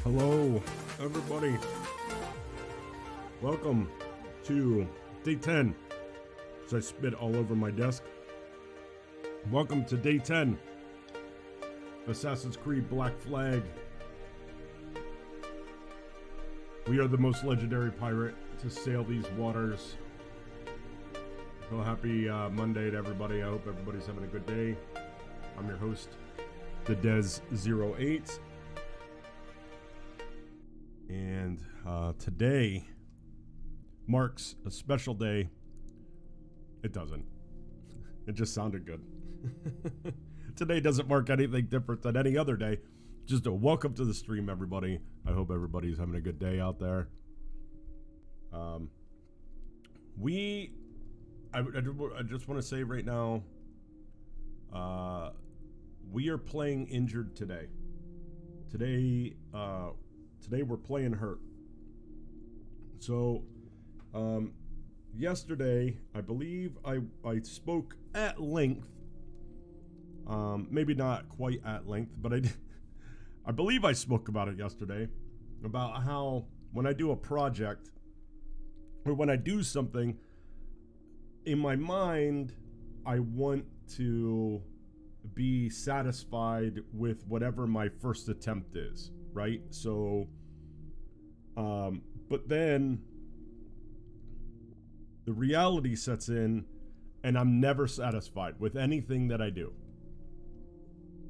Hello, everybody. Welcome to day 10. As I spit all over my desk. Welcome to day 10. Assassin's Creed Black Flag. We are the most legendary pirate to sail these waters. Well, happy Monday to everybody. I hope everybody's having a good day. I'm your host, the Des08. And today marks a special day. It doesn't. It just sounded good. Today doesn't mark anything different than any other day. Just a welcome to the stream, everybody. I hope everybody's having a good day out there. I just want to say right now, we are playing injured today. Today we're playing hurt. So, yesterday, I believe I spoke at length. Maybe not quite at length, but I believe I spoke about it yesterday. About how when I do a project, or when I do something, in my mind, I want to be satisfied with whatever my first attempt is, right? So, but then the reality sets in and I'm never satisfied with anything that I do,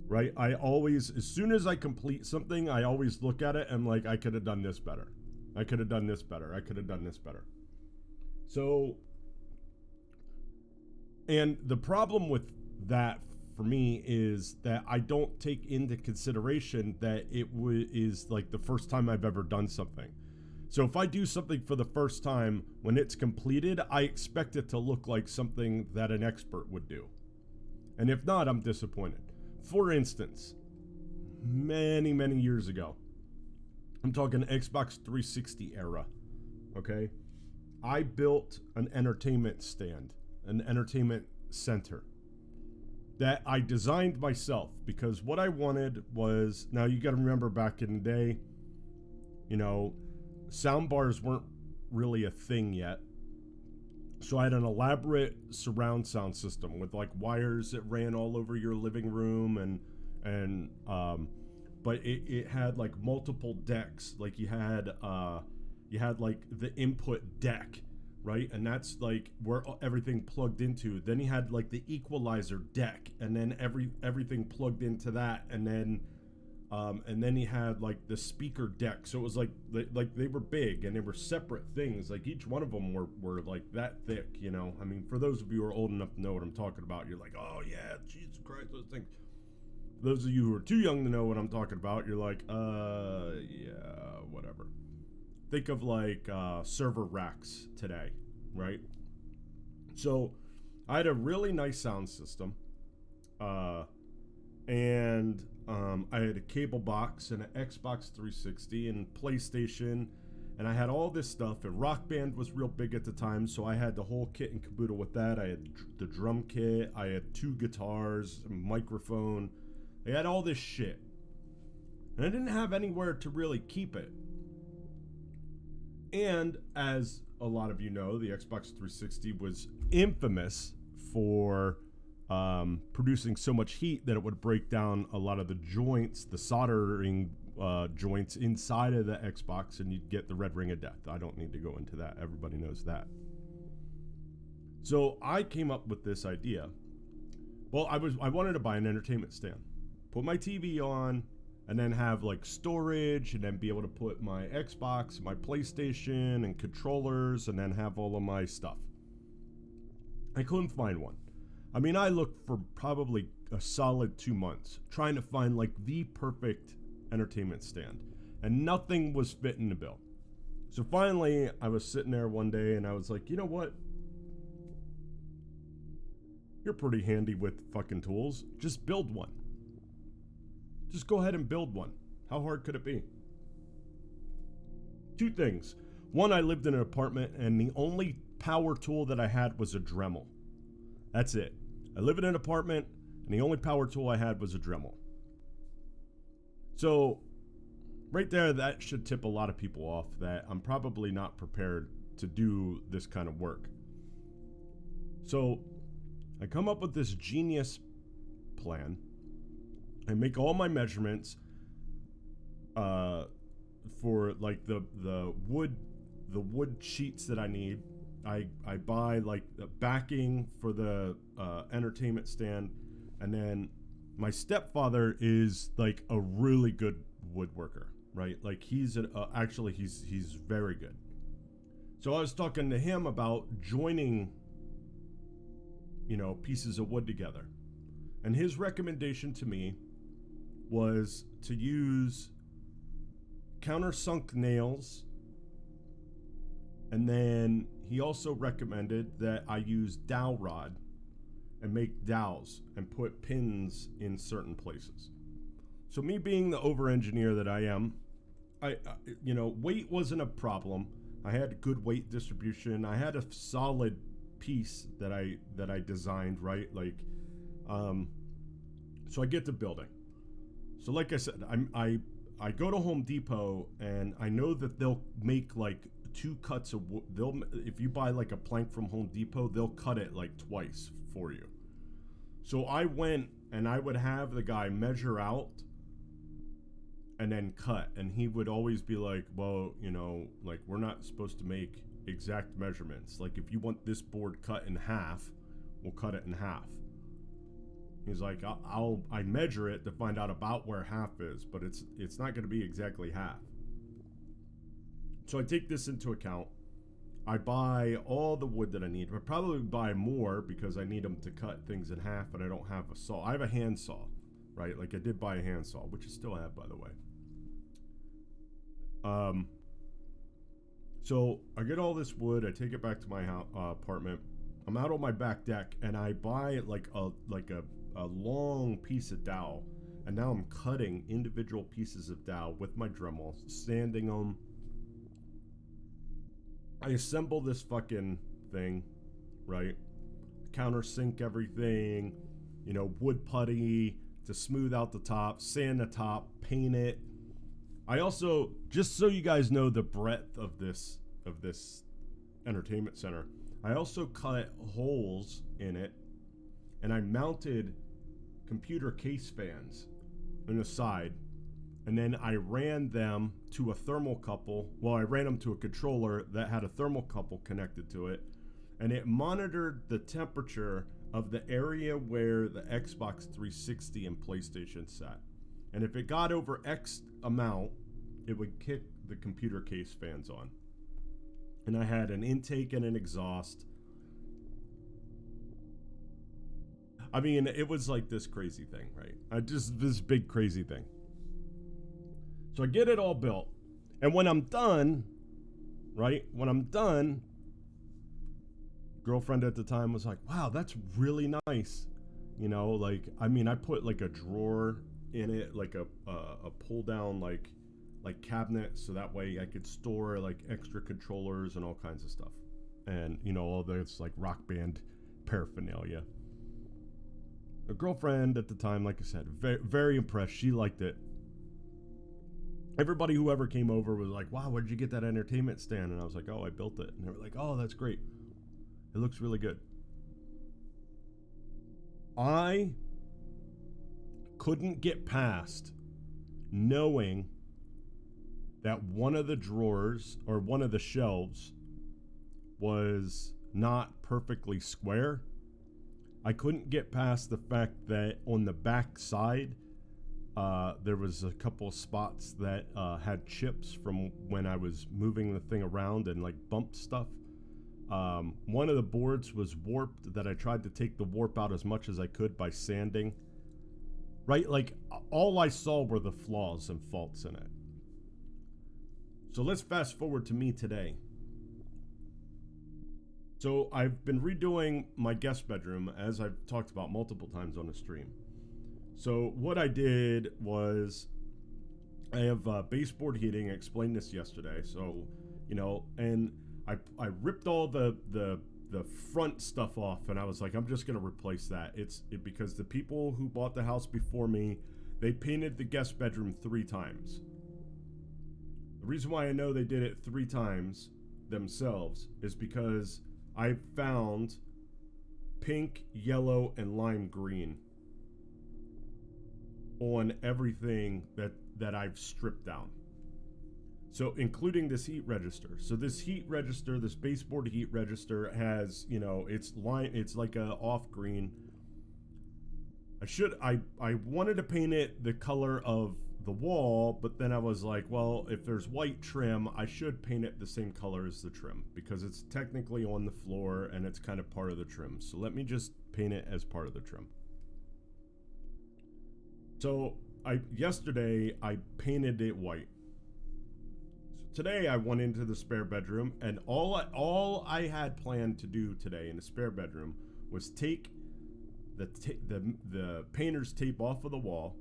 right? I always, as soon as I complete something, I always look at it and like, I could have done this better. I could have done this better. I could have done this better. So, and the problem with that for me is that I don't take into consideration that it is like the first time I've ever done something. So if I do something for the first time, when it's completed, I expect it to look like something that an expert would do. And if not, I'm disappointed. For instance, many, many years ago, I'm talking Xbox 360 era, okay? I built an entertainment stand, an entertainment center that I designed myself, because what I wanted was, now you got to remember back in the day, you know, sound bars weren't really a thing yet. So I had an elaborate surround sound system with like wires that ran all over your living room and but it had like multiple decks. Like you had like the input deck, right? And that's like where everything plugged into. Then you had like the equalizer deck, and then everything plugged into that, and then he had like the speaker deck. So it was like they were big and they were separate things. Like each one of them were like that thick, you know. I mean, for those of you who are old enough to know what I'm talking about, you're like, oh yeah, Jesus Christ, those things. For those of you who are too young to know what I'm talking about, you're like, yeah, whatever. Think of like server racks today, right? So I had a really nice sound system, and I had a cable box and an Xbox 360 and PlayStation, and I had all this stuff. And Rock Band was real big at the time, so I had the whole kit and caboodle with that. I had the drum kit, I had 2 guitars, a microphone. I had all this shit, and I didn't have anywhere to really keep it. And as a lot of you know, the Xbox 360 was infamous for producing so much heat that it would break down a lot of the joints, the soldering joints inside of the Xbox, and you'd get the red ring of death. I don't need to go into that. Everybody knows that. So I came up with this idea. Well, I wanted to buy an entertainment stand, put my TV on, and then have like storage, and then be able to put my Xbox, my PlayStation, and controllers, and then have all of my stuff. I couldn't find one. I mean, I looked for probably a solid 2 months trying to find like the perfect entertainment stand, and nothing was fitting the bill. So finally, I was sitting there one day and I was like, you know what? You're pretty handy with fucking tools. Just build one. Just go ahead and build one. How hard could it be? 2 things. One, I lived in an apartment and the only power tool that I had was a Dremel. That's it. I live in an apartment and the only power tool I had was a Dremel. So right there, that should tip a lot of people off that I'm probably not prepared to do this kind of work. So I come up with this genius plan. I make all my measurements for like the wood sheets that I need. I buy like the backing for the entertainment stand, and then my stepfather is like a really good woodworker, right? Like he's actually he's very good. So I was talking to him about joining, you know, pieces of wood together, and his recommendation to me was to use countersunk nails, and then he also recommended that I use dowel rod and make dowels and put pins in certain places. So me being the over-engineer that I am, I you know, weight wasn't a problem. I had good weight distribution. I had a solid piece that I designed, right? Like, so I get to building. So like I said, I go to Home Depot and I know that they'll make like 2 cuts of wood. If you buy like a plank from Home Depot, they'll cut it like twice for you. So I went and I would have the guy measure out and then cut, and he would always be like, well, you know, like we're not supposed to make exact measurements. Like if you want this board cut in half, we'll cut it in half. He's like, I measure it to find out about where half is, but it's not going to be exactly half. So I take this into account. I buy all the wood that I need. I probably buy more because I need them to cut things in half, and I don't have a saw. I have a hand saw, right? Like I did buy a hand saw, which I still have, by the way. So I get all this wood. I take it back to my apartment. I'm out on my back deck, and I buy like a long piece of dowel, and now I'm cutting individual pieces of dowel with my Dremel, sanding them. I assemble this fucking thing, right? Countersink everything, you know, wood putty to smooth out the top, sand the top, paint it. I also, just so you guys know the breadth of this entertainment center, I also cut holes in it, and I mounted computer case fans on the side and then I ran them to a thermocouple. Well, I ran them to a controller that had a thermocouple connected to it, and it monitored the temperature of the area where the Xbox 360 and PlayStation sat. And if it got over X amount, it would kick the computer case fans on. And I had an intake and an exhaust. I mean, it was like this crazy thing, right? This big crazy thing. So I get it all built. And when I'm done, right? When I'm done, girlfriend at the time was like, wow, that's really nice. You know, like, I mean, I put like a drawer in it, like a pull down, like cabinet, so that way I could store like extra controllers and all kinds of stuff. And, you know, all this like Rock Band paraphernalia. A girlfriend at the time, like I said, very, very impressed. She liked it. Everybody who ever came over was like, wow, where'd you get that entertainment stand? And I was like, oh, I built it. And they were like, oh, that's great. It looks really good. I couldn't get past knowing that one of the drawers or one of the shelves was not perfectly square. I couldn't get past the fact that on the back side, there was a couple of spots that had chips from when I was moving the thing around and like bumped stuff. One of the boards was warped that I tried to take the warp out as much as I could by sanding. Right? Like, all I saw were the flaws and faults in it. So let's fast forward to me today. So I've been redoing my guest bedroom, as I've talked about multiple times on the stream. So what I did was, I have baseboard heating. I explained this yesterday. So, you know, and I ripped all the front stuff off, and I was like, I'm just gonna replace that. Because the people who bought the house before me, they painted the guest bedroom 3 times. The reason why I know they did it 3 times themselves is because I found pink, yellow, and lime green on everything that I've stripped down. So including this heat register. So this heat register, this baseboard heat register has, you know, it's like a off green. I wanted to paint it the color of the wall, but then I was like, well, if there's white trim, I should paint it the same color as the trim because it's technically on the floor and it's kind of part of the trim. So let me just paint it as part of the trim. So yesterday I painted it white. So today I went into the spare bedroom, and all I had planned to do today in the spare bedroom was take the painter's tape off of the wall,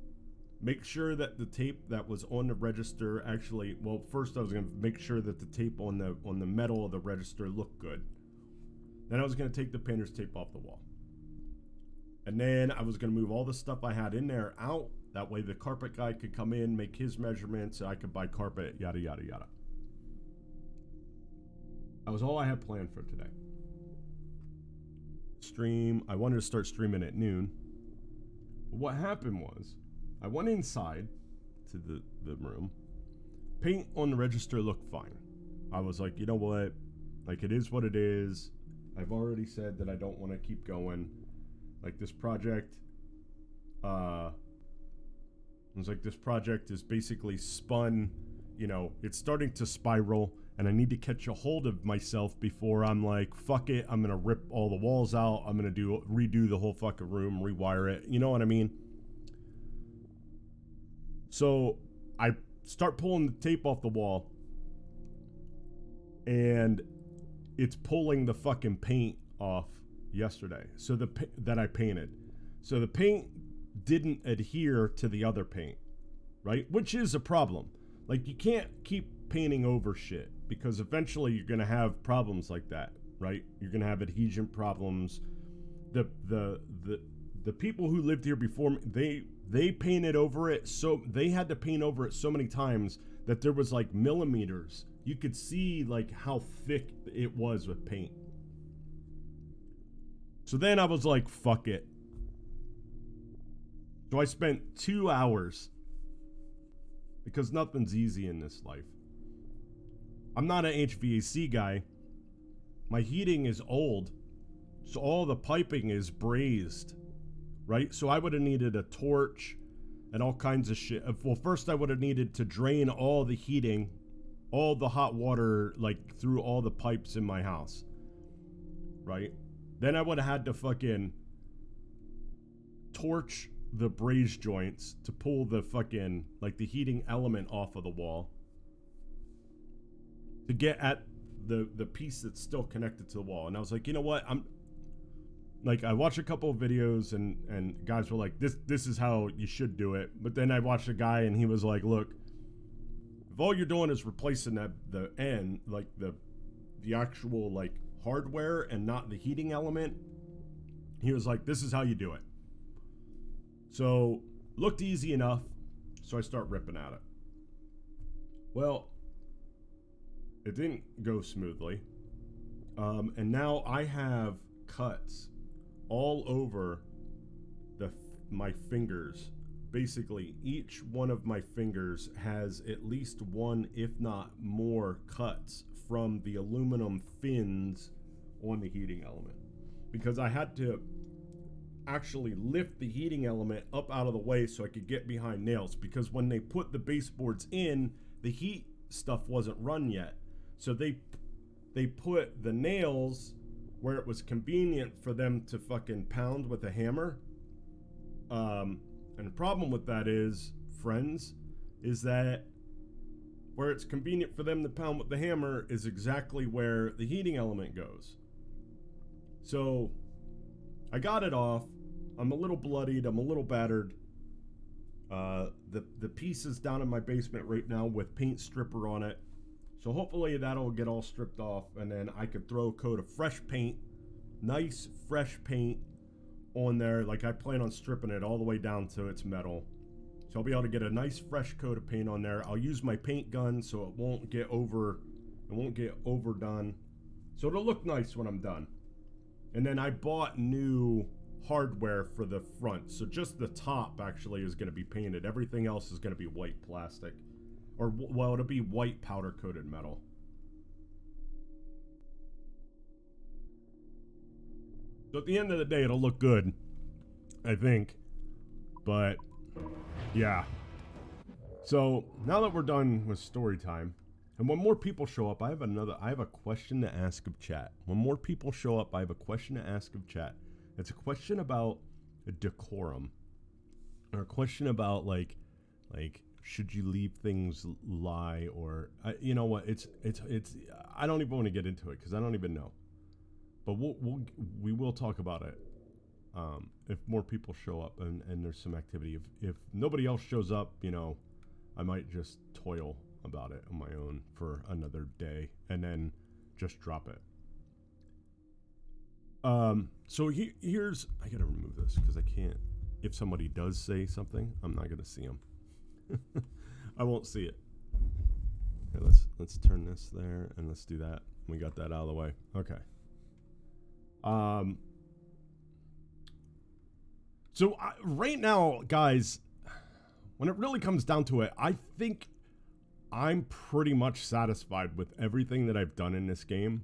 make sure that the tape that was on the register actually, well, first I was going to make sure that the tape on the metal of the register looked good. Then I was going to take the painter's tape off the wall. And then I was going to move all the stuff I had in there out. That way the carpet guy could come in, make his measurements, I could buy carpet, yada, yada, yada. That was all I had planned for today. Stream, I wanted to start streaming at noon. What happened was, I went inside to the room. Paint on the register looked fine. I was like, you know what? Like, it is what it is. I've already said that I don't want to keep going. Like, this project, this project is basically spun, you know, it's starting to spiral, and I need to catch a hold of myself before I'm like, fuck it, I'm going to rip all the walls out. I'm going to redo the whole fucking room, rewire it. You know what I mean? So I start pulling the tape off the wall, and it's pulling the fucking paint off yesterday. So that I painted. So the paint didn't adhere to the other paint, right? Which is a problem. Like, you can't keep painting over shit because eventually you're going to have problems like that, right? You're going to have adhesion problems. The people who lived here before me, they painted over it, so they had to paint over it so many times that there was like millimeters. You could see like how thick it was with paint. So then I was like, fuck it. So I spent 2 hours because nothing's easy in this life. I'm not an HVAC guy. My heating is old, so all the piping is brazed, right? So I would have needed a torch and all kinds of shit. Well, first I would have needed to drain all the heating, all the hot water, like through all the pipes in my house, right? Then I would have had to fucking torch the braze joints to pull the fucking, like, the heating element off of the wall to get at the piece that's still connected to the wall. And I was like, you know what? I watched a couple of videos and guys were like, this is how you should do it. But then I watched a guy and he was like, look, if all you're doing is replacing the end, like the actual, like, hardware and not the heating element, he was like, this is how you do it. So, looked easy enough, so I start ripping at it. Well, it didn't go smoothly. And now I have cuts all over my fingers. Basically, each one of my fingers has at least one, if not more, cuts from the aluminum fins on the heating element. Because I had to actually lift the heating element up out of the way so I could get behind nails, because when they put the baseboards in, the heat stuff wasn't run yet. So they put the nails where it was convenient for them to fucking pound with a hammer. And the problem with that is, friends, is that where it's convenient for them to pound with the hammer is exactly where the heating element goes. So I got it off. I'm a little bloodied. I'm a little battered. The piece is down in my basement right now with paint stripper on it. So hopefully that'll get all stripped off, and then I could throw a coat of fresh paint, nice fresh paint on there. Like, I plan on stripping it all the way down to its metal. So I'll be able to get a nice fresh coat of paint on there. I'll use my paint gun so it won't get overdone. So it'll look nice when I'm done. And then I bought new hardware for the front. So just the top actually is going to be painted. Everything else is going to be white plastic. Or, well, it'll be white powder coated metal. So at the end of the day, it'll look good, I think. But, yeah. So now that we're done with story time, and when more people show up, I have a question to ask of chat. When more people show up, I have a question to ask of chat. It's a question about decorum, or a question about like should you leave things lie, or you know what? It's I don't even want to get into it because I don't even know. But we will talk about it if more people show up and there's some activity. If nobody else shows up, you know, I might just toil about it on my own for another day and then just drop it. So here's, I gotta remove this because I can't. If somebody does say something, I'm not gonna see them. I won't see it. Okay, let's turn this there and let's do that. We got that out of the way. Okay. So right now, guys, when it really comes down to it, I think I'm pretty much satisfied with everything that I've done in this game.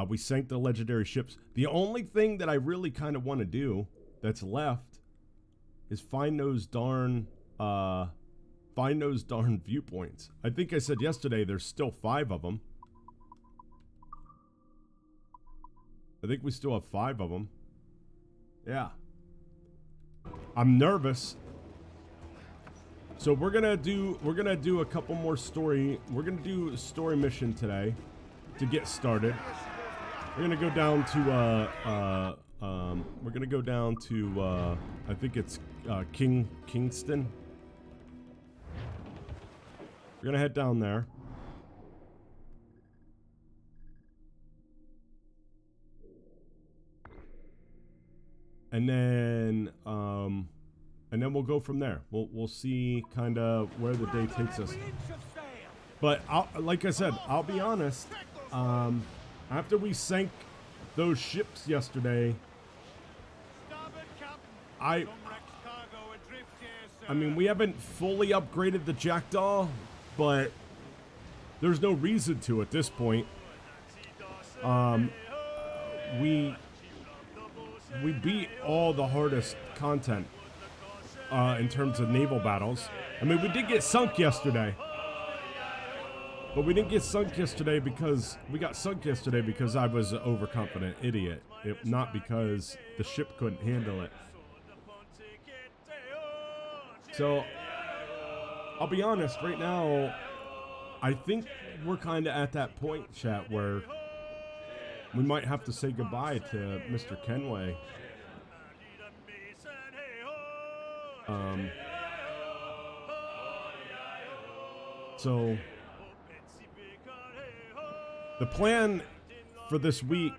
We sank the legendary ships. The only thing that I really kind of want to do that's left is find those darn viewpoints. I think I said yesterday there's still 5 of them. I think we still have 5 of them. Yeah. I'm nervous. So we're gonna do a couple more story. We're gonna do a story mission today to get started. We're gonna go down to I think it's Kingston. We're gonna head down there. And then we'll go from there. We'll see kind of where the day takes us. But like I said, I'll be honest. After we sank those ships yesterday, I mean, we haven't fully upgraded the Jackdaw, but there's no reason to at this point. We beat all the hardest content in terms of naval battles. I mean, we did get sunk yesterday. But we didn't get sunk yesterday because... We got sunk yesterday because I was an overconfident idiot. Not because the ship couldn't handle it. So, I'll be honest, right now, I think we're kind of at that point, chat, where we might have to say goodbye to Mr. Kenway. So, the plan for this week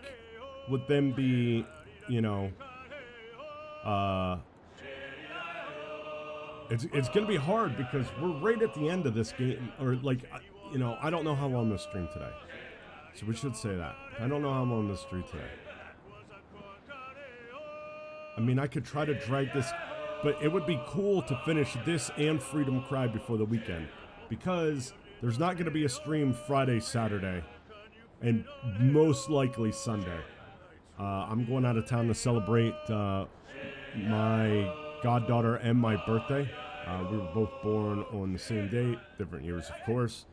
would then be, you know, it's gonna be hard because we're right at the end of this game, or like, you know, I don't know how long this stream today, so we should say that. I don't know how long this stream today. I mean, I could try to drag this, but it would be cool to finish this and Freedom Cry before the weekend, because there's not gonna be a stream Friday, Saturday, and most likely Sunday. I'm going out of town to celebrate my goddaughter and my birthday. We were both born on the same date, different years, of course.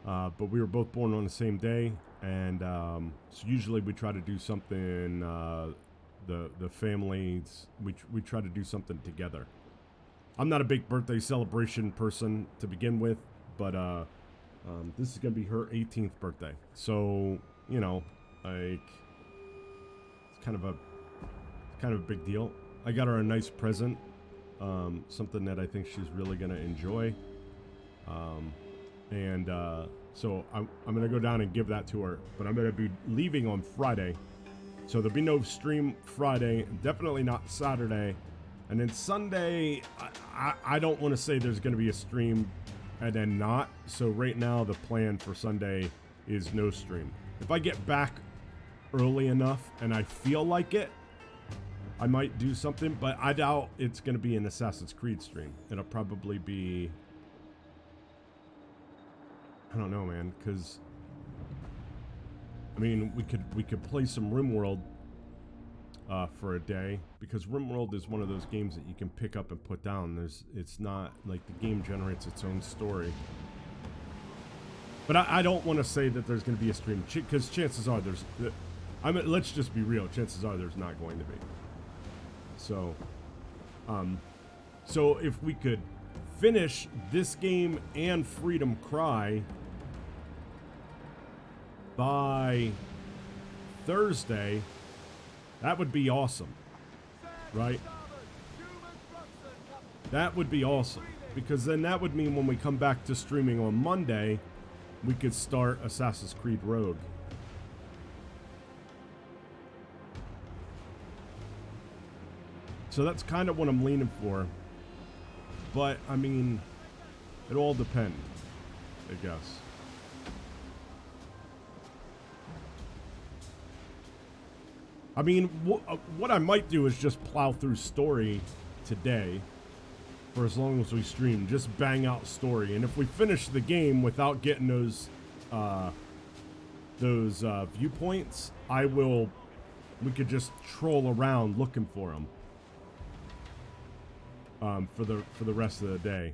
But we were both born on the same day, and so usually we try to do something. The families, we try to do something together. I'm not a big birthday celebration person to begin with, but this is gonna be her 18th birthday, so you know, like, it's kind of a big deal. I got her a nice present, something that I think she's really gonna enjoy, so I'm gonna go down and give that to her. But I'm gonna be leaving on Friday, so there'll be no stream Friday, definitely not Saturday, and then Sunday. I don't want to say there's gonna be a stream and then not. So right now the plan for Sunday is no stream. If I get back early enough and I feel like it, I might do something, but I doubt it's going to be an Assassin's Creed stream. It'll probably be, I don't know, man, because I mean, we could play some RimWorld for a day, because RimWorld is one of those games that you can pick up and put down. It's not like the game generates its own story. But I don't want to say that there's going to be a stream, because chances are there's. I mean, let's just be real. Chances are there's not going to be. So, so if we could finish this game and Freedom Cry by Thursday, that would be awesome, right? That would be awesome, because then that would mean when we come back to streaming on Monday, we could start Assassin's Creed Rogue. So that's kind of what I'm leaning for. But, I mean, it all depends, I guess. I mean, what I might do is just plow through story today for as long as we stream. Just bang out story. And if we finish the game without getting those viewpoints, we could just troll around looking for them. For the rest of the day.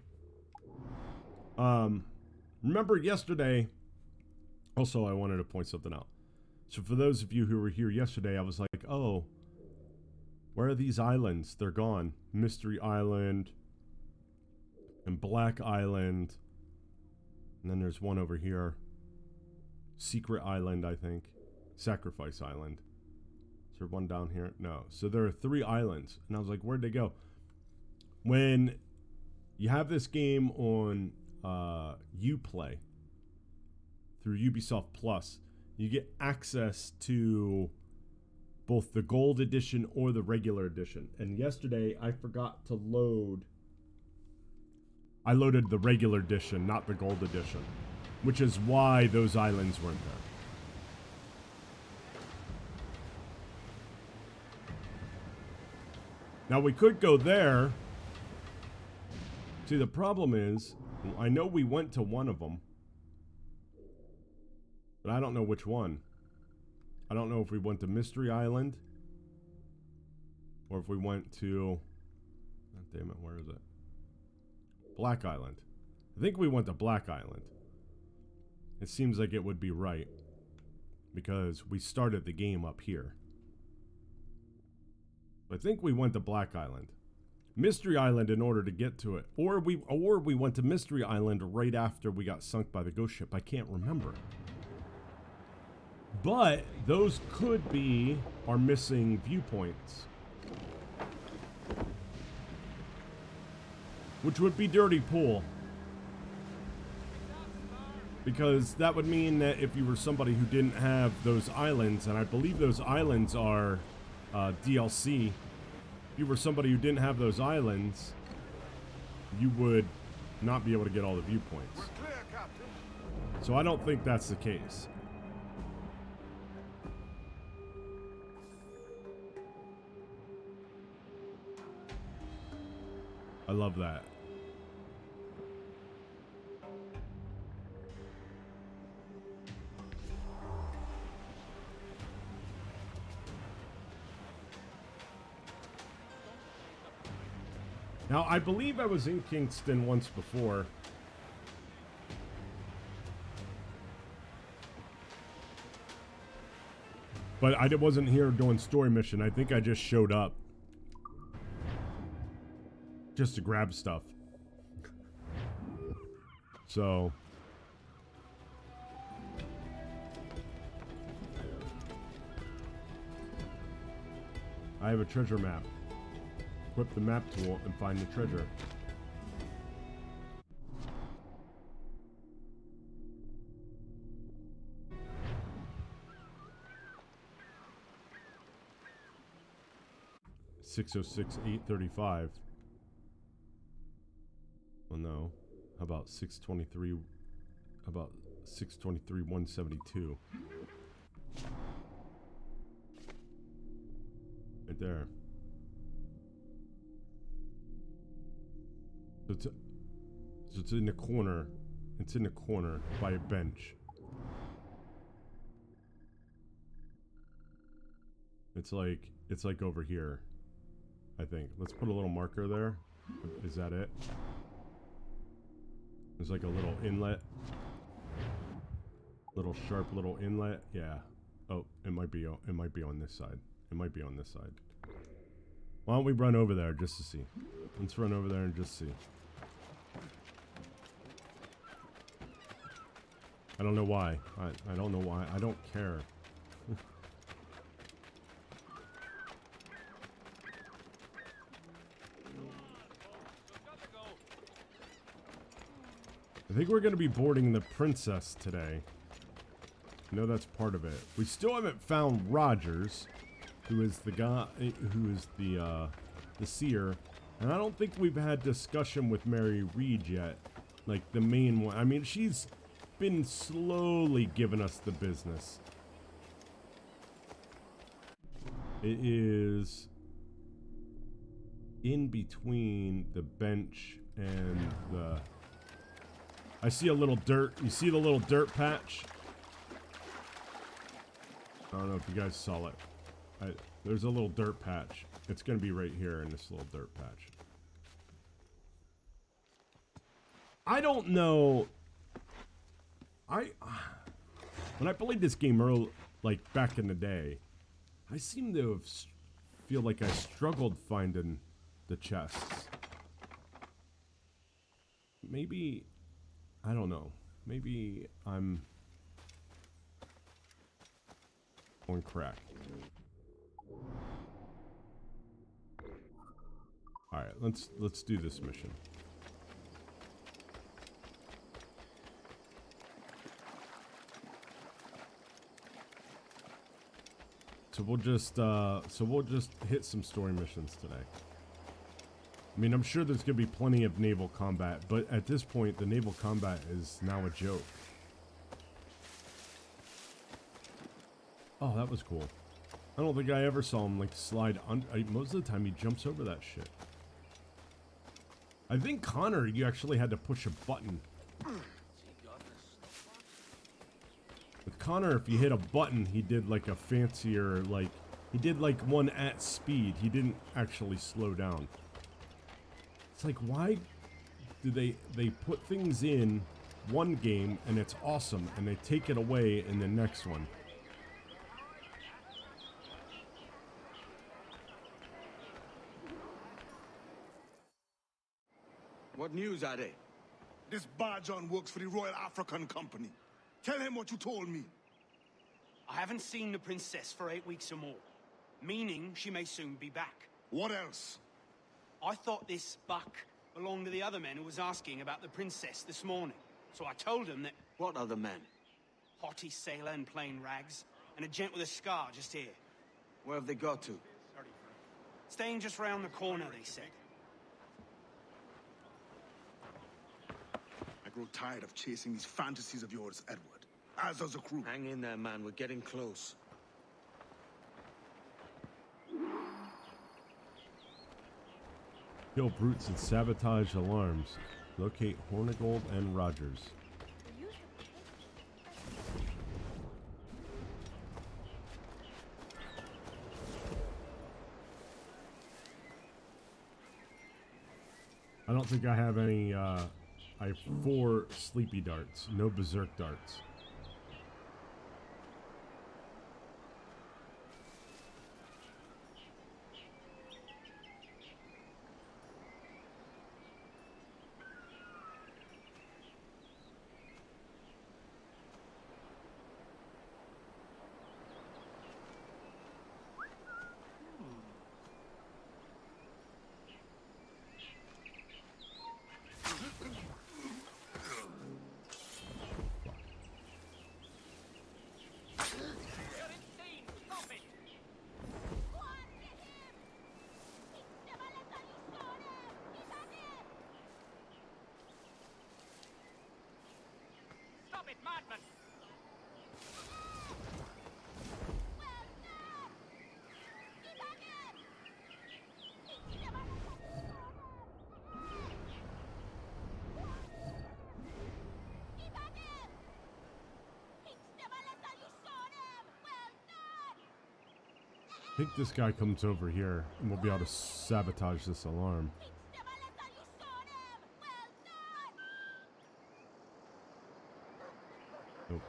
Remember yesterday, also I wanted to point something out. So for those of you who were here yesterday, I was like, oh, where are these islands? They're gone. Mystery Island and Black Island. And then there's one over here. Secret Island, I think. Sacrifice Island. Is there one down here? No. So there are 3 islands. And I was like, where'd they go? When you have this game on Uplay through Ubisoft Plus, you get access to both the Gold Edition or the regular edition. And yesterday, I forgot to load. I loaded the regular edition, not the Gold Edition, which is why those islands weren't there. Now we could go there See, the problem is, I know we went to one of them, but I don't know which one. I don't know if we went to Mystery Island, or if we went to, oh, damn it, where is it? Black Island. I think we went to Black Island. It seems like it would be right, because we started the game up here. I think we went to Black Island. Mystery Island in order to get to it. Or we went to Mystery Island right after we got sunk by the ghost ship. I can't remember. But those could be our missing viewpoints. Which would be Dirty Pool. Because that would mean that if you were somebody who didn't have those islands, and I believe those islands are DLC, if you were somebody who didn't have those islands, you would not be able to get all the viewpoints. So I don't think that's the case. I love that. Now, I believe I was in Kingston once before. But I wasn't here doing story mission. I think I just showed up. Just to grab stuff. So. I have a treasure map. Equip the map tool and find the treasure. $606,835. Well, no. How about 623? About 623,172. Right there. So it's in the corner. It's in the corner by a bench. It's like over here, I think. Let's put a little marker there. Is that it? There's like a little inlet. Little sharp little inlet. Yeah. Oh, it might be on this side. It might be on this side. Why don't we run over there just to see? Let's run over there and just see. I don't know why. I don't know why. I don't care. I think we're going to be boarding the Princess today. I know that's part of it. We still haven't found Rogers, who is the guy, who is the seer. And I don't think we've had discussion with Mary Reed yet. Like the main one. I mean, she's been slowly giving us the business. It is in between the bench and the... I see a little dirt. You see the little dirt patch? I don't know if you guys saw it. There's a little dirt patch. It's going to be right here in this little dirt patch. I don't know. When I played this game early, like back in the day, I seem to have feel like I struggled finding the chests. Maybe, I don't know. Maybe I'm on crack. All right, let's do this mission. So we'll just hit some story missions today. I mean, I'm sure there's gonna be plenty of naval combat, but at this point, the naval combat is now a joke. Oh, that was cool. I don't think I ever saw him like slide on. Most of the time, he jumps over that shit. I think Connor, you actually had to push a button. With Connor, if you hit a button, he did like a fancier, like, he did like one at speed. He didn't actually slow down. It's like, why do they put things in one game and it's awesome, and they take it away in the next one? What news are they? This Barjon works for the Royal African Company. Tell him what you told me. I haven't seen the princess for 8 weeks or more, meaning she may soon be back. What else? I thought this buck belonged to the other men who was asking about the princess this morning. So I told him that... What other men? Haughty sailor in plain rags, and a gent with a scar just here. Where have they got to? Staying just round the corner, they said. I grow tired of chasing these fantasies of yours, Edward. As does the crew. Hang in there, man. We're getting close. Kill brutes and sabotage alarms. Locate Hornigold and Rogers. I don't think I have any, I have 4 sleepy darts, no berserk darts. I think this guy comes over here and we'll be able to sabotage this alarm. Nope.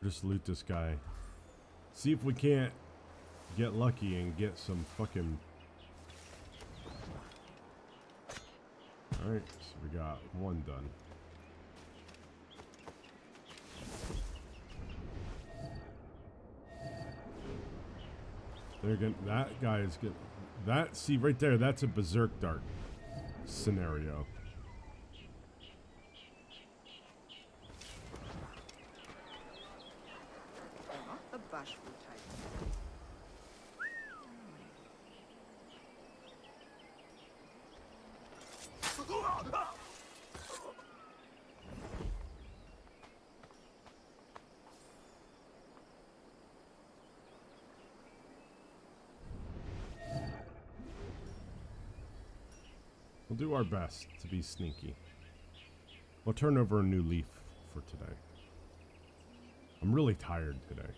Just loot this guy. See if we can't get lucky and get some fucking... Alright, so we got 1 done. There again, that guy is good. That, see right there, that's a berserk dart scenario. A bashful type. We'll do our best to be sneaky. We'll turn over a new leaf for today. I'm really tired today.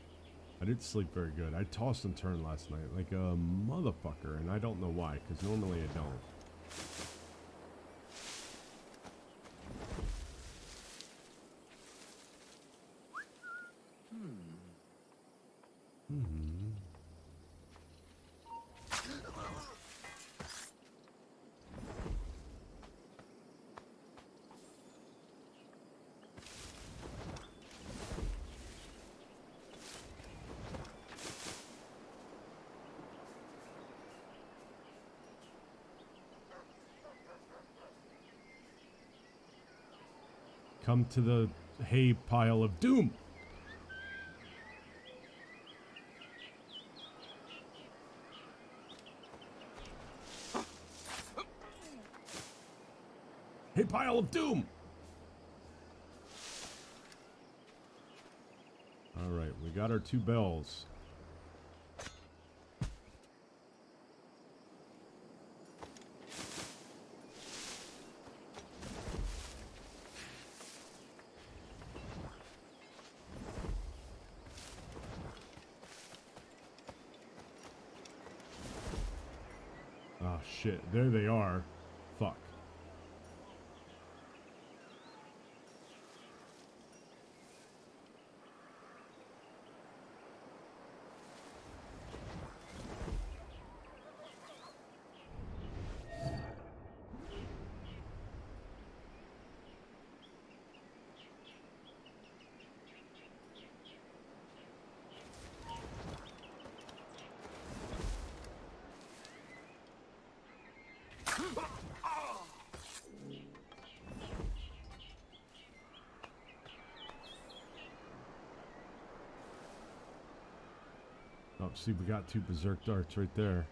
I didn't sleep very good. I tossed and turned last night like a motherfucker, and I don't know why, because normally I don't. Come to the hay pile of doom. pile of doom. All right, we got our 2 bells. Oh shit, there they are. Fuck. Oh, see, we got 2 berserk darts right there.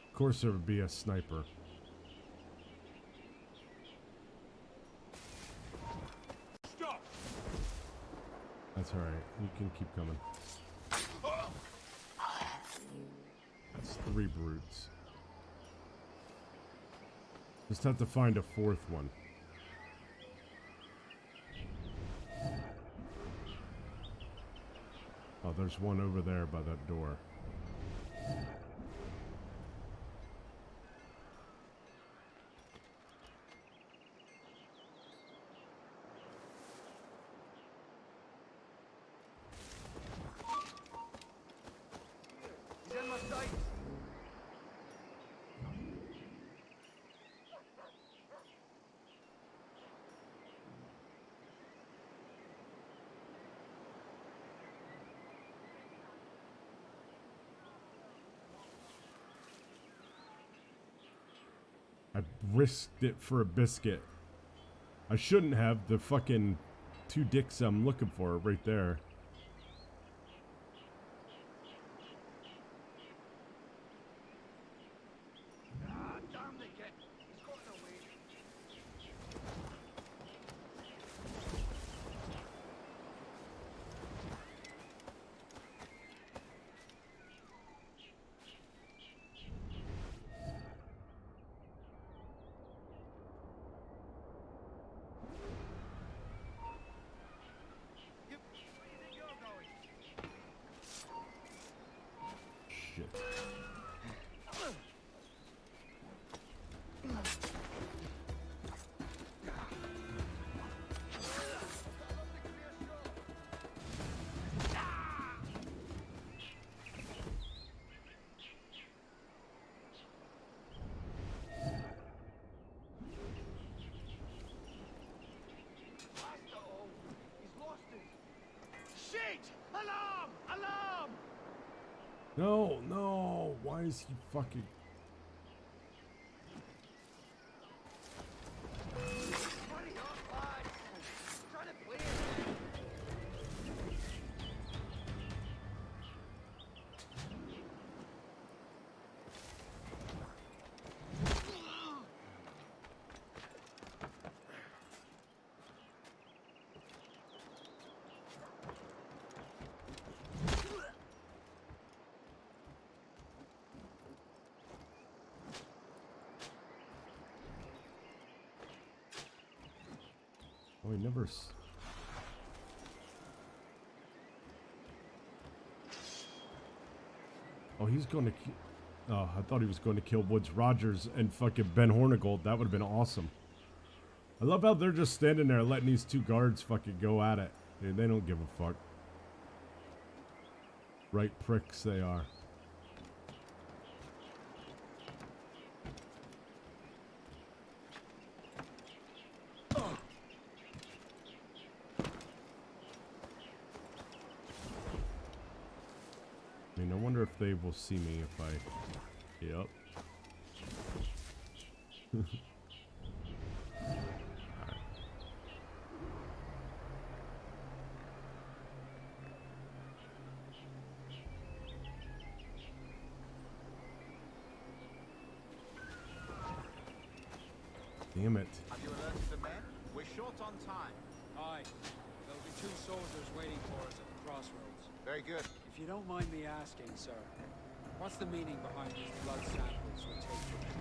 Of course there would be a sniper. Stop! That's alright. You can keep coming. That's 3 brutes. Just have to find a 4th one. Oh, there's one over there by that door. He's in my sight. I risked it for a biscuit. I shouldn't have. The fucking 2 dicks I'm looking for are right there. Ah, damn the git. He's gotten away. Where do you think you're going? Shit. He's lost it. Shit! Alarm! Alarm! No, no. Why is he fucking... Hurry up, lad! I'm trying to play it. Oh, he never... Oh, he's going to... Oh, I thought he was going to kill Woods Rogers and fucking Ben Hornigold. That would have been awesome. I love how they're just standing there letting these 2 guards fucking go at it. Dude, they don't give a fuck. Right pricks they are. if they will see me if I... Yep. Damn it. Have you alerted the men? We're short on time. Aye. There'll be 2 soldiers waiting for us at the crossroads. Very good. If you don't mind me asking, sir, what's the meaning behind these blood samples we take from them?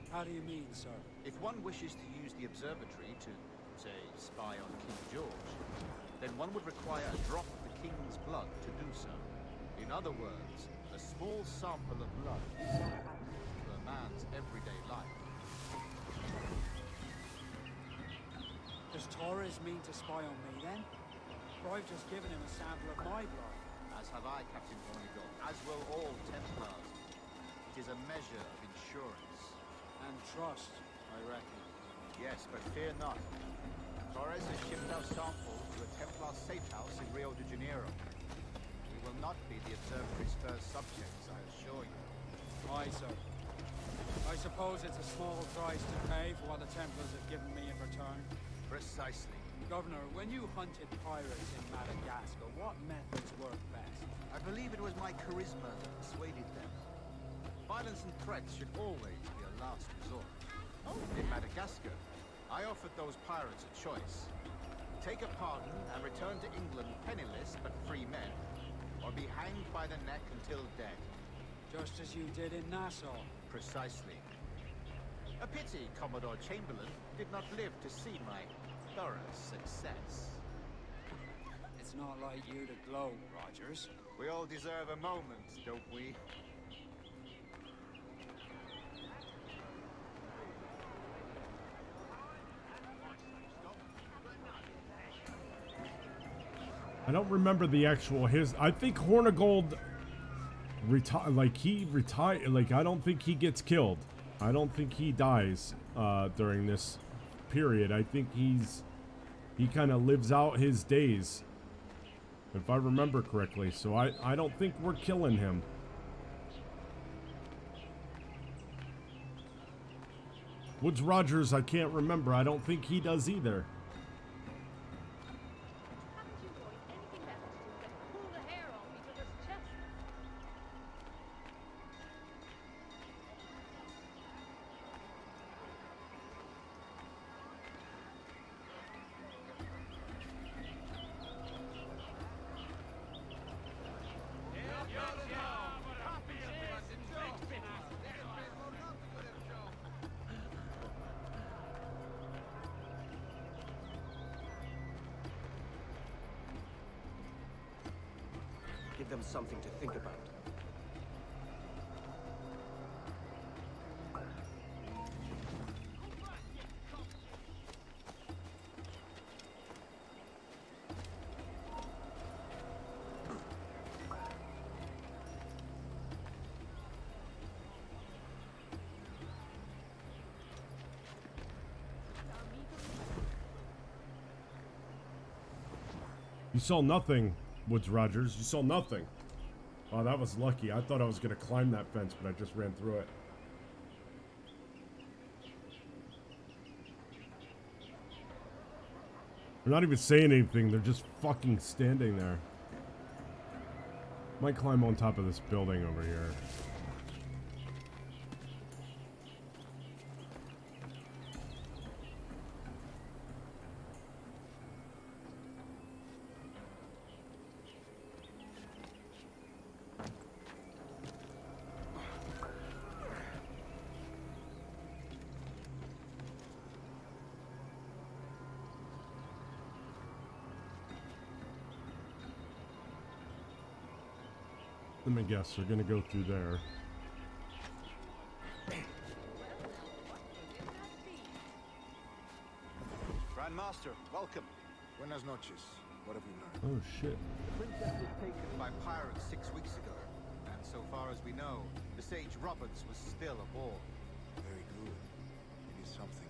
How do you mean, sir? If one wishes to use the observatory to, say, spy on King George, then one would require a drop of the king's blood to do so. In other words, a small sample of blood to a man's everyday life. Does Torres mean to spy on me, then? For I've just given him a sample of my blood. As have I, Captain Hornigold, as will all Templars. It is a measure of insurance. And trust, I reckon. Yes, but fear not. Torres has shipped our sample to a Templar safe house in Rio de Janeiro. We will not be the observatory's first subjects, I assure you. Aye, sir. I suppose it's a small price to pay for what the Templars have given me in return. Precisely. Governor, when you hunted pirates in Madagascar, what methods worked best? I believe it was my charisma that persuaded them. Violence and threats should always be a last resort. In Madagascar, I offered those pirates a choice. Take a pardon and return to England penniless but free men, or be hanged by the neck until dead. Just as you did in Nassau. Precisely. A pity Commodore Chamberlain did not live to see my thorough success. It's not like you to gloat, Rogers. We all deserve a moment, don't we? I don't remember the actual I think Hornigold retired. Like I don't think he gets killed. I don't think he dies during this period. I think he kind of lives out his days, if I remember correctly. So I don't think we're killing him. Woods Rogers, I can't remember. I don't think he does either. Haven't you boys anything better to do than pull the hair off each other's chests? Give them something to think about. You saw nothing, Woods Rogers. You saw nothing. Oh, that was lucky. I thought I was going to climb that fence, but I just ran through it. They're not even saying anything. They're just fucking standing there. Might climb on top of this building over here. Let me guess, they're gonna go through there. Grand Master, welcome. Buenas noches. What have we learned? Oh shit. The princess was taken by pirates 6 weeks ago, and so far as we know, the Sage Roberts was still aboard. Very good. It is something.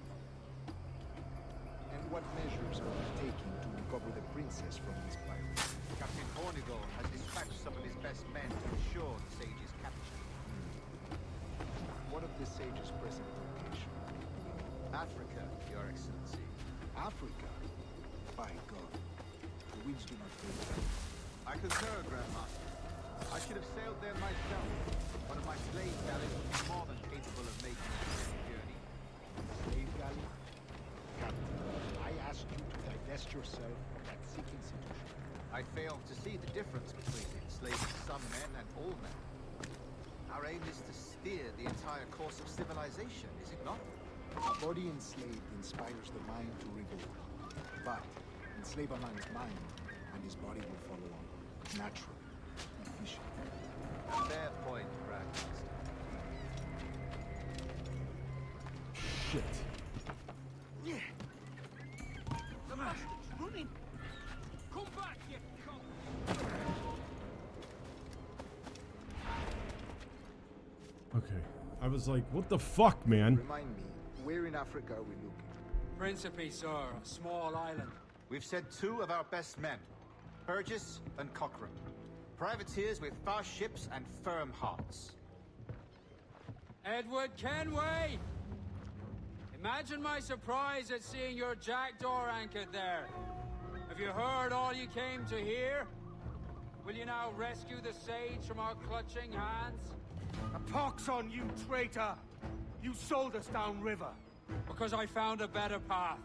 And what measures are you taking to recover the princess from these pirates? Captain Hornigold has dispatched some of his best men to ensure the sage's capture. What of the sage's present location? Africa, Your Excellency. Africa? By God. The winds do not favor. I concur, Grandmaster. I should have sailed there myself. One of my slave galleys would be more than capable of making the journey. Slave galley? Captain, I asked you to divest yourself of that sick institution. I failed to see the difference between enslaving some men and all men. Our aim is to steer the entire course of civilization, is it not? A body enslaved inspires the mind to revolt. But enslave a man's mind, and his body will follow on. Naturally. Efficient. Fair point, Grandmaster. Shit. The bastard's running! Come back, you cunt! Okay. I was like, what the fuck, man? Remind me, where in Africa are we looking? Principe, sir, a small island. We've sent 2 of our best men, Burgess and Cochrane. Privateers with fast ships and firm hearts. Edward Kenway! Imagine my surprise at seeing your jackdaw anchored there. Have you heard all you came to hear? Will you now rescue the sage from our clutching hands? A pox on you, traitor! You sold us downriver. Because I found a better path.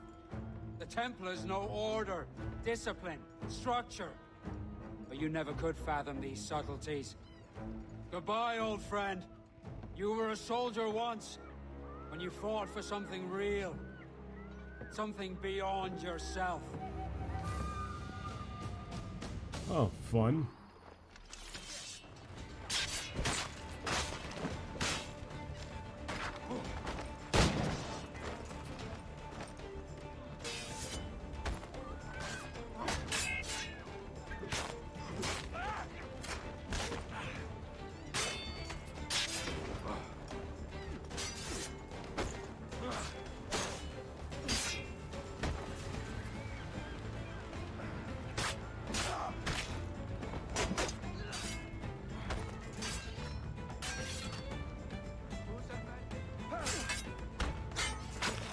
The Templars know order, discipline, structure. But you never could fathom these subtleties. Goodbye, old friend. You were a soldier once, when you fought for something real. Something beyond yourself. Oh, fun.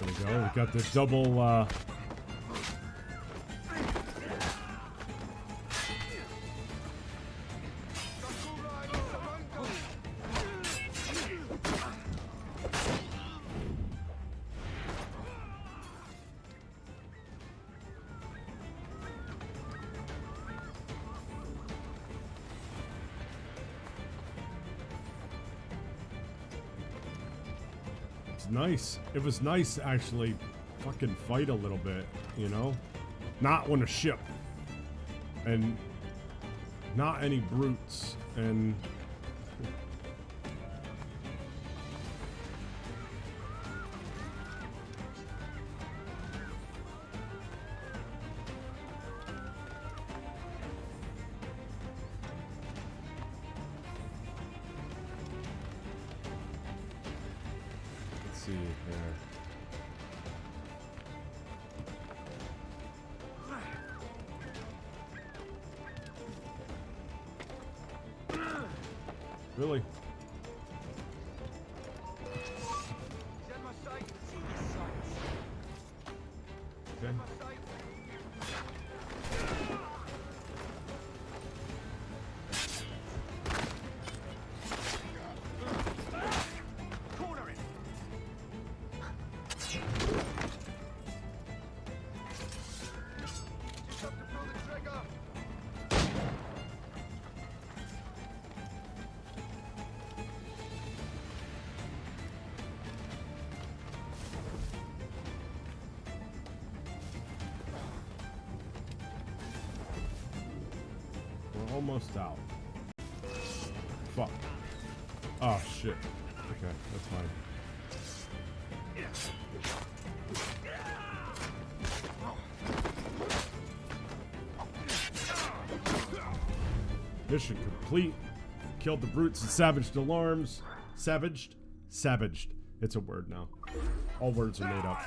There we go. We got the double, nice. It was nice to actually fucking fight a little bit, you know? Not on a ship. And not any brutes. And let's see here. Really? Okay. We're almost out. Fuck. Oh shit. Okay, that's fine. Mission complete. Killed the brutes and savaged alarms. Savaged? Savaged. It's a word now. All words are made up.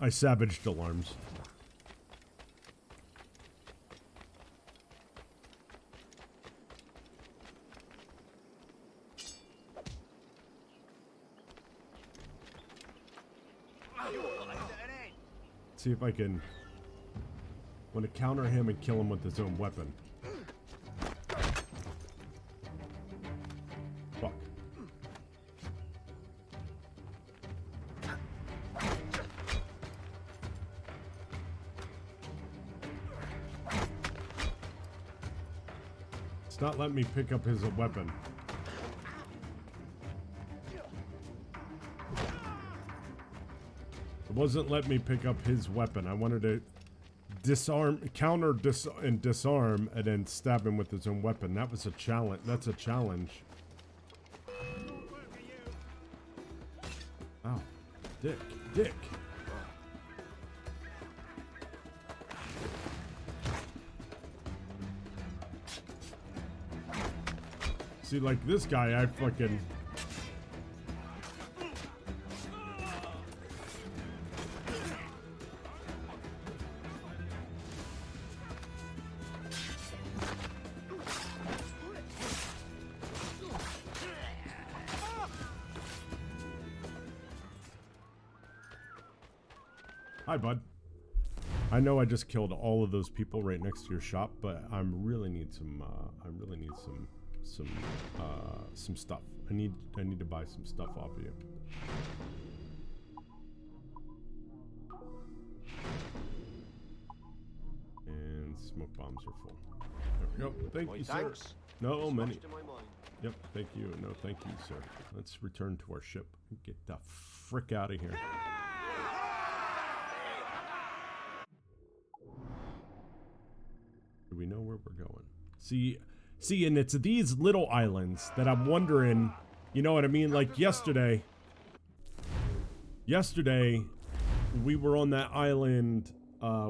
I savaged alarms. See if I can want to counter him and kill him with his own weapon. Fuck. It's not letting me pick up his weapon. It wasn't letting me pick up his weapon. I wanted to disarm, and disarm, and then stab him with his own weapon. That was a challenge. That's a challenge. Oh, dick. See, like this guy, I fucking... Hi, bud. I know I just killed all of those people right next to your shop, but I really need some. Some stuff. I need to buy some stuff off of you. And smoke bombs are full. There we go. Thank you, sir. No, many. Yep. Thank you. No, thank you, sir. Let's return to our ship. Get the frick out of here. Do we know where we're going? See, and it's these little islands that I'm wondering, you know what I mean? Like yesterday, we were on that island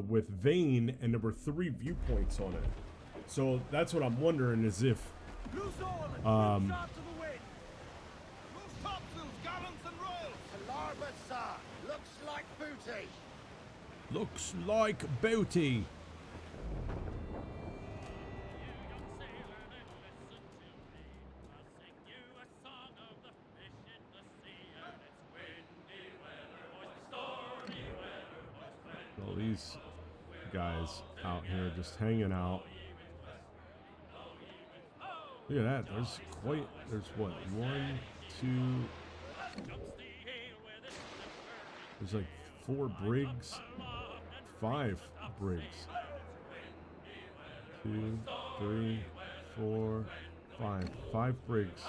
with Vane, and there were 3 viewpoints on it. So that's what I'm wondering is if, looks like booty. All these guys out here just hanging out. Look at that. There's what? 1, 2. There's like 4 brigs. 5 brigs. 2, 3, 4, 5. 5 brigs.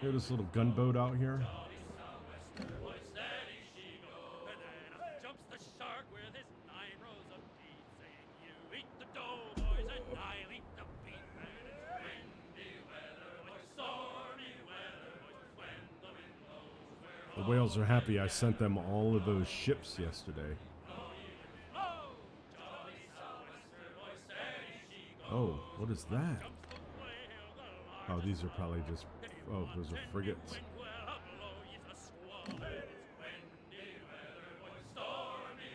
Look at this little gunboat out here. The whales are happy I sent them all of those ships yesterday. Oh, what is that? Oh, these are probably just... Oh, those are frigates.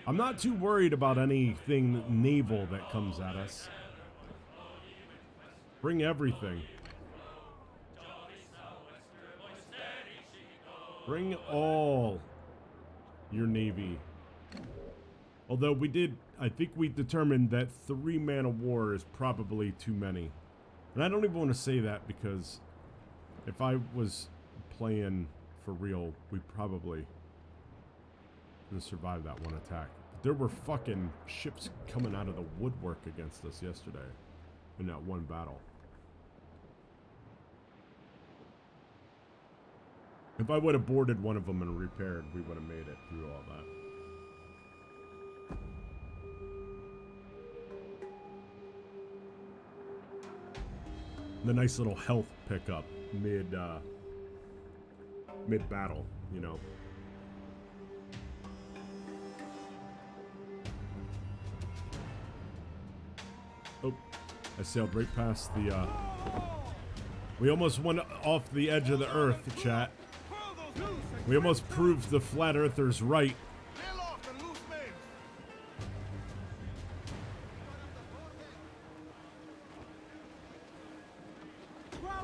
I'm not too worried about anything naval that comes at us. Bring everything. Bring all your navy. Although I think we determined that 3 man of war is probably too many. And I don't even want to say that because if I was playing for real, we probably would survive that one attack. There were fucking ships coming out of the woodwork against us yesterday in that one battle. If I would have boarded one of them and repaired, we would have made it through all that. The nice little health pickup mid battle, you know. Oh, I sailed right past the we almost went off the edge of the earth, chat. We almost proved the flat earthers right. Bail off and loose men.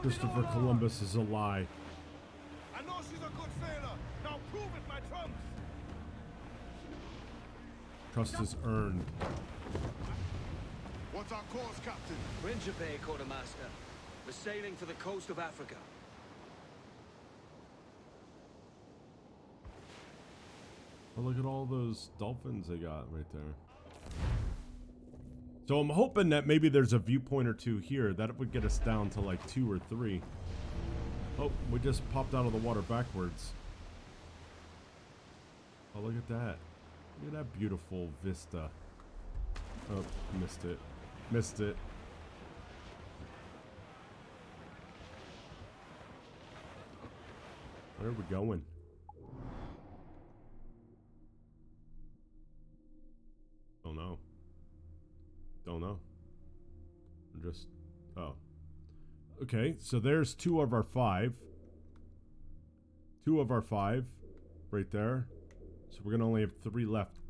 Christopher Columbus is a lie. I know she's a good sailor. Now prove it, my trunks. Trust is earned. What's our course, Captain? Principe, Quartermaster. We're sailing for the coast of Africa. Oh, look at all those dolphins they got right there. So I'm hoping that maybe there's a viewpoint or two here. That would get us down to like 2 or 3. Oh, we just popped out of the water backwards. Oh, look at that. Look at that beautiful vista. Oh, missed it. Missed it. Where are we going? Don't know. Don't know. I'm just... Oh. Okay, so there's 2 of our 5. 2 of our 5. Right there. So we're gonna only have 3 left.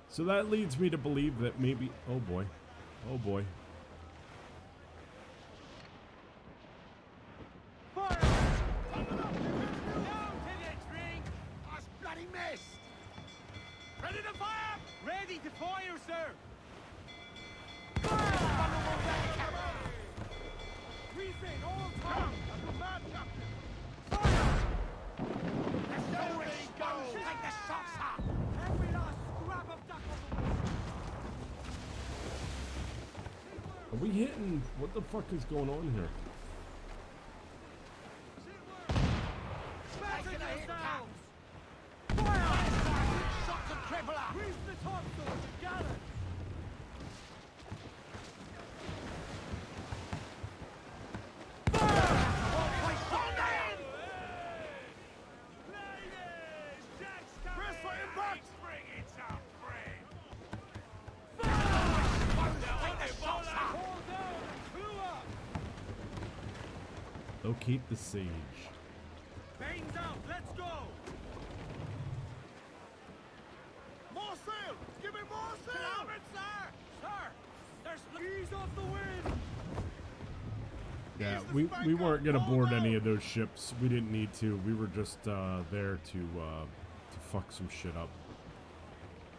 So that leads me to believe that maybe... Oh boy. Oh boy. Ready to fire! Ready to fire, sir! Reason, all time! Let's go! Take the shots, sir! Every last scrap of duck on the Are we hitting? What the fuck is going on here? Back to yourselves! Fire! Shot to crippler! Grease the topsails, gallant! Locate the sage. Banes out, let's go! More sail! Give me more sail! Starboard, sir! Sir! There's ease off the wind! Yeah, we weren't gonna board any of those ships. We didn't need to. We were just there to fuck some shit up.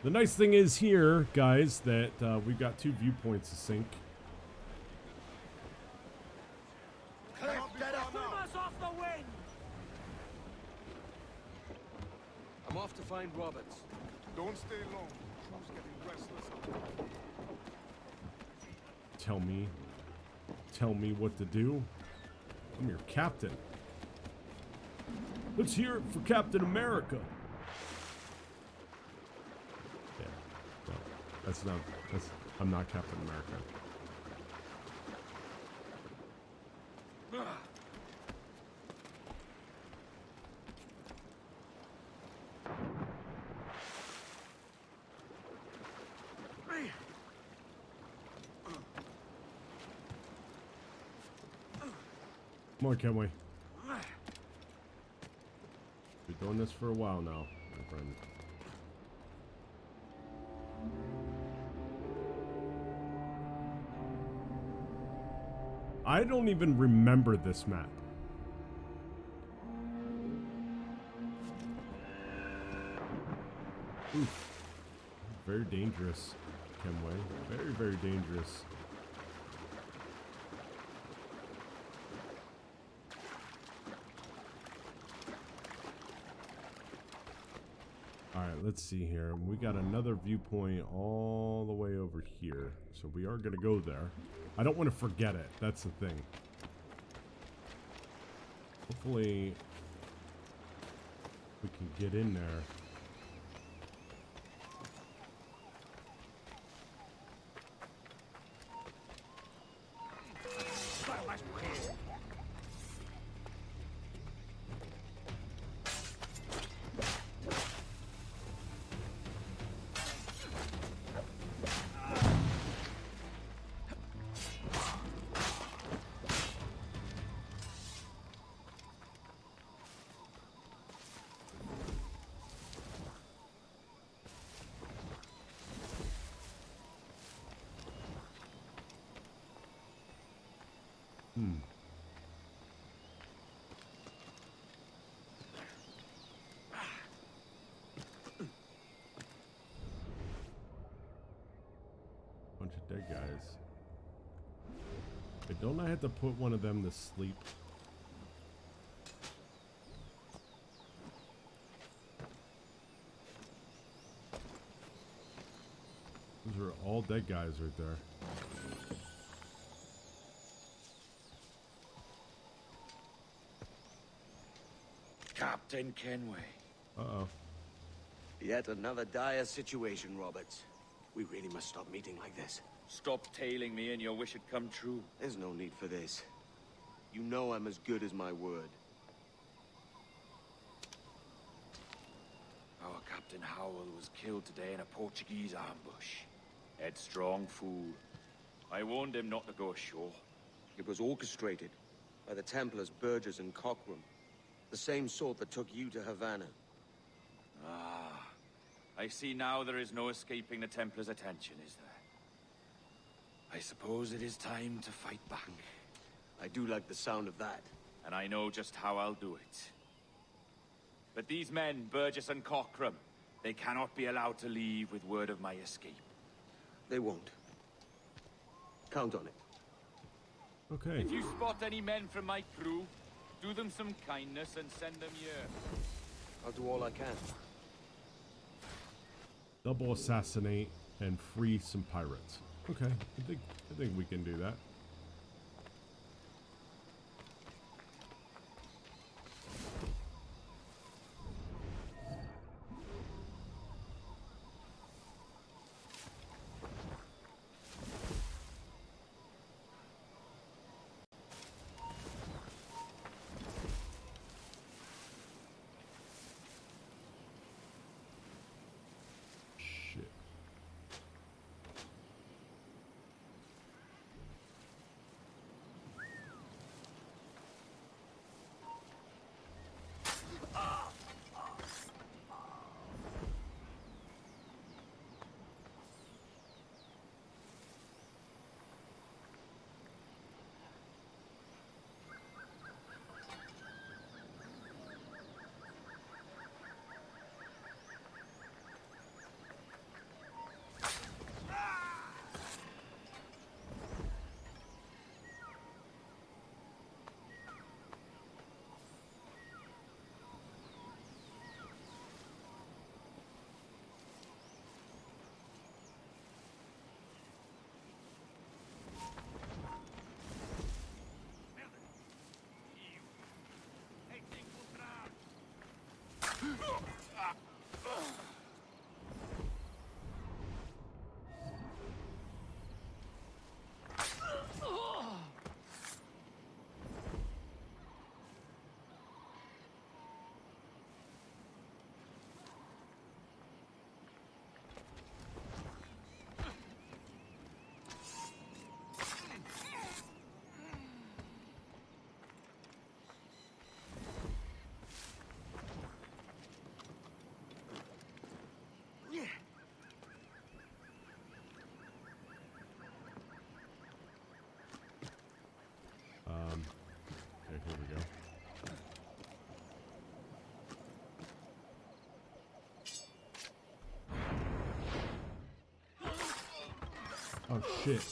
The nice thing is here, guys, that we've got 2 viewpoints to sync. Swim us off the wind! I'm off to find Roberts. Don't stay long. Crew's getting restless. Tell me what to do. I'm your captain. Let's hear it for Captain America. Yeah, no, I'm not Captain America. Come on, Kenway. Been doing this for a while now, my friend. I don't even remember this map. Oof. Very dangerous, Kenway. Very, very dangerous. Alright, let's see here. We got another viewpoint all the way over here. So we are going to go there. I don't want to forget it. That's the thing. Hopefully we can get in there. Bunch of dead guys. Hey, don't I have to put one of them to sleep? Those are all dead guys right there. Captain Kenway. Uh-oh. Yet another dire situation, Roberts. We really must stop meeting like this. Stop tailing me and your wish had come true. There's no need for this. You know I'm as good as my word. Our Captain Howell was killed today in a Portuguese ambush. Headstrong fool. I warned him not to go ashore. It was orchestrated by the Templars Burgess and Cockrum. The same sort that took you to Havana. Ah. I see now there is no escaping the Templars' attention, is there? I suppose it is time to fight back. I do like the sound of that. And I know just how I'll do it. But these men, Burgess and Cockrum, they cannot be allowed to leave with word of my escape. They won't. Count on it. Okay. If you spot any men from my crew, do them some kindness and send them here. I'll do all I can. Double assassinate and free some pirates. Okay, I think we can do that. Okay, here we go. Oh shit.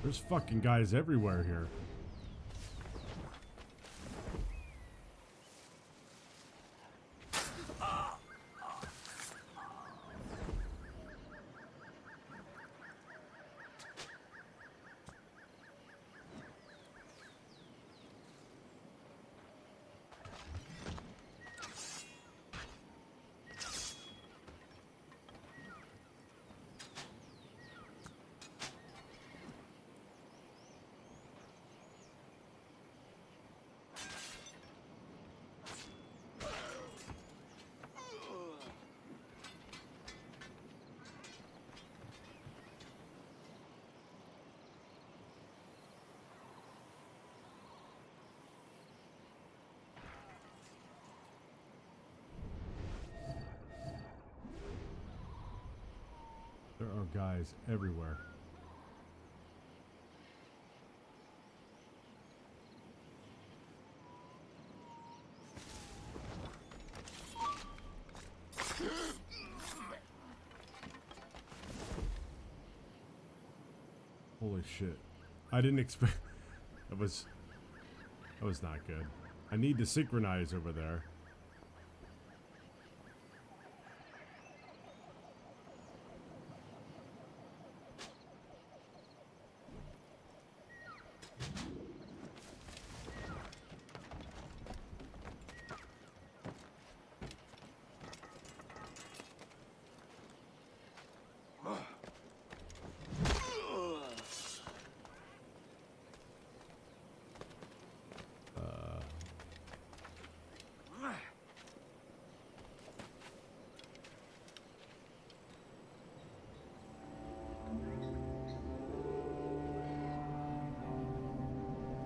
There's fucking guys everywhere here. now guys everywhere. Holy shit. I didn't expect that was not good. I need to synchronize over there.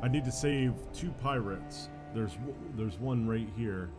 I need to save 2 pirates. There's one right here.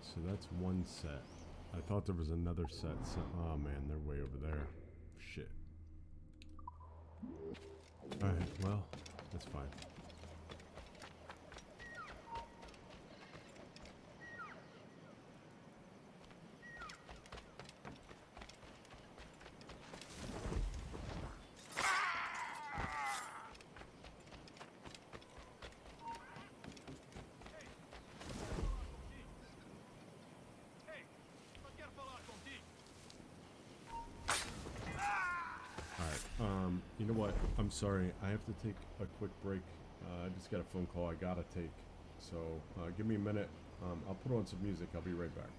So that's one set. I thought there was another set. So, oh man, they're way over there. Shit. Alright, well, that's fine. You know what? I'm sorry. I have to take a quick break. I just got a phone call I gotta take. So give me a minute. I'll put on some music. I'll be right back.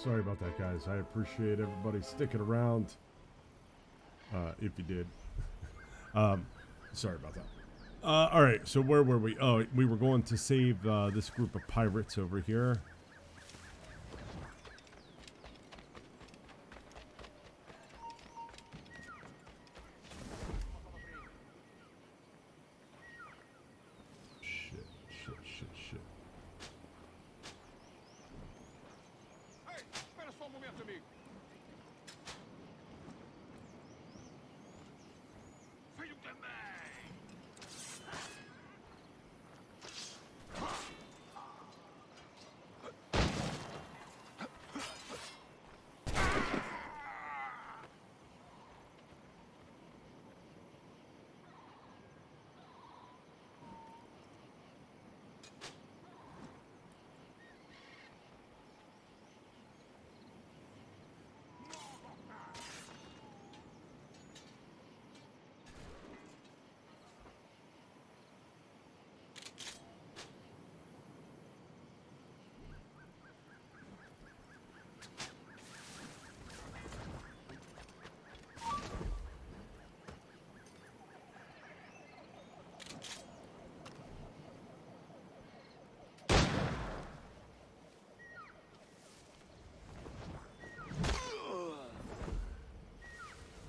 Sorry about that, guys. I appreciate everybody sticking around. If you did. Sorry about that. All right, so where were we? Oh, we were going to save this group of pirates over here. Shit. Hey, espera só momento, amigo. Filho da mãe!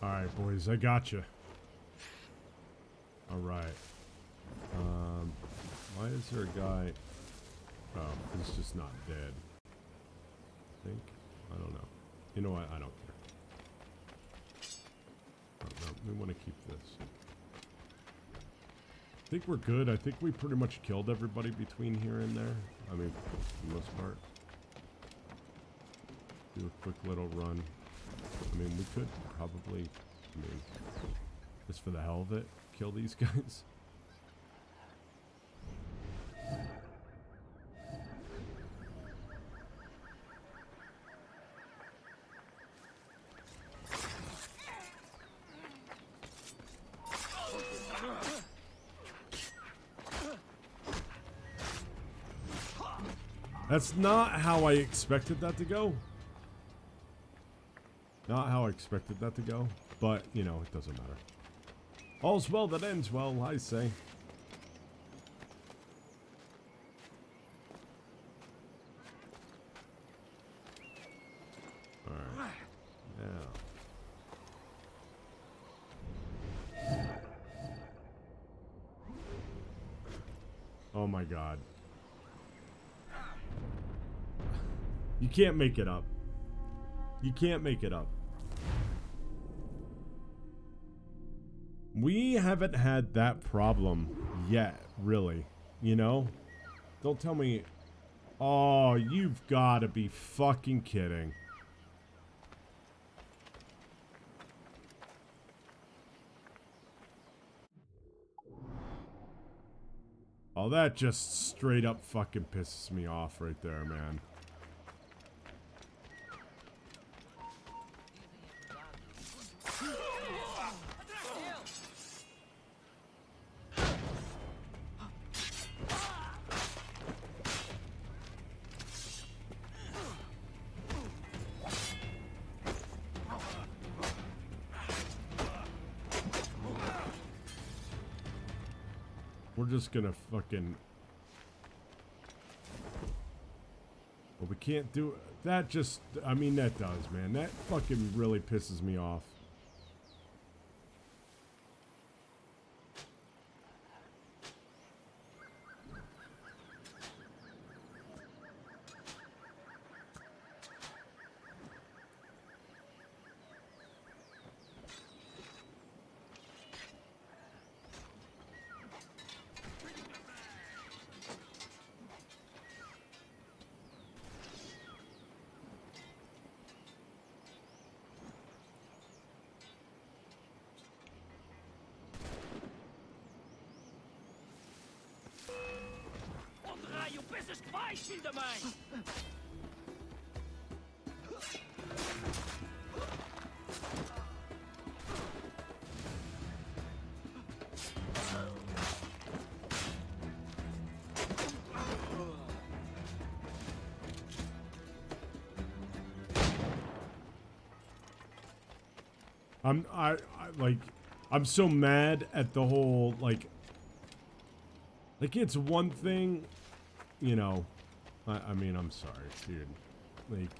Alright, boys, I got you. Alright. Why is there a guy... Oh, he's just not dead. I think? I don't know. You know what? I don't care. Oh, no, we want to keep this. I think we're good. I think we pretty much killed everybody between here and there. I mean, for the most part. Do a quick little run. I mean, we could probably, I mean, just for the hell of it, kill these guys. That's not how I expected that to go. Not how I expected that to go, but, you know, it doesn't matter. All's well that ends well, I say. Alright. Now. Oh my god. You can't make it up. You can't make it up. We haven't had that problem yet, really. You know? Don't tell me... Oh, you've got to be fucking kidding. Oh, that just straight up fucking pisses me off right there, man. We're just gonna fucking... But we can't do... That just... I mean, that does, man. That fucking really pisses me off. I'm so mad at the whole, like it's one thing, you know, I mean, I'm sorry, dude. Like,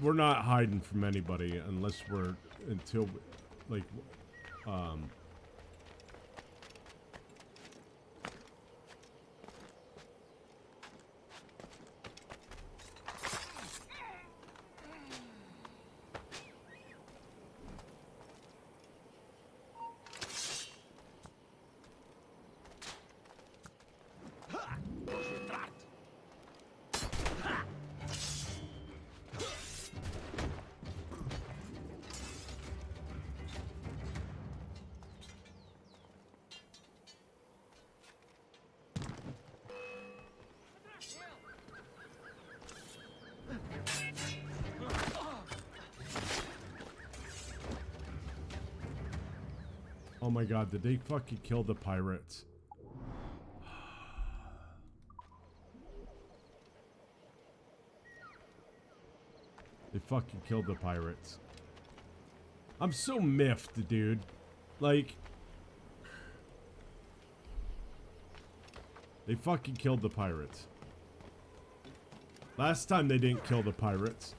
we're not hiding from anybody unless we're, until, like, oh my god, did they fucking kill the pirates? They fucking killed the pirates. I'm so miffed, dude. Like, they fucking killed the pirates. Last time they didn't kill the pirates.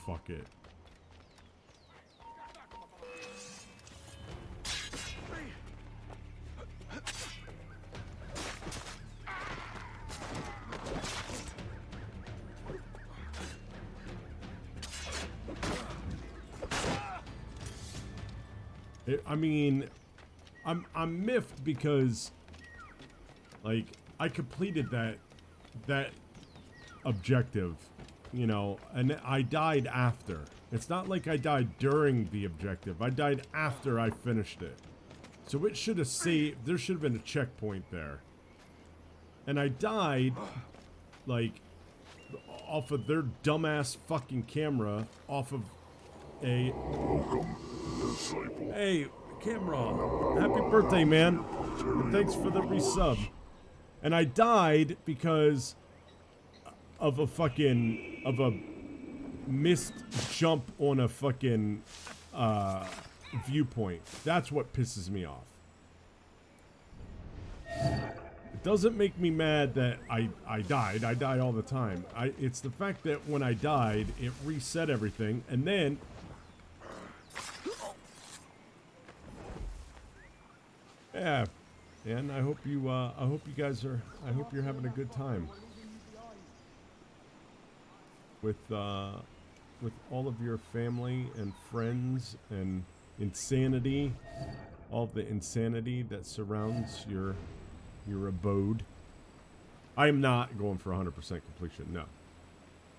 Fuck it. I mean, I'm miffed because, like, I completed that objective, you know, and I died after. It's not like I died during the objective. I died after I finished it. So it should have saved, there should have been a checkpoint there. And I died, like, off of their dumbass fucking camera, off of a... Hey, camera, happy birthday, man. And thanks for the resub. And I died because of a fucking, of a missed jump on a fucking viewpoint. That's what pisses me off. It doesn't make me mad that I died. I die all the time. It's the fact that when I died, it reset everything, and then... Yeah, and I hope you guys are, I hope you're having a good time with all of your family and friends and insanity, all the insanity that surrounds your abode. I am not going for 100% completion, no.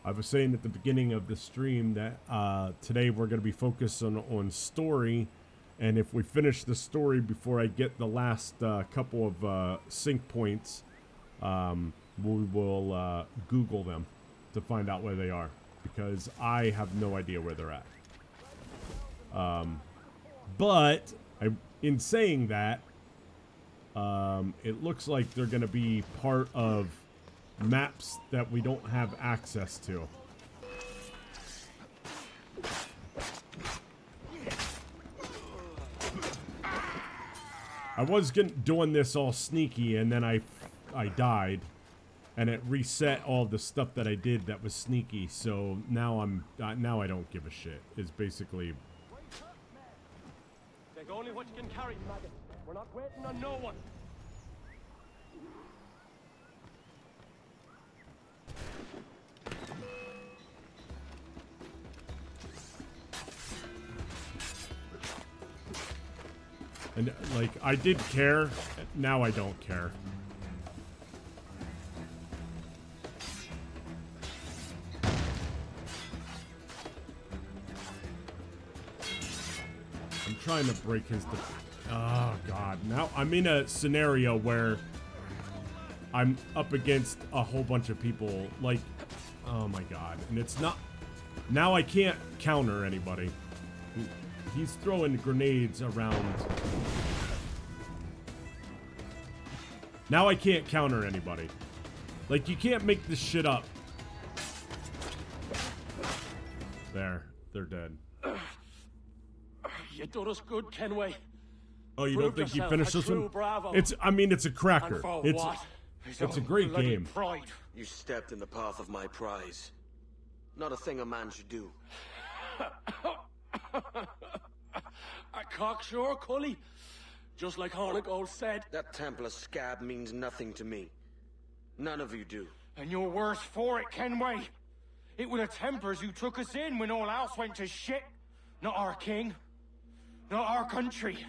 I was saying at the beginning of the stream that today we're going to be focused on story. And if we finish the story before I get the last couple of sync points, we will Google them to find out where they are. Because I have no idea where they're at. But in saying that, it looks like they're going to be part of maps that we don't have access to. I was doing this all sneaky, and then I died, and it reset all the stuff that I did that was sneaky. So now now I don't give a shit. It's basically. Take only what you can carry, maggot. We're not waiting on no one. And, like, I did care, now I don't care. trying to break his... Oh, God. Now I'm in a scenario where I'm up against a whole bunch of people. Like, oh, my God. And it's not... Now I can't counter anybody. He's throwing grenades around. Now I can't counter anybody. Like, you can't make this shit up. There. They're dead. You done us good, Kenway. Oh, you don't think you yourself finished a this one? true bravo. It's, I mean, it's a cracker. And for It's what? a great Bloody game. Pride. You stepped in the path of my prize. Not a thing a man should do. A cocksure, Cully. Just like Hornigold said. That Templar scab means nothing to me. None of you do. And you're worse for it, Kenway. It were the Templars who took us in when all else went to shit. Not our king. Not our country.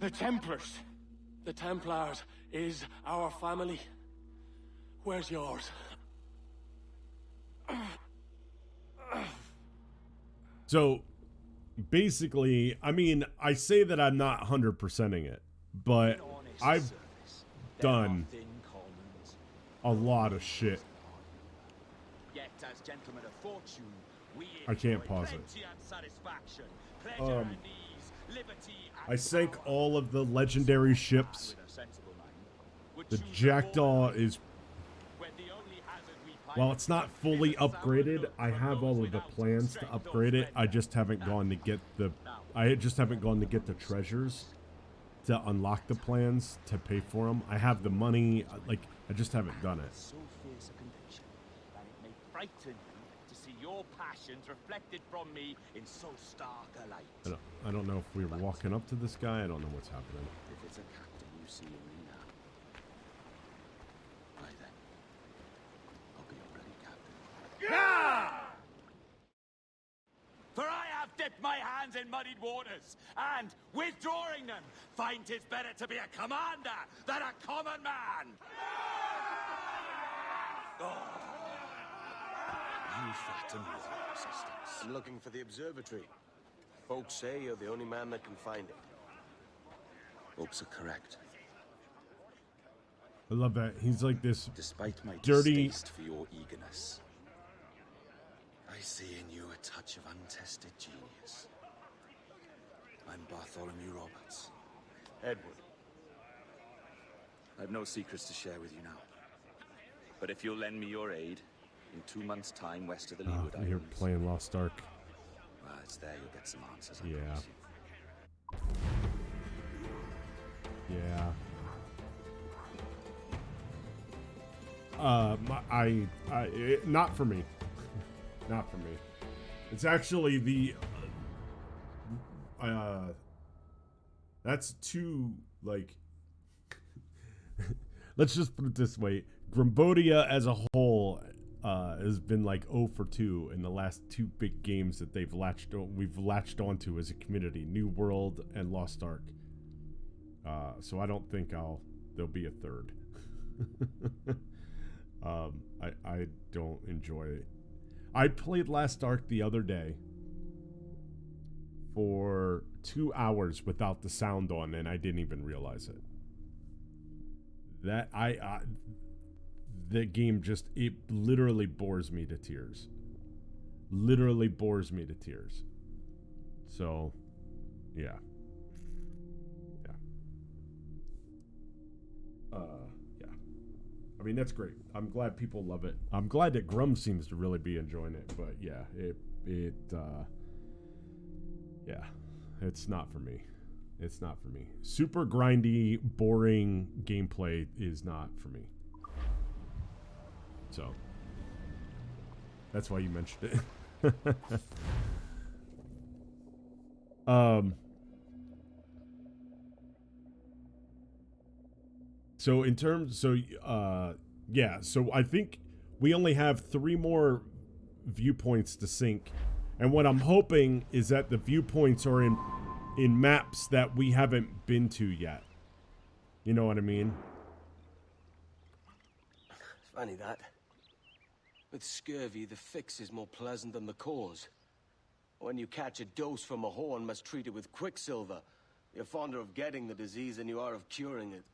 The Templars. The Templars is our family. Where's yours? So, basically, I mean, I say that I'm not 100%ing it, but I've done a lot of shit. I can't pause it. I sank all of the legendary ships. The Jackdaw is... While it's not fully upgraded, I have all of the plans to upgrade it. I just haven't gone to get the... I just haven't gone to get the treasures to unlock the plans to pay for them. I have the money, like, I just haven't done it. So fierce a conviction that it may frighten you to see your passions reflected from me in so stark a light. I don't know if we were walking up to this guy. I don't know what's happening. If it's a captain you see in me now, why then, I'll be your bloody captain. Yeah! For I have dipped my hands in muddied waters, and, withdrawing them, find 'tis better to be a commander than a common man! Oh. You flatter me with your persistence. I'm looking for the observatory. Folks say you're the only man that can find it. Folks are correct. I love that. He's like this Despite my dirty... distaste for your eagerness, I see in you a touch of untested genius. I'm Bartholomew Roberts. Edward. I've no secrets to share with you now. But if you'll lend me your aid, in 2 months' time west of the Leeward You're Islands... playing Lost Ark. Well, it's there you'll get some answers, I Yeah. promise you. Yeah. Not for me. Not for me. It's actually the, that's too, like, let's just put it this way. Grumbodia as a whole, has been like 0 for 2 in the last 2 big games that we've latched onto as a community, New World and Lost Ark. So I don't think there'll be a third. I don't enjoy it. I played Last Ark the other day for 2 hours without the sound on, and I didn't even realize it. The game just, it literally bores me to tears. Literally bores me to tears. So, yeah. Yeah. I mean, that's great. I'm glad people love it. I'm glad that Grum seems to really be enjoying it, but yeah, yeah, it's not for me. It's not for me. Super grindy, boring gameplay is not for me. So, that's why you mentioned it. So in terms, yeah, so I think we only have 3 more viewpoints to sync. And what I'm hoping is that the viewpoints are in maps that we haven't been to yet. You know what I mean? Funny that. With scurvy, the fix is more pleasant than the cause. When you catch a dose from a horn, must treat it with quicksilver. You're fonder of getting the disease than you are of curing it.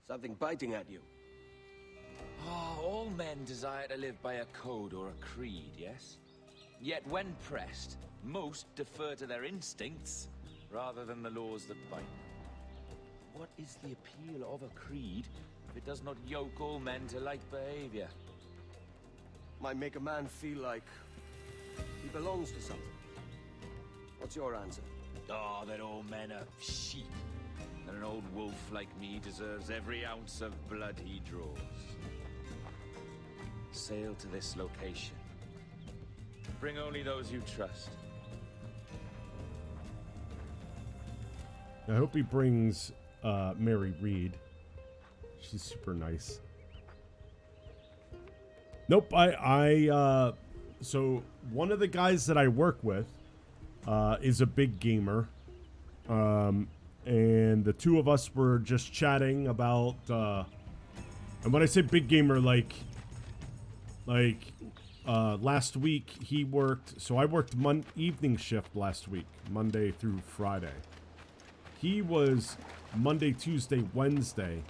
Something biting at you. Ah, all men desire to live by a code or a creed, yes? Yet when pressed, most defer to their instincts rather than the laws that bind them. What is the appeal of a creed if it does not yoke all men to like behavior? Might make a man feel like he belongs to something. What's your answer? Oh, that all men are sheep. And an old wolf like me deserves every ounce of blood he draws. Sail to this location. Bring only those you trust. I hope he brings Mary Reed. She's super nice. Nope, so one of the guys that I work with is a big gamer. And the two of us were just chatting about, and when I say big gamer, like last week he worked, so I worked evening shift last week, Monday through Friday. He was Monday, Tuesday, Wednesday,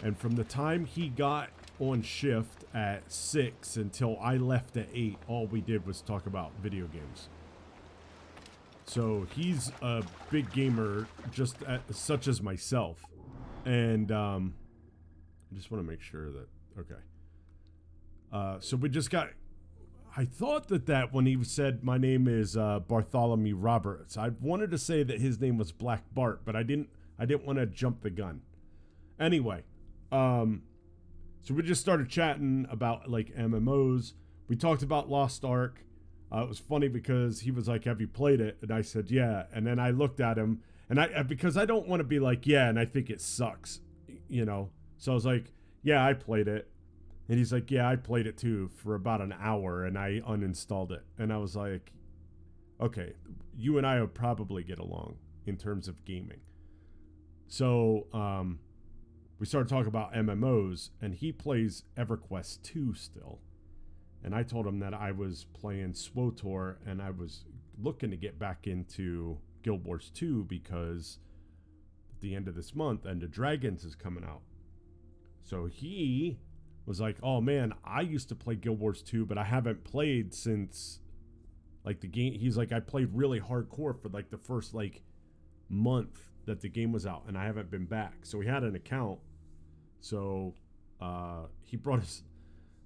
and from the time he got on shift at 6 until I left at 8, all we did was talk about video games. So he's a big gamer, just such as myself. And I just want to make sure that, okay. So we just got, I thought that when he said my name is Bartholomew Roberts, I wanted to say that his name was Black Bart, but I didn't want to jump the gun. Anyway, so we just started chatting about like MMOs. We talked about Lost Ark. It was funny because he was like, "Have you played it?" And I said, "Yeah." And then I looked at him, and because I don't want to be like, "Yeah," and I think it sucks, you know. So I was like, "Yeah, I played it." And he's like, "Yeah, I played it too for about an hour, and I uninstalled it." And I was like, "Okay, you and I would probably get along in terms of gaming." So we started talking about MMOs, and he plays EverQuest 2 still. And I told him that I was playing SWTOR and I was looking to get back into Guild Wars 2 because at the end of this month, End of Dragons is coming out. So he was like, "Oh man, I used to play Guild Wars 2, but I haven't played since like the game." He's like, "I played really hardcore for like the first like month that the game was out and I haven't been back." So he had an account. So he brought us.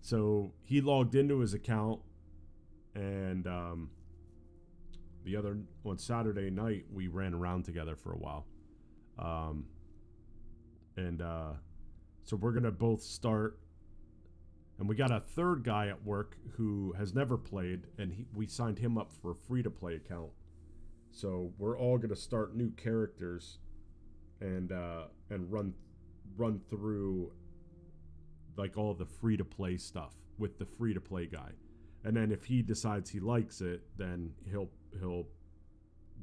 So he logged into his account, and on Saturday night we ran around together for a while, so we're gonna both start, and we got a third guy at work who has never played, and we signed him up for a free-to-play account. So we're all gonna start new characters, and run through like all the free-to-play stuff with the free-to-play guy. And then if he decides he likes it, then he'll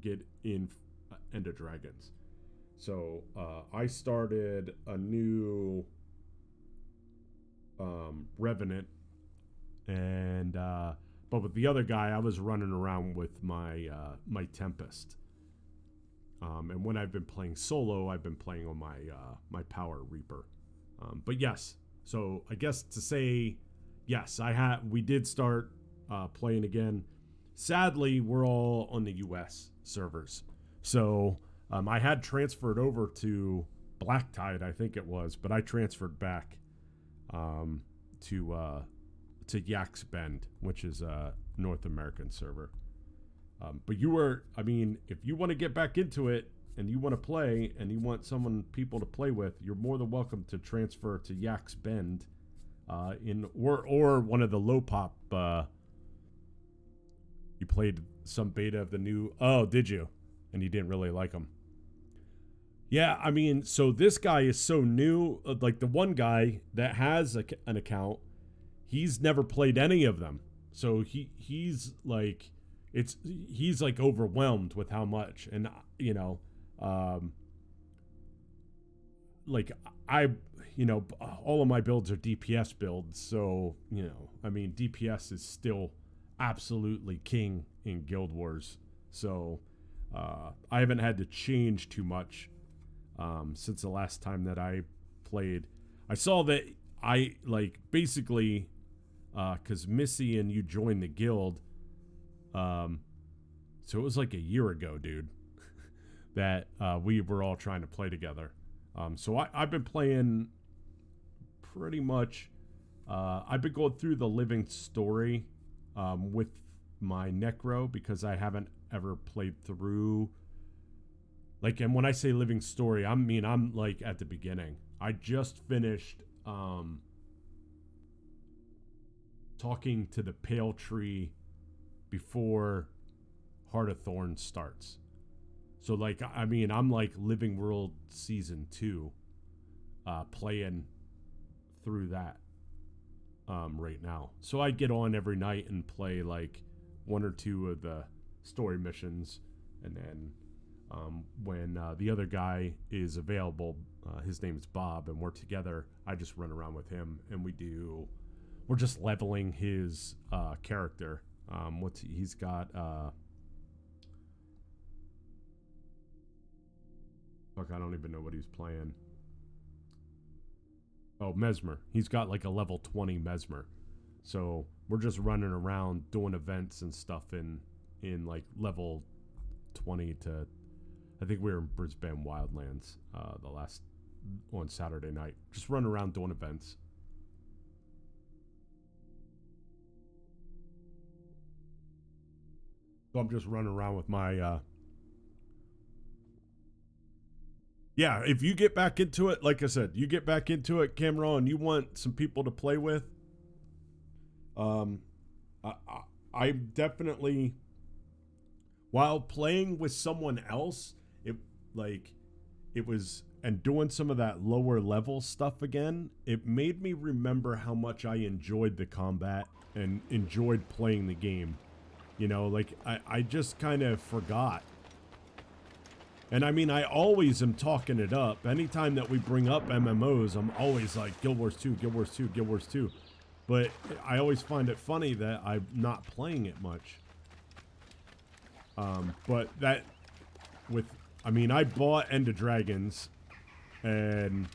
get in End of Dragons. So I started a new Revenant, and but with the other guy, I was running around with my my Tempest. And when I've been playing solo, I've been playing on my my Power Reaper. But yes. So I guess to say, yes, we did start playing again. Sadly, we're all on the U.S. servers. So I had transferred over to Blacktide, I think it was, but I transferred back to Yak's Bend, which is a North American server. But if you want to get back into it, and you want to play, and you want people to play with, you're more than welcome to transfer to Yak's Bend, or one of the low pop. You played some beta of the new. Oh, did you? And you didn't really like them. Yeah, I mean, so this guy is so new. Like the one guy that has an account, he's never played any of them. So he's like overwhelmed with how much, and you know. All of my builds are DPS builds, so, I mean, DPS is still absolutely king in Guild Wars. So I haven't had to change too much since the last time that I played. I saw that I like basically because Missy and you joined the guild. So it was like a year ago, dude, that we were all trying to play together. So I've been playing pretty much. I've been going through the living story with my Necro because I haven't ever played through. Like, and when I say living story, I'm like at the beginning. I just finished talking to the Pale Tree before Heart of Thorns starts. So like, I'm like Living World Season 2 playing through that right now. So I get on every night and play like 1 or 2 of the story missions, and then when the other guy is available, his name is Bob, and we're together, I just run around with him, and we're just leveling his character. He's got fuck, I don't even know what he's playing. Oh, Mesmer. He's got like a level 20 Mesmer. So we're just running around doing events and stuff in like level 20 to, I think we were in Brisbane Wildlands on Saturday night. Just running around doing events. So I'm just running around with my yeah, if you get back into it, like I said, you get back into it, Cameron, and you want some people to play with, I'm definitely, while playing with someone else, it was, and doing some of that lower level stuff again, it made me remember how much I enjoyed the combat and enjoyed playing the game. You know, like, I just kind of forgot. And I always am talking it up. Anytime that we bring up MMOs, I'm always like, Guild Wars 2, Guild Wars 2, Guild Wars 2. But I always find it funny that I'm not playing it much. But that, I bought End of Dragons. And,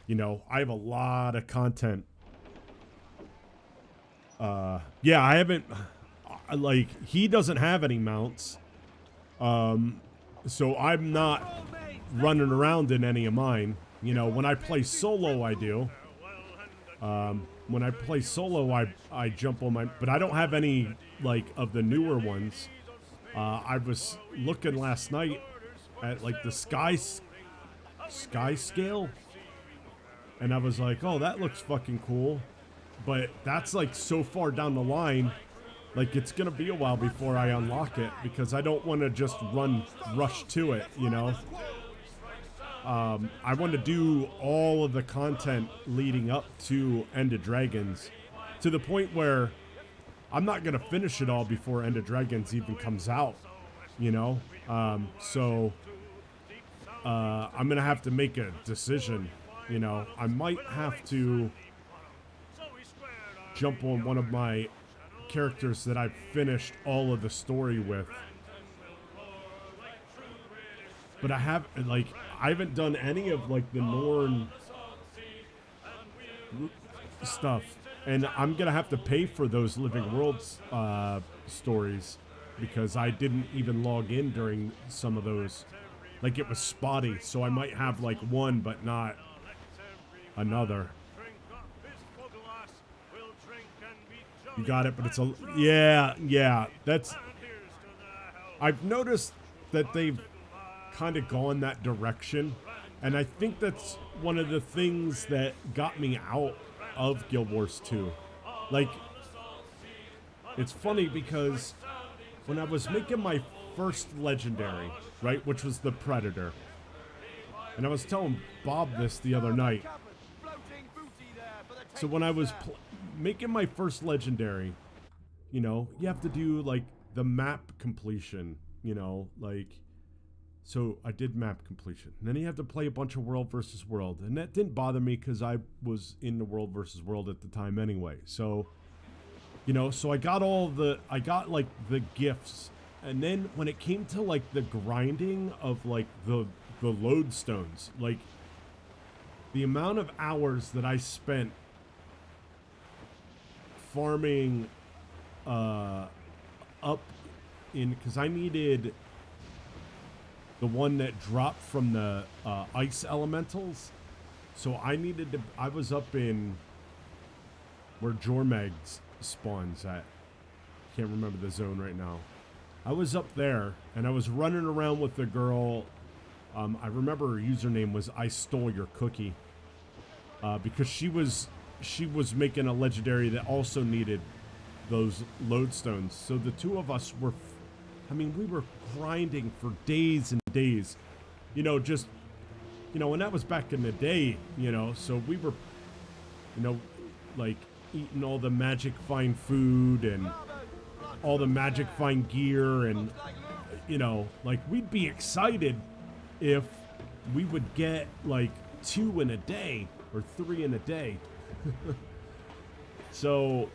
you know, I have a lot of content. Yeah, I haven't, like, he doesn't have any mounts. So I'm not running around in any of mine. You know, when I play solo, I do. When I play solo, I jump on my, but I don't have any, like, of the newer ones. I was looking last night at, like, the sky scale. And I was like, oh, that looks fucking cool. But that's, like, so far down the line. Like, it's gonna be a while before I unlock it, because I don't want to just rush to it, you know? I want to do all of the content leading up to End of Dragons, to the point where I'm not gonna finish it all before End of Dragons even comes out, you know? So I'm gonna have to make a decision, you know? I might have to jump on one of my characters that I've finished all of the story with, but I haven't done any of, like, the Norn stuff, and I'm gonna have to pay for those Living Worlds stories, because I didn't even log in during some of those. Like, it was spotty, so I might have, like, one but not another. You got it, but it's a, yeah, that's, I've noticed that they've kind of gone that direction, and I think that's one of the things that got me out of Guild Wars 2. Like, it's funny because when I was making my first legendary, right, which was the Predator, and I was telling Bob this the other night, so when I was making my first legendary, you know, you have to do, like, the map completion, you know, like, so I did map completion. And then you have to play a bunch of world versus world, and that didn't bother me because I was in the world versus world at the time anyway. So You know, so I got like the gifts, and then when it came to like the grinding of like the lodestones, like the amount of hours that I spent farming up in, because I needed the one that dropped from the ice elementals, so I was up in where Jormeg's spawns at. Can't remember the zone right now. I was up there and I was running around with the girl. I remember her username was I Stole Your Cookie, because she was making a legendary that also needed those lodestones. So the two of us were, we were grinding for days and days, you know, just, you know, and that was back in the day, you know, so we were, you know, like eating all the magic fine food and all the magic fine gear, and, you know, like we'd be excited if we would get like 2 in a day or 3 in a day. So,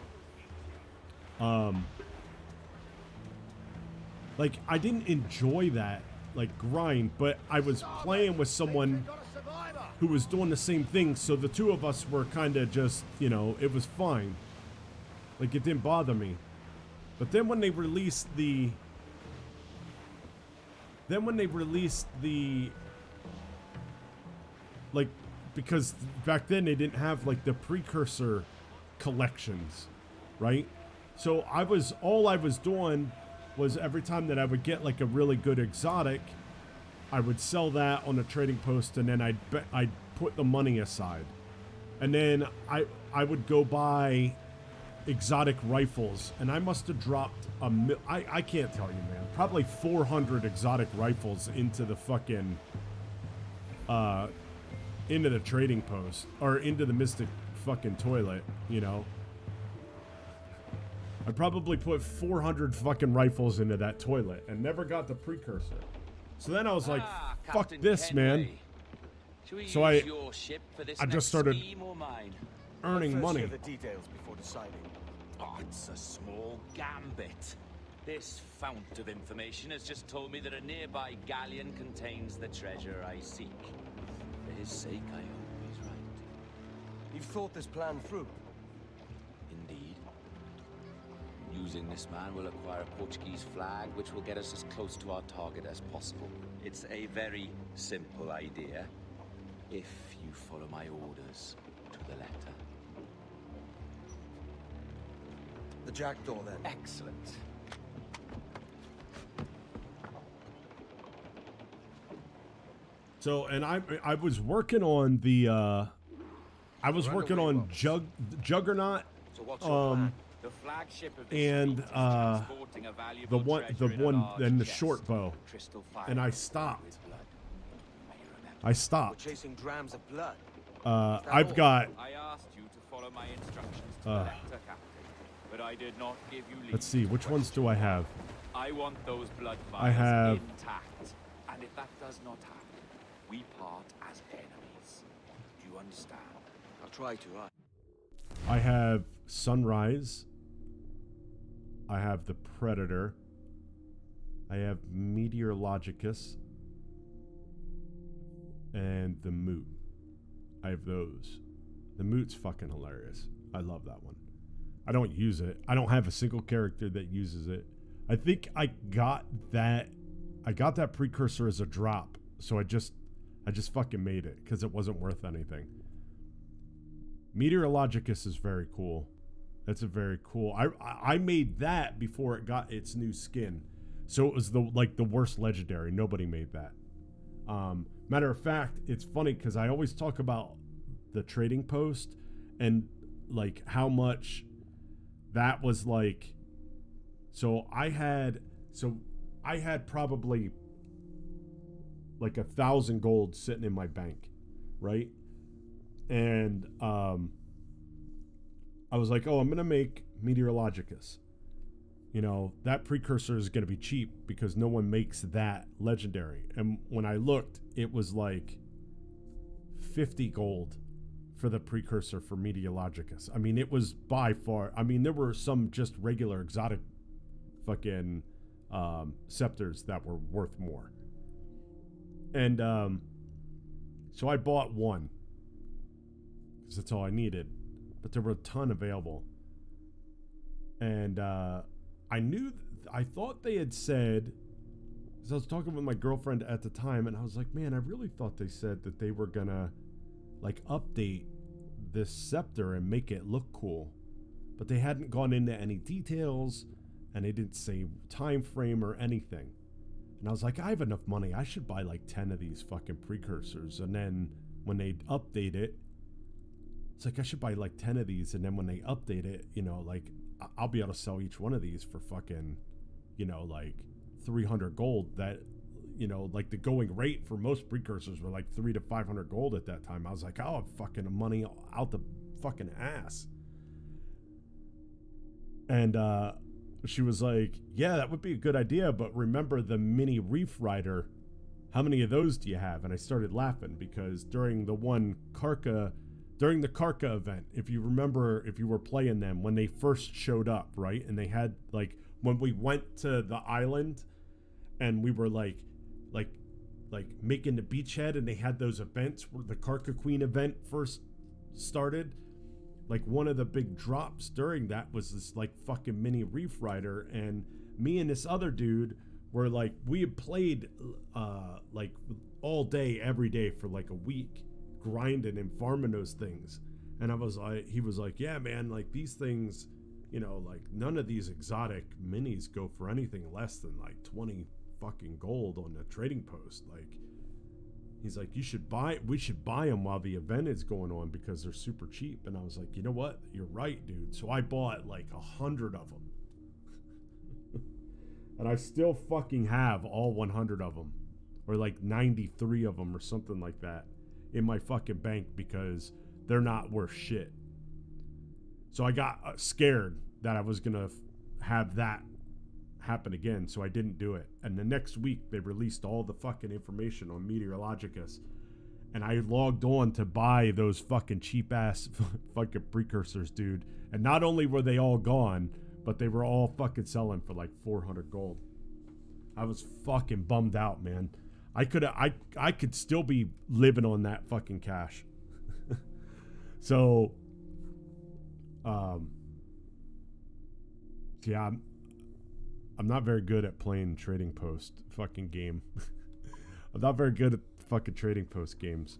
like I didn't enjoy that like grind, but I was playing with someone who was doing the same thing, so the two of us were kind of just, you know, it was fine. Like it didn't bother me. But then when they released the like, because back then they didn't have like the precursor collections, right? So all I was doing was every time that I would get like a really good exotic, I would sell that on a trading post, and then I'd put the money aside, and then I would go buy exotic rifles, and I must have dropped I can't tell you, man, probably 400 exotic rifles into the fucking into the trading post, or into the Mystic fucking toilet, you know. I probably put 400 fucking rifles into that toilet and never got the precursor. So then I was like, fuck Captain this, man. So I just started earning money. The details before deciding. Oh, it's a small gambit. This fount of information has just told me that a nearby galleon contains the treasure I seek. For his sake, I hope he's right. You've thought this plan through? Indeed. Using this man, we'll acquire a Portuguese flag, which will get us as close to our target as possible. It's a very simple idea, if you follow my orders to the letter. The jackdaw, then. Excellent. So, and I was working on the I was working on Juggernaut, So what's your plan? The flagship of and transporting a valuable the one treasure in a large and the chest. short bow, Crystal fire and I with stopped. blood. May you remember. I We're stopped. chasing drams of blood. I've got. I asked you to follow my instructions to the letter, Captain, but I did not give you leave. Let's see, which ones do I have? I want those blood I vials have- intact, and if that does not happen, we part as enemies. Do you understand? I'll try to. I have Sunrise. I have the Predator. I have Meteorologicus. And the Moot. I have those. The Moot's fucking hilarious. I love that one. I don't use it. I don't have a single character that uses it. I think I got that precursor as a drop. So I just fucking made it because it wasn't worth anything. Meteorologicus is very cool. That's a very cool. I made that before it got its new skin. So it was the worst legendary. Nobody made that. Matter of fact, it's funny because I always talk about the trading post and like how much that was like. So I had probably like 1,000 gold sitting in my bank, right? And I was like, oh, I'm gonna make Meteorologicus. You know, that precursor is gonna be cheap because no one makes that legendary. And when I looked, it was like 50 gold for the precursor for Meteorologicus. I mean, it was by far, I mean, there were some just regular exotic fucking scepters that were worth more. And so I bought one because that's all I needed, but there were a ton available. And I thought they had said, because I was talking with my girlfriend at the time, and I was like, man, I really thought they said that they were gonna like update this scepter and make it look cool, but they hadn't gone into any details, and they didn't say time frame or anything. And I was like, I have enough money, I should buy like 10 of these fucking precursors, and then when they update it, it's like I should buy like 10 of these, and then when they update it, you know, like I'll be able to sell each one of these for fucking, you know, like 300 gold. That, you know, like the going rate for most precursors were like 300 to 500 gold at that time. I was like, I'll have fucking money out the fucking ass. And she was like, yeah, that would be a good idea, but remember the mini Reef Rider, how many of those do you have? And I started laughing because during the Karka event, if you remember, if you were playing them when they first showed up, right? And they had like, when we went to the island and we were like making the beachhead, and they had those events where the Karka Queen event first started, like one of the big drops during that was this like fucking mini Reef Rider, and me and this other dude were like, we had played like all day every day for like a week, grinding and farming those things. And I was like, he was like, yeah man, like these things, you know, like none of these exotic minis go for anything less than like 20 fucking gold on the trading post. Like, he's like, we should buy them while the event is going on because they're super cheap. And I was like, you know what, you're right, dude. So I bought like 100 of them. And I still fucking have all 100 of them, or like 93 of them or something like that in my fucking bank, because they're not worth shit. So I got scared that I was gonna have that happen again, so I didn't do it. And the next week they released all the fucking information on Meteorologicus, and I logged on to buy those fucking cheap ass fucking precursors, dude. And not only were they all gone, but they were all fucking selling for like 400 gold. I was fucking bummed out, man. I could still be living on that fucking cash. So yeah, I'm not very good at playing trading post fucking game. I'm not very good at fucking trading post games.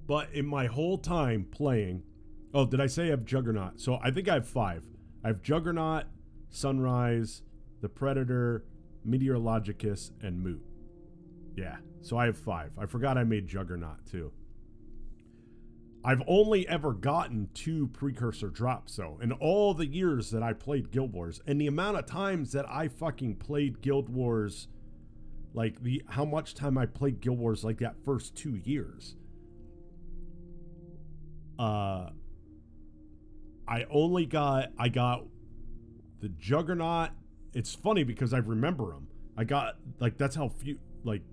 But in my whole time playing, oh, did I say I have Juggernaut? So I think I have 5. I have Juggernaut, Sunrise, the Predator, Meteorologicus, and Moot. Yeah, so I have 5. I forgot I made Juggernaut too. I've only ever gotten 2 precursor drops though in all the years that I played Guild Wars, and the amount of times that I fucking played Guild Wars, like how much time I played Guild Wars like that first 2 years. I got the Juggernaut. It's funny because I remember them. I got like, that's how few, like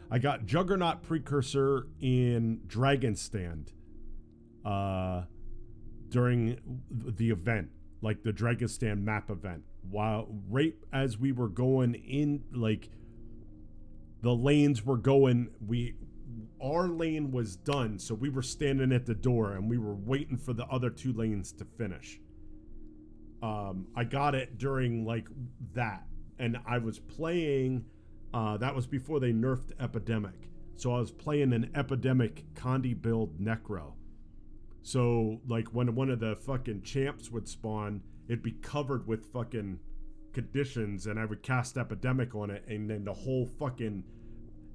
I got Juggernaut precursor in Dragon Stand during the event, like the Dragon Stand map event, while right as we were going in, like the lanes were going, our lane was done, so we were standing at the door and we were waiting for the other 2 lanes to finish. I got it during like that, and I was playing, that was before they nerfed Epidemic, so I was playing an Epidemic Condi build Necro. So like when one of the fucking champs would spawn, it'd be covered with fucking conditions, and I would cast Epidemic on it, and then the whole fucking,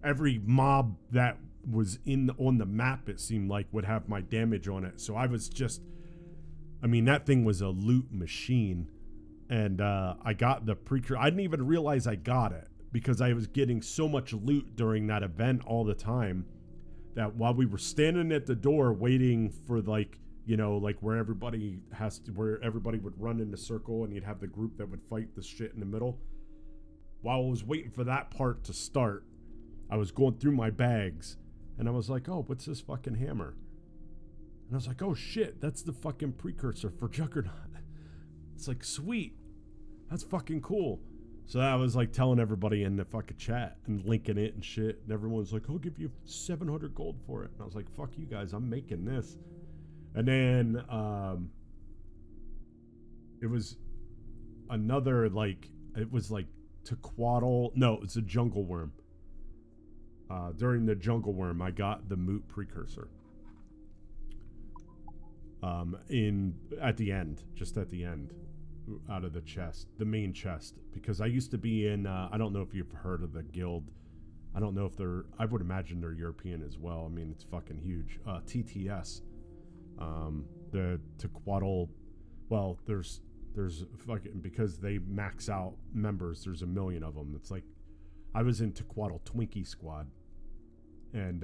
every mob that was on the map, it seemed like, would have my damage on it. So I was just, I mean, that thing was a loot machine. And I got the precursor. I didn't even realize I got it because I was getting so much loot during that event all the time, that while we were standing at the door waiting for, like, you know, like where everybody would run in a circle and you'd have the group that would fight the shit in the middle. while I was waiting for that part to start, I was going through my bags, and I was like, oh, what's this fucking hammer? And I was like, oh shit, that's the fucking precursor for Juggernaut. It's like, sweet. That's fucking cool. So I was like telling everybody in the fucking chat and linking it and shit. And everyone's like, I'll give you 700 gold for it. And I was like, fuck you guys, I'm making this. And then it was another, like, it was like Tequatl. No, it's a jungle worm. During the jungle worm, I got the moot precursor. At the end, just at the end, out of the chest, the main chest, because I used to be in, I don't know if you've heard of the guild. I don't know if they're, I would imagine they're European as well. I mean, it's fucking huge. TTS, the Tequatl, well, there's fucking, because they max out members, there's 1 million of them. It's like, I was in Tequatl Twinkie Squad, and,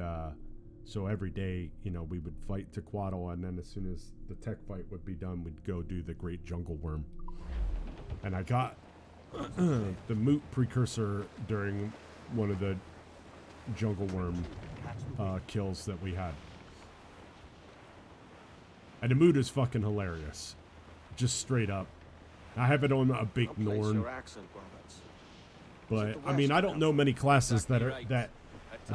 so every day, you know, we would fight Tequatl, and then as soon as the tech fight would be done, we'd go do the Great Jungle Worm. And I got the moot precursor during one of the Jungle Worm kills that we had. And the moot is fucking hilarious. Just straight up. I have it on a big Norn. But, I mean, I don't know many classes that are, that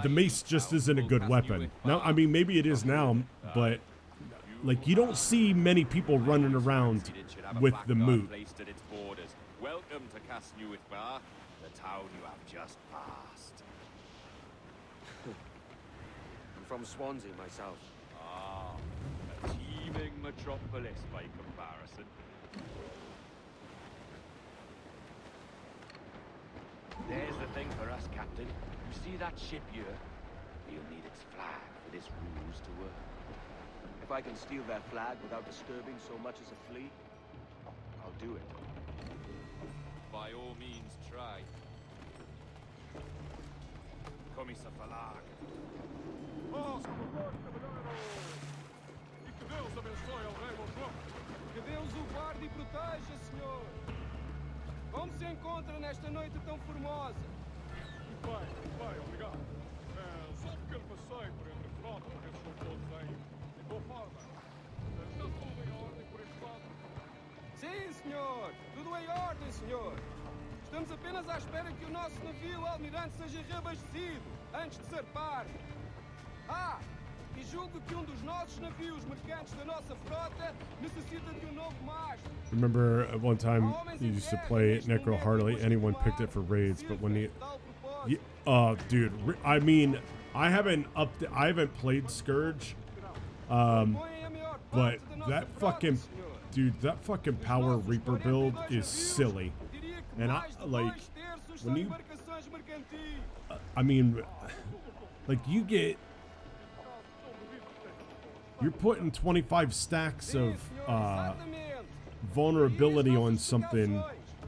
the mace just isn't a good weapon. Now, I mean, maybe it is now, but like, you don't see many people running around with the moot. Welcome to Casnewyth Bar, the town you have just passed. I'm from Swansea myself. Ah, a teeming metropolis by comparison. There's the thing for us, Captain. You see that ship here? We'll need its flag for this ruse to work. If I can steal their flag without disturbing so much as a flea, I'll do it. By all means, try. Commissar Falag. E que Deus abençoe ao rei Montrão. Que Deus o guarde e proteja, senhor. Como se encontra nesta noite tão formosa? Muito bem, obrigado. Só um pequeno passeio por entre frota, para ver se estão todos em boa forma. Está tudo em ordem por este lado? Sim, senhor. Tudo em ordem, senhor. Estamos apenas à espera que o nosso navio almirante seja reabastecido antes de zarpar. Ah, e julgo que dos nossos navios mercantes da nossa frota necessita de novo mastro. Remember at one time you used to play Necro, hardly anyone picked it for raids, but when you, dude, I mean, I haven't played Scourge, but that fucking, dude, that fucking Power Reaper build is silly, and I like when you, I mean, like you get. You're putting 25 stacks of vulnerability on something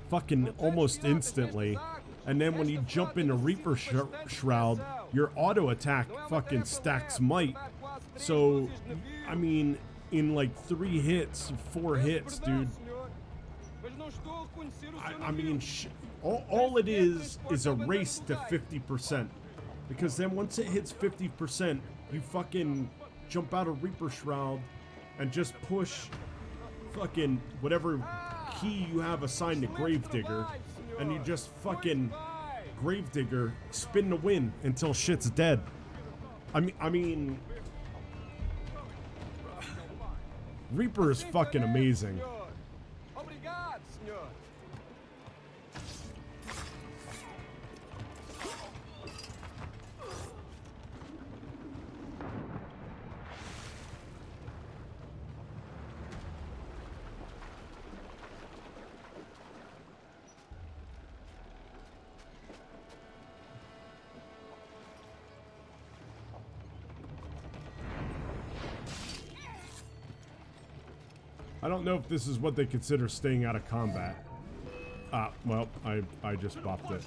fucking almost instantly, and then when you jump into Reaper Shroud, your auto attack fucking stacks might. So, I mean, in like 3 hits, 4 hits, dude. I mean, all it is a race to 50%. Because then once it hits 50%, you fucking jump out of Reaper Shroud and just push fucking whatever key you have assigned to Gravedigger, and you just fucking Gravedigger spin to win until shit's dead. I mean Reaper is fucking amazing. I don't know if this is what they consider staying out of combat. Well, I just bopped it.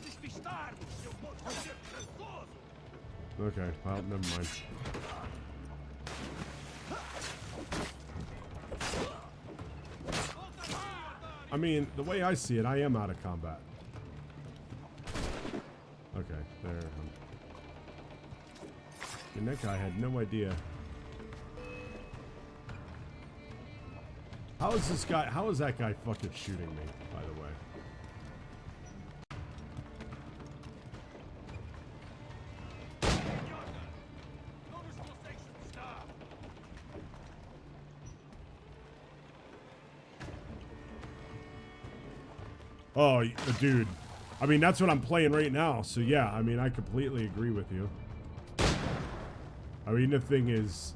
Okay, well, never mind. I mean, the way I see it, I am out of combat. And that guy had no idea. How is this guy? How is that guy fucking shooting me, by the way? Oh, dude. I mean, that's what I'm playing right now. So, yeah, I mean, I completely agree with you. I mean, the thing is...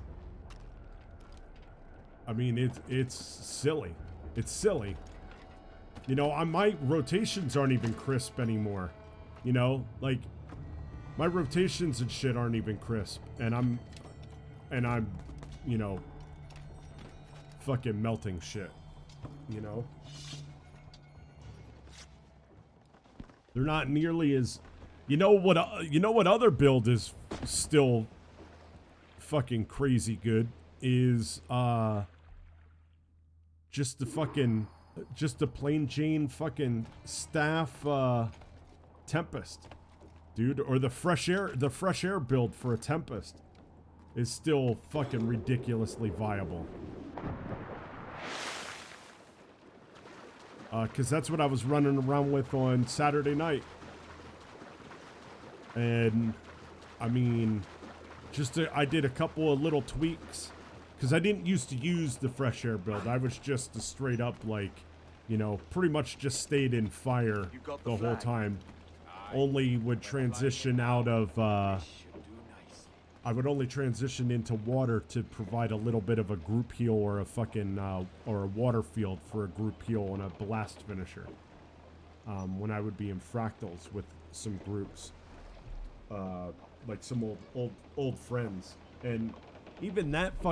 I mean, it's silly. It's silly. You know, my rotations aren't even crisp anymore. You know? Like, my rotations and shit aren't even crisp. And I'm, you know, fucking melting shit. You know? They're not nearly as, you know what other build is still fucking crazy good is just the plain Jane fucking staff Tempest, dude, or the fresh air build for a Tempest is still fucking ridiculously viable. Because that's what I was running around with on Saturday night. And, I mean, I did a couple of little tweaks. Because I didn't used to use the fresh air build. I was just a straight up, like, you know, pretty much just stayed in fire the whole time. Only would transition out of, I would only transition into water to provide a little bit of a group heal or a fucking, or a water field for a group heal and a blast finisher. When I would be in fractals with some groups. Like some old friends. And even that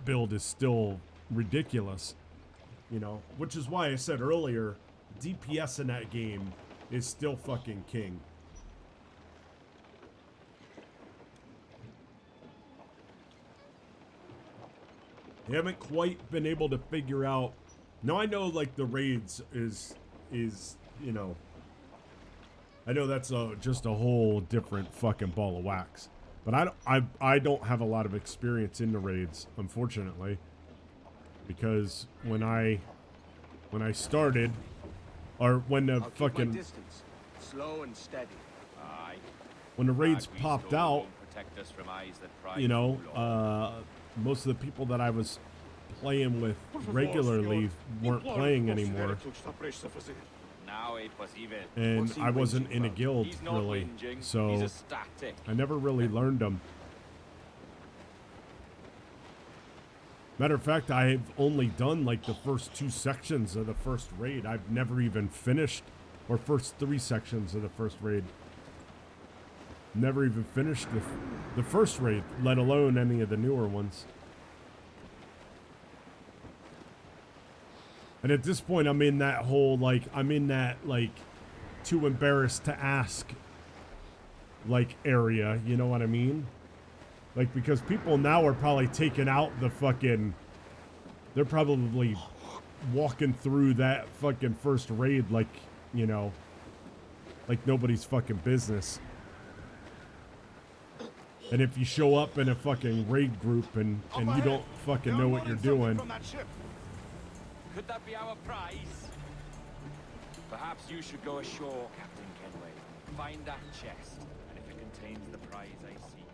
build is still ridiculous. You know, which is why I said earlier, DPS in that game is still fucking king. I haven't quite been able to figure out. Now I know like the raids is you know, I know that's just a whole different fucking ball of wax. But I don't have a lot of experience in the raids, unfortunately, because when I started, or when the fucking distance. Slow and steady. Aye. When the raids popped out, Protect us from eyes that pry you know, too long. most of the people that I was playing with regularly weren't playing anymore. And I wasn't in a guild, really, so I never really learned them. Matter of fact, I've only done like the first 2 sections of the first raid. I've never even finished, or first 3 sections of the first raid. Never even finished the first raid, let alone any of the newer ones. And at this point, I'm in that whole, like, too embarrassed to ask, like, area, you know what I mean? Like, because people now are probably taking out the fucking, they're probably walking through that fucking first raid like, you know, like nobody's fucking business. And if you show up in a fucking raid group and you don't fucking know what you're doing. Could that be our prize? Perhaps you should go ashore, Captain Kenway. Find that chest, and if it contains the prize I seek.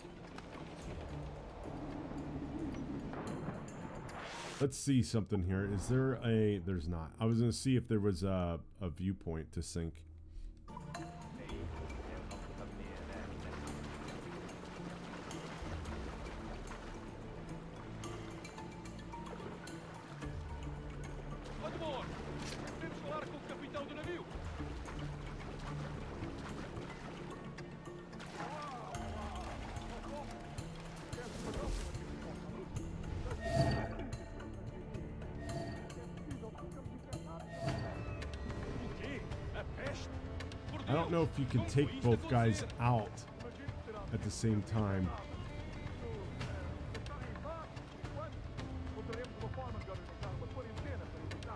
Let's see something here. Is there a... There's not. I was going to see if there was a viewpoint to sync. I don't know if you can take both guys out at the same time.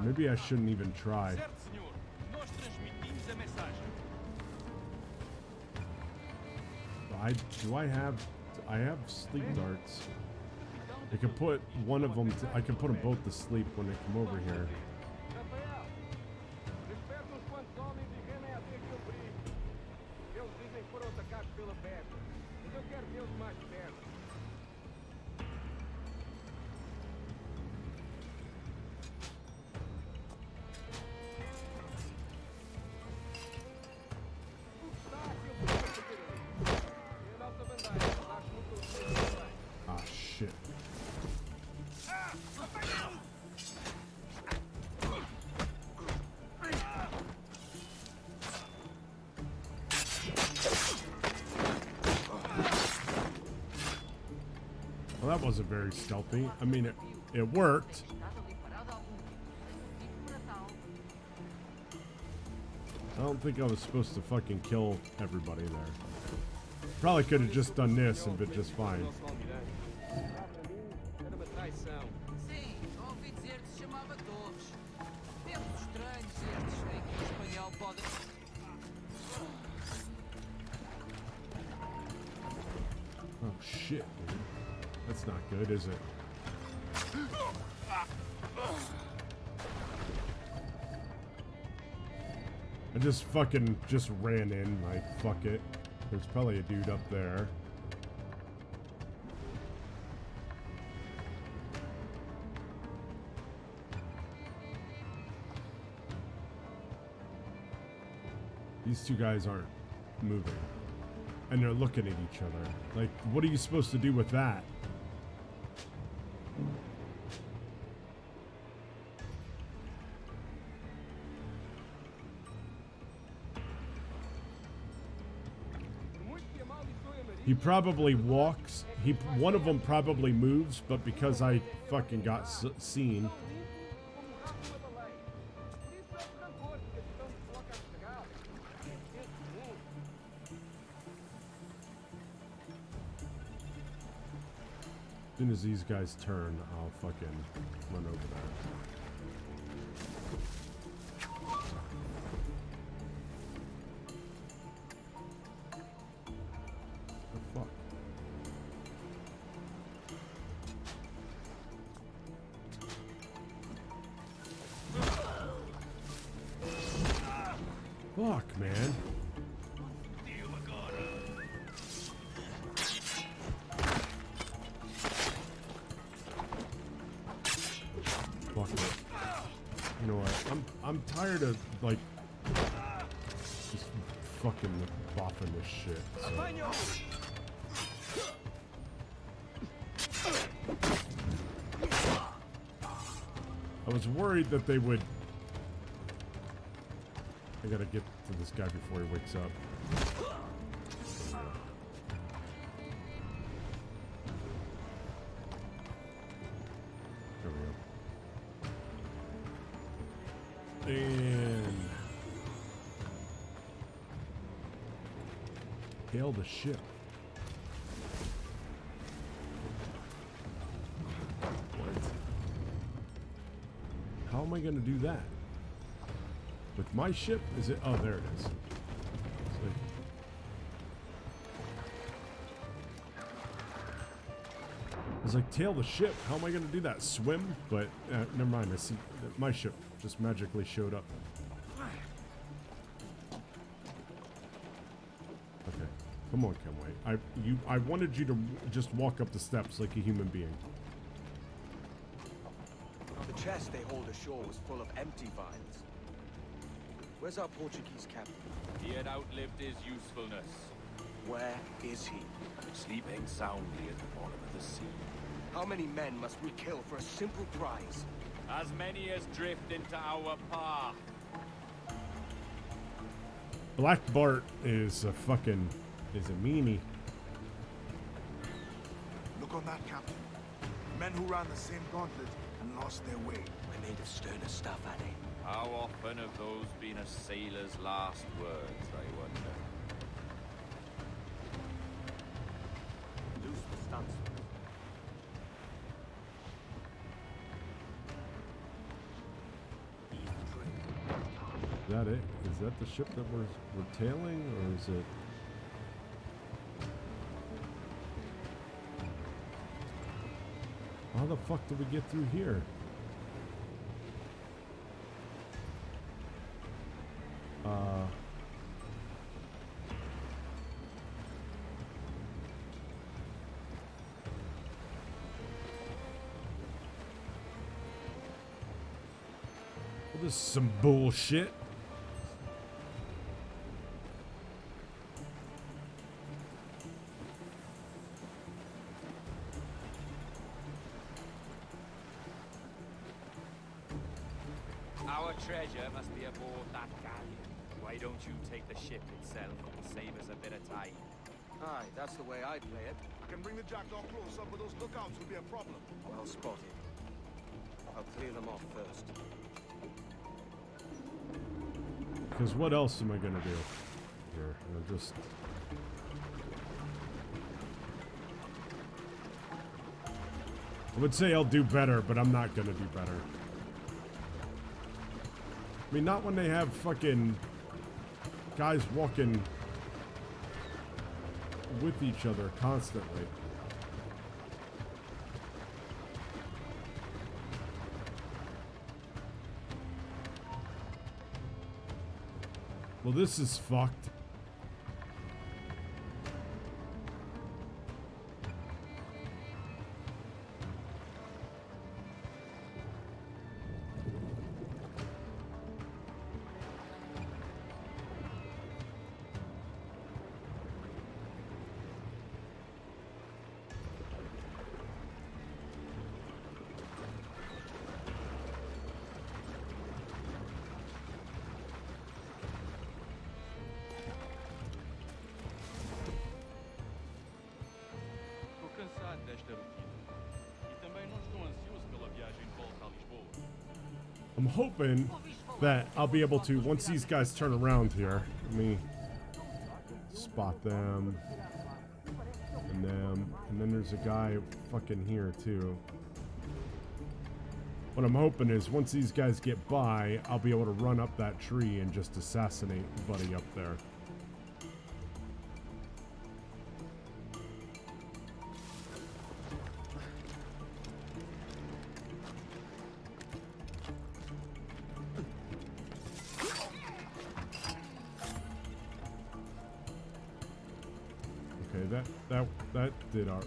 Maybe I shouldn't even try. I have sleep darts. I can put one of them. I can put them both to sleep when they come over here. Ah, shit. Well, that wasn't very stealthy. I mean, it worked. I don't think I was supposed to fucking kill everybody there. Probably could have just done this and been just fine. Oh shit, dude. That's not good, is it? I just fucking ran in, like, fuck it. There's probably a dude up there. These two guys aren't moving. And they're looking at each other. Like, what are you supposed to do with that? He probably walks. One of them probably moves, but because I fucking got seen. As soon as these guys turn, I'll fucking run over there. Fuck, man. Fuck it. You know what? I'm tired of, like, just fucking boffing this shit. So. I was worried that they would. I gotta get to this guy before he wakes up. There we go. And hail the ship. What? How am I gonna do that? With my ship? Is it? Oh, there it is. I was like, tail the ship. How am I going to do that? Swim? But never mind. I see my ship just magically showed up. Okay. Come on, Kenway. I wanted you to just walk up the steps like a human being. The chest they hold ashore was full of empty vials. Where's our Portuguese captain? He had outlived his usefulness. Where is he? Sleeping soundly at the bottom of the sea. How many men must we kill for a simple prize? As many as drift into our path. Black Bart is a fucking... is a meanie. Look on that, Captain. Men who ran the same gauntlet and lost their way. We're made of sterner stuff, Annie. How often have those been a sailor's last words, I wonder? Loose the stunts. Is that it? Is that the ship that we're tailing, or is it? how the fuck do we get through here? Well, this is some bullshit. Our treasure must be aboard that galleon. Why don't you take the ship itself and save us a bit of time? Aye, that's the way I'd play it. I can bring the jackdaw closer, but those lookouts will be a problem. Well spotted. I'll clear them off first. Because what else am I gonna do? Here, I'll just... I would say I'll do better, but I'm not gonna do better. I mean, not when they have fucking guys walking with each other constantly. Well, this is fucked. I'm hoping that I'll be able to, once these guys turn around here, let me spot them, and then there's a guy fucking here too. What I'm hoping is once these guys get by, I'll be able to run up that tree and just assassinate Buddy up there.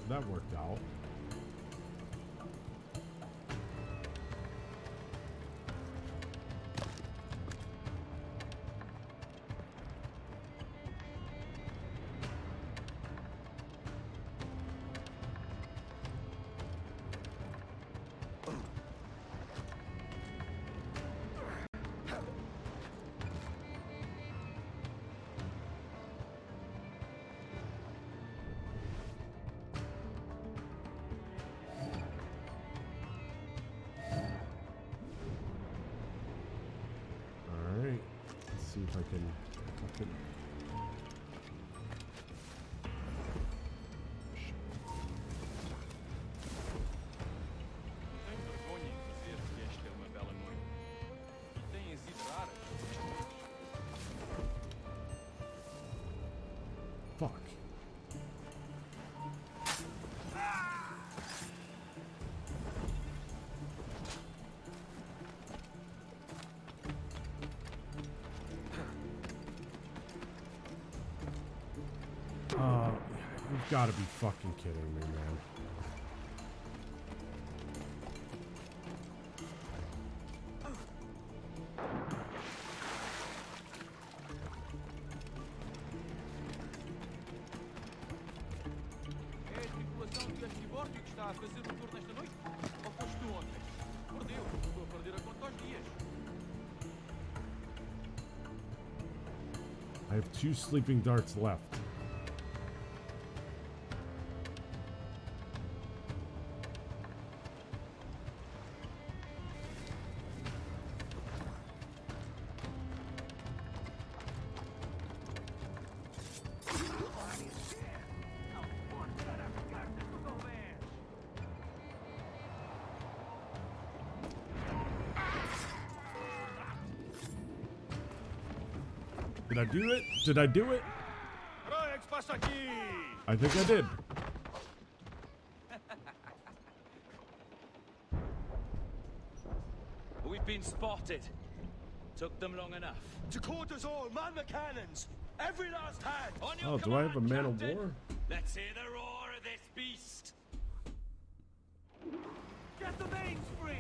That worked out. See if I can fucking... Fuck. You've got to be fucking kidding me, man. I have 2 sleeping darts left. Did I do it? Did I do it? I think I did. been spotted. Took them long enough. To quarters all, man the cannons! Every last hand! On your Oh, do I have a man of war? Let's hear the roar of this beast. Get the mains free!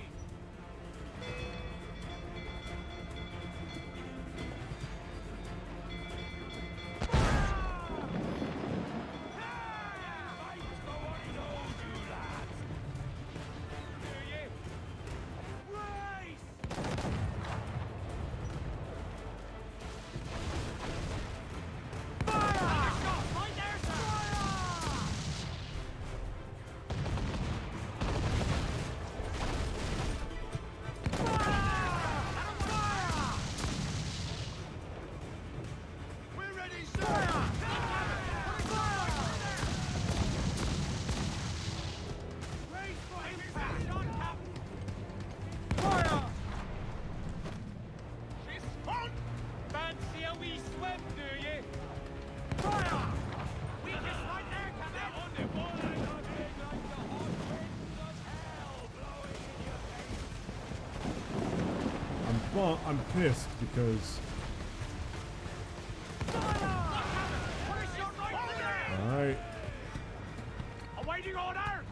I'm pissed because... Alright. Awaiting order!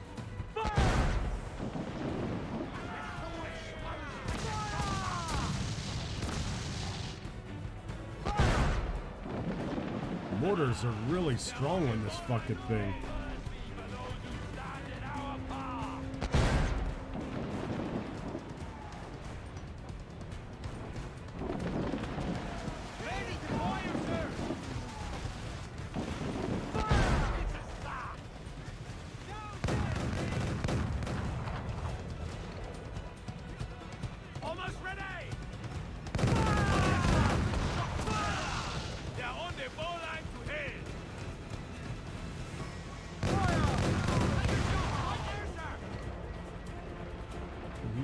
Mortars are really strong on this fucking thing.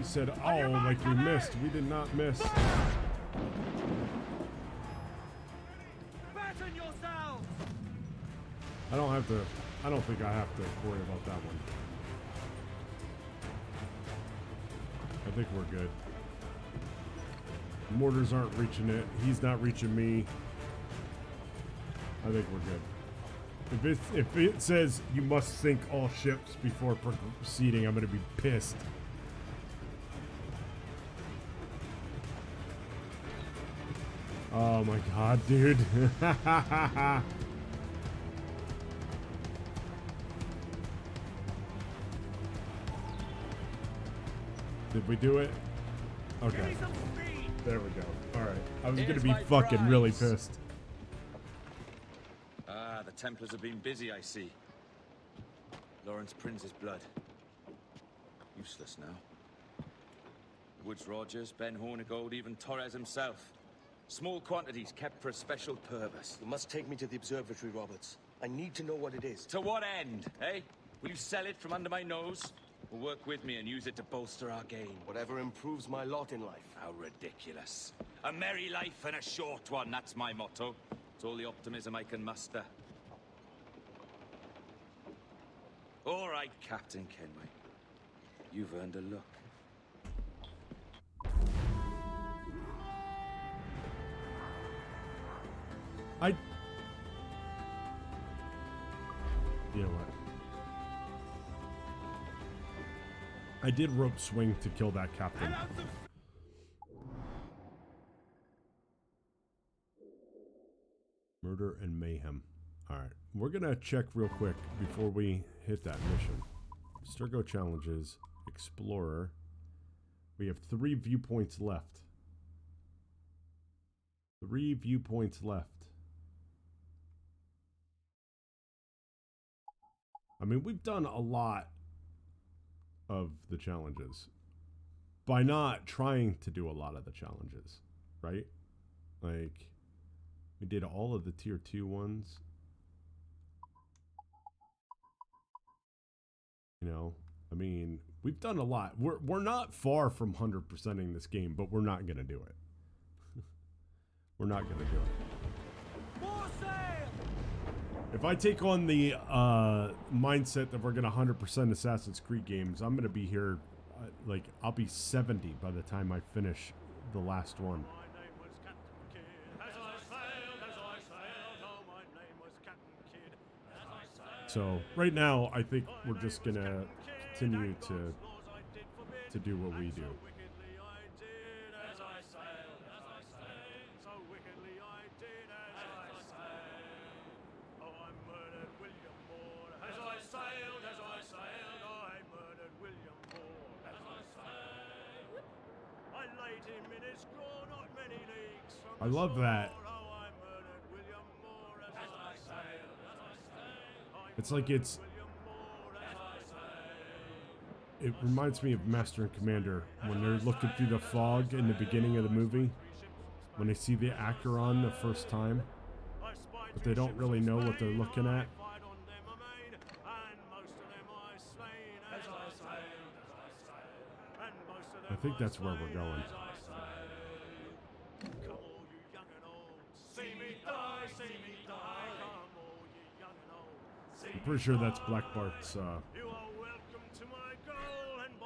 Said, oh, like we missed. We did not miss. I don't have to, I don't think I have to worry about that one. I think we're good. Mortars aren't reaching it. He's not reaching me. I think we're good. If it says you must sink all ships before proceeding, I'm gonna be pissed. Oh my god, dude. Did we do it? Okay. There we go. Alright. I was gonna be fucking really pissed. Ah, the Templars have been busy, I see. Lawrence Prince's blood. Useless now. Woods Rogers, Ben Hornigold, even Torres himself. Small quantities kept for a special purpose. You must take me to the observatory, Roberts. I need to know what it is. To what end, eh? Will you sell it from under my nose? Or work with me and use it to bolster our game? Whatever improves my lot in life. How ridiculous. A merry life and a short one, that's my motto. It's all the optimism I can muster. All right, Captain Kenway. You've earned a look. You know what? I did rope swing to kill that captain. Murder and mayhem. Alright, we're gonna check real quick before we hit that mission. Sturgo challenges, Explorer. We have 3 viewpoints left. 3 viewpoints left. I mean, we've done a lot of the challenges by not trying to do a lot of the challenges, right? Like, we did all of the tier 2 ones. You know, I mean, we've done a lot. We're not far from 100%ing this game, but we're not going to do it. We're not going to do it. If I take on the mindset that we're going to 100% Assassin's Creed games, I'm going to be here like I'll be 70 by the time I finish the last one. So right now, I think we're just gonna continue to do what we do. I love that. It's like it reminds me of Master and Commander when they're looking through the fog in the beginning of the movie, when they see the Acheron the first time, but they don't really know what they're looking at. I think that's where we're going. I'm pretty sure that's Black Bart's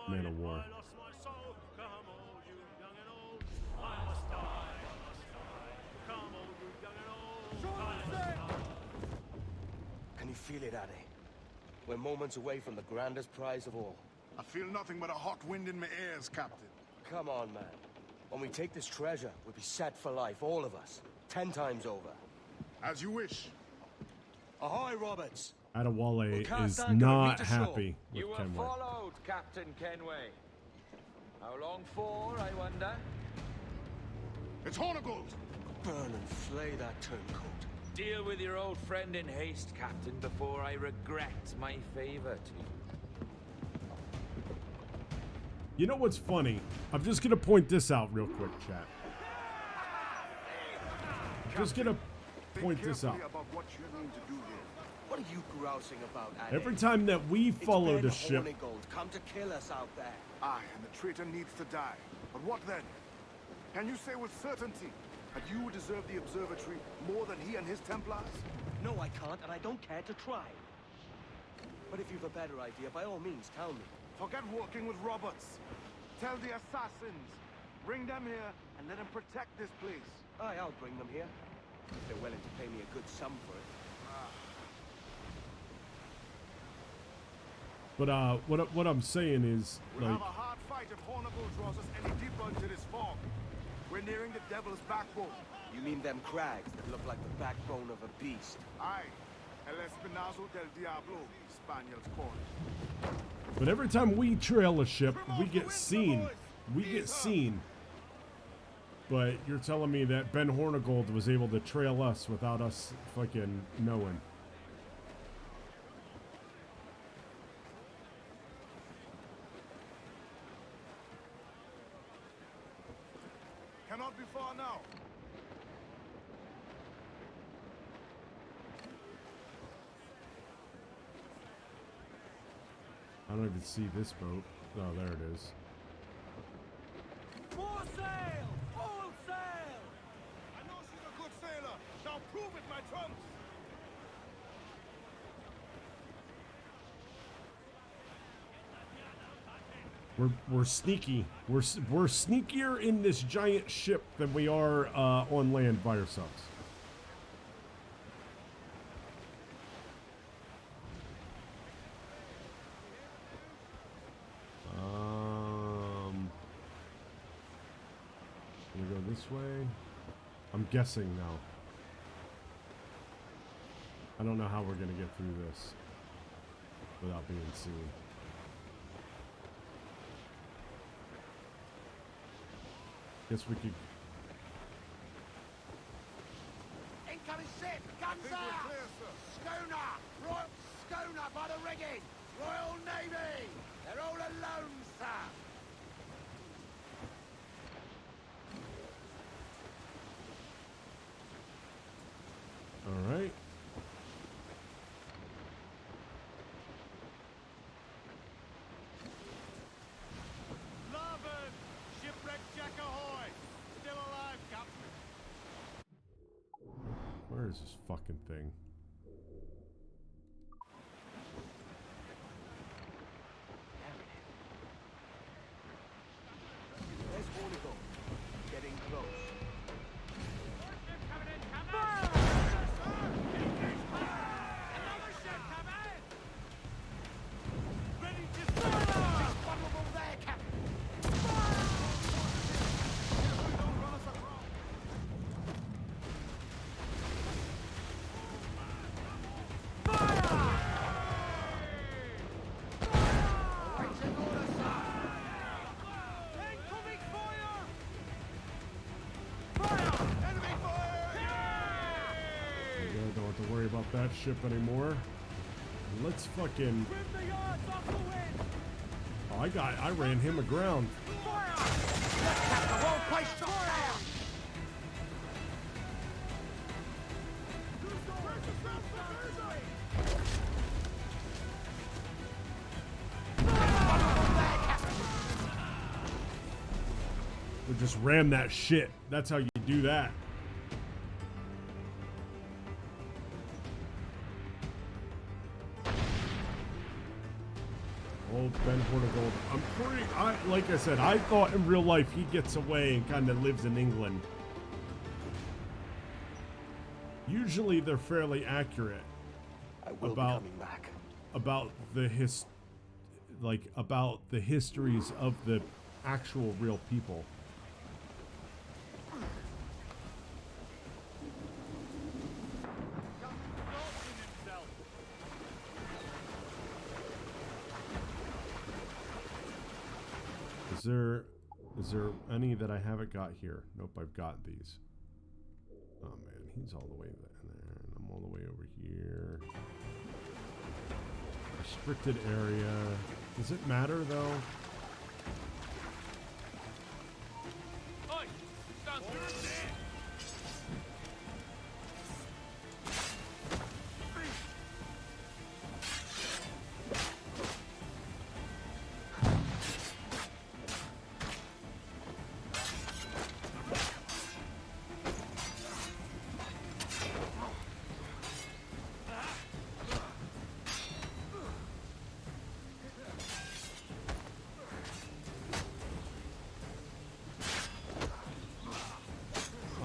Man of War. Can you feel it, Addy? We're moments away from the grandest prize of all. I feel nothing but a hot wind in my ears, Captain. Come on, man. When we take this treasure, we'll be set for life, all of us. 10 times over. As you wish. Ahoy, Roberts! Adewale is not happy with You were Kenway. followed, Captain Kenway. How long for, I wonder? It's Hornigold! Burn and flay that turncoat. Deal with your old friend in haste, Captain, before I regret my favor to you. You know what's funny? I'm just gonna point this out real quick, chat. Just gonna point this out. About what you need to do here. What are you grousing about, Addy? Every time that we follow it's the Ben ship, Hornigold come to kill us out there. Aye, and the traitor needs to die. But what then? Can you say with certainty that you deserve the observatory more than he and his Templars? No, I can't, and I don't care to try. But if you've a better idea, by all means, tell me. Forget working with Roberts. Tell the assassins. Bring them here and let them protect this place. Aye, I'll bring them here. If they're willing to pay me a good sum for it. but what I'm saying is, We'll like, have a hard fight if Hornigold draws us any deeper into this fog. We're nearing the Devil's Backbone. You mean them crags that look like the backbone of a beast? Aye. El Espinazo del Diablo, Spaniel's Corner. but every time we trail a ship, we get seen. We get seen. But you're telling me that Ben Hornigold was able to trail us without us fucking knowing. Cannot be far now. I don't even see this boat. Oh, there it is. More sail! Full sail! I know she's a good sailor. Shall prove it, my trunks. We're sneaky. We're sneakier in this giant ship than we are on land by ourselves. Can we go this way? I'm guessing now. I don't know how we're gonna get through this without being seen. Guess we could. Incoming ship! Guns out! Schooner! Royal schooner by the rigging! Royal Navy! They're all alone, sir! All right. Larboard! Shipwreck Jack ahoy! Still alive, Captain! Where is this fucking thing? have to worry about that ship anymore. Let's fucking... Oh, I ran him aground. We just ram that shit. That's how you do that. Old Ben Hornigold. Like I said, I thought in real life he gets away and kind of lives in England. Usually they're fairly accurate about the about the histories of the actual real people. Is there any that I haven't got here? Nope, I've got these. Oh man, he's all the way there, and I'm all the way over here. Restricted area. Does it matter though?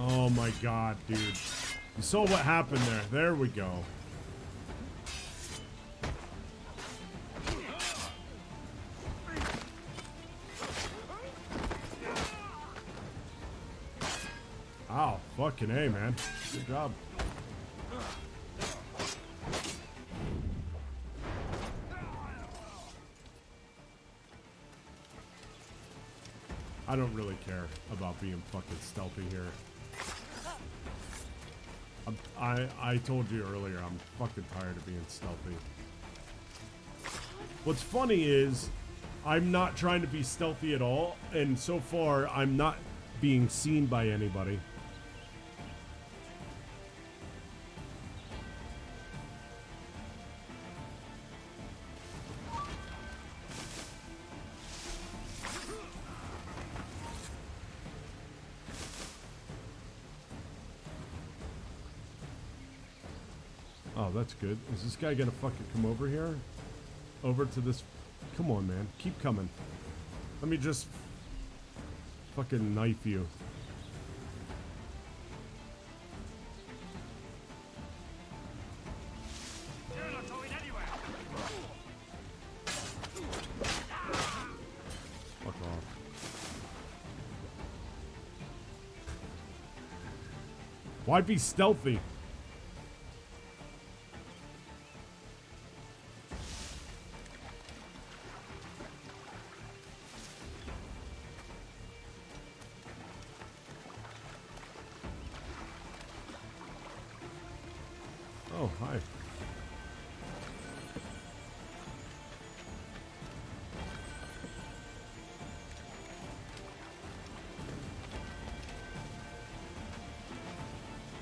Oh my god, dude. You saw what happened there. There we go. Ow, fucking A, man. Good job. I don't really care about being fucking stealthy here. I told you earlier, I'm fucking tired of being stealthy. What's funny is, I'm not trying to be stealthy at all, and so far, I'm not being seen by anybody. Oh, that's good. Is this guy gonna fucking come over here? Over to this... Come on, man. Keep coming. Let me just... fucking knife you. You're not going anywhere. Fuck off. Why be stealthy? Oh, hi.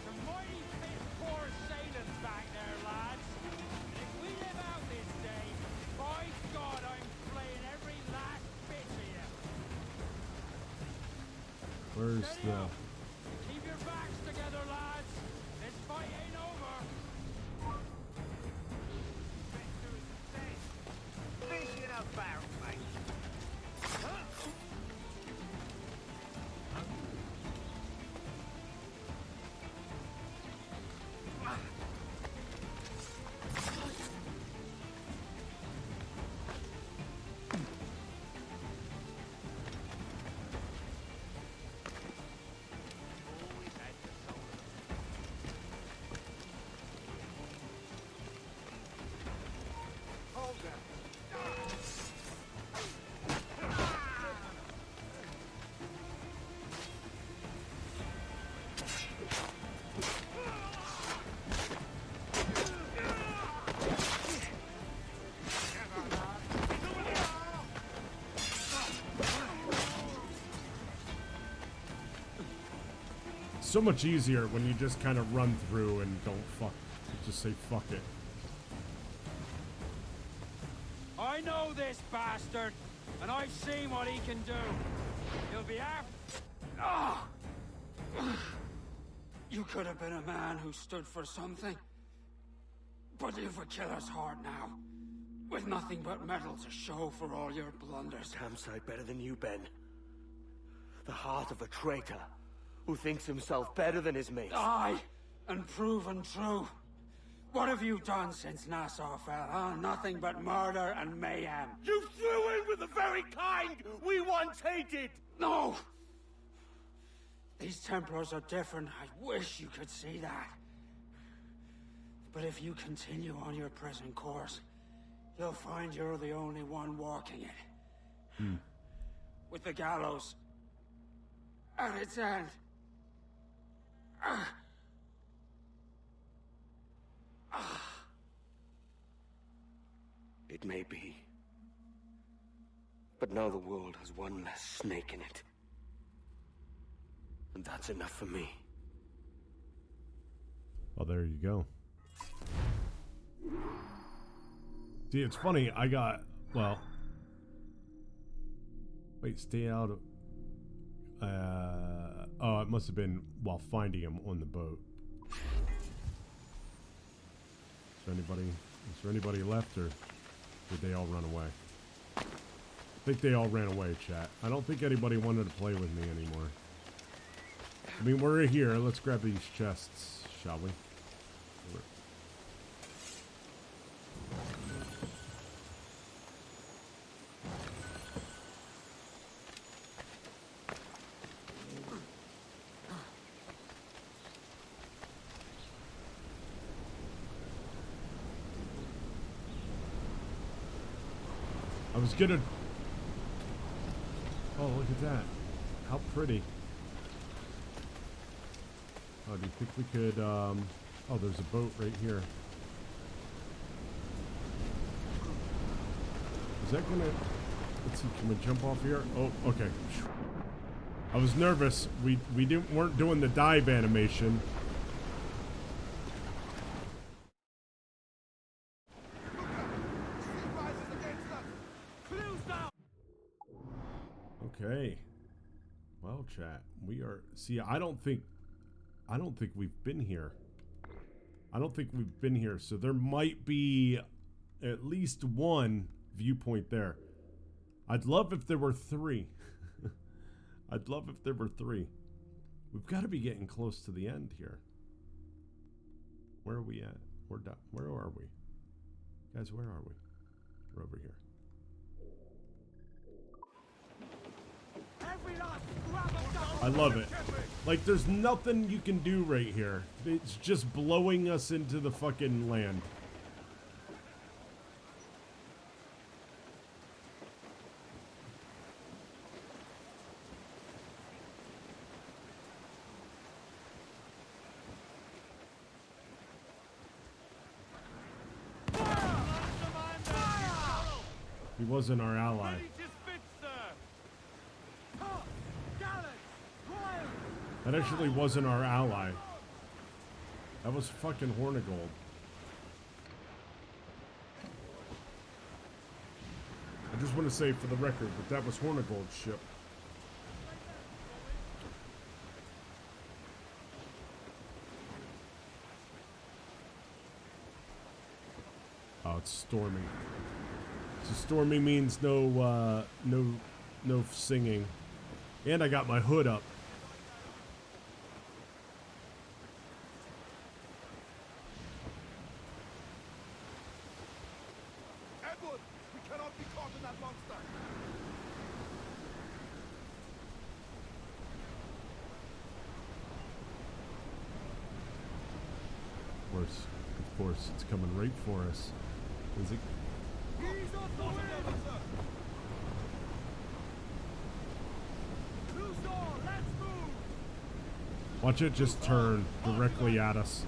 Some mighty piss-poor assailants back there, lads. If we live out this day, by God, I'm playing every last bit of you. Where's Steady the... up. Keep your backs together, lads. This fight ain't over. Fish in a barrel, mate. so much easier when you just kind of run through and don't just say fuck it. I know this bastard, and I've seen what he can do. He'll be after... Ah! You could have been a man who stood for something. But you've a killer's heart now. With nothing but metal to show for all your blunders. Damn sight better than you, Ben. The heart of a traitor who thinks himself better than his mates. Aye, and proven true. What have you done since Nassau fell, huh? Nothing but murder and mayhem. You threw in with the very kind we once hated! No! These Templars are different. I wish you could see that. But if you continue on your present course, you'll find you're the only one walking it. With the gallows at its end. It may be. But now the world has one less snake in it. And that's enough for me. Well, there you go. See, it's funny, I got, well... Wait, stay out of... oh, it must have been while finding him on the boat. Is there anybody left, or did they all run away? I think they all ran away, chat. I don't think anybody wanted to play with me anymore. I mean, we're here. Let's grab these chests, shall we? I was gonna... Oh, look at that. How pretty. Oh, do you think we could, oh, there's a boat right here. Is that gonna... Let's see, can we jump off here? Oh, okay. I was nervous. We weren't doing the dive animation. Okay. Well, chat, we are... See, I don't think we've been here. I don't think we've been here, so there might be at least one viewpoint there. I'd love if there were 3. I'd love if there were 3. We've got to be getting close to the end here. Where are we at? We're done. Where are we? Guys, where are we? We're over here. I love it. Like, there's nothing you can do right here. It's just blowing us into the fucking land. He wasn't our ally. That actually wasn't our ally. That was fucking Hornigold. I just want to say for the record that was Hornigold's ship. Oh, it's storming. So stormy means no singing. And I got my hood up. Of course, it's coming right for us. Is it? Watch it just turn directly at us.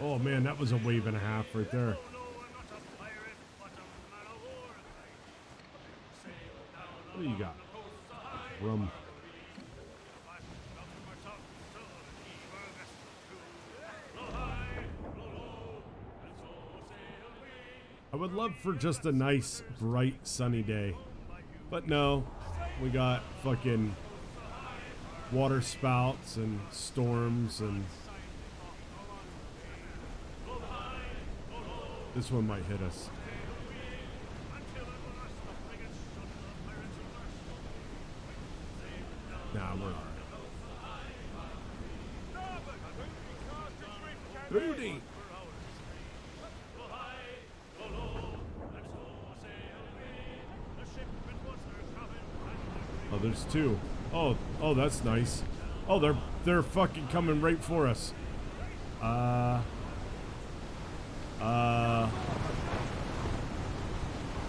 Oh man, that was a wave and a half right there. What do you got? Rum. I would love for just a nice, bright, sunny day. But no, we got fucking water spouts and storms and... This one might hit us. Nah, we're alright. Booty! Oh, there's two. Oh, that's nice. Oh, they're fucking coming right for us.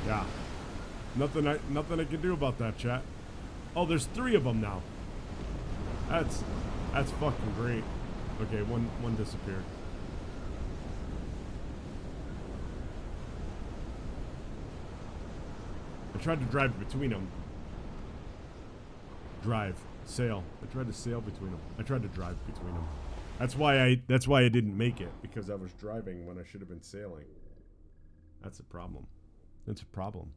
Yeah. Nothing I can do about that, chat. Oh, there's 3 of them now. That's fucking great. Okay, one disappeared. I tried to drive between them. Sail. I tried to sail between them. I tried to drive between them. That's why I didn't make it, because I was driving when I should have been sailing. That's a problem. That's a problem.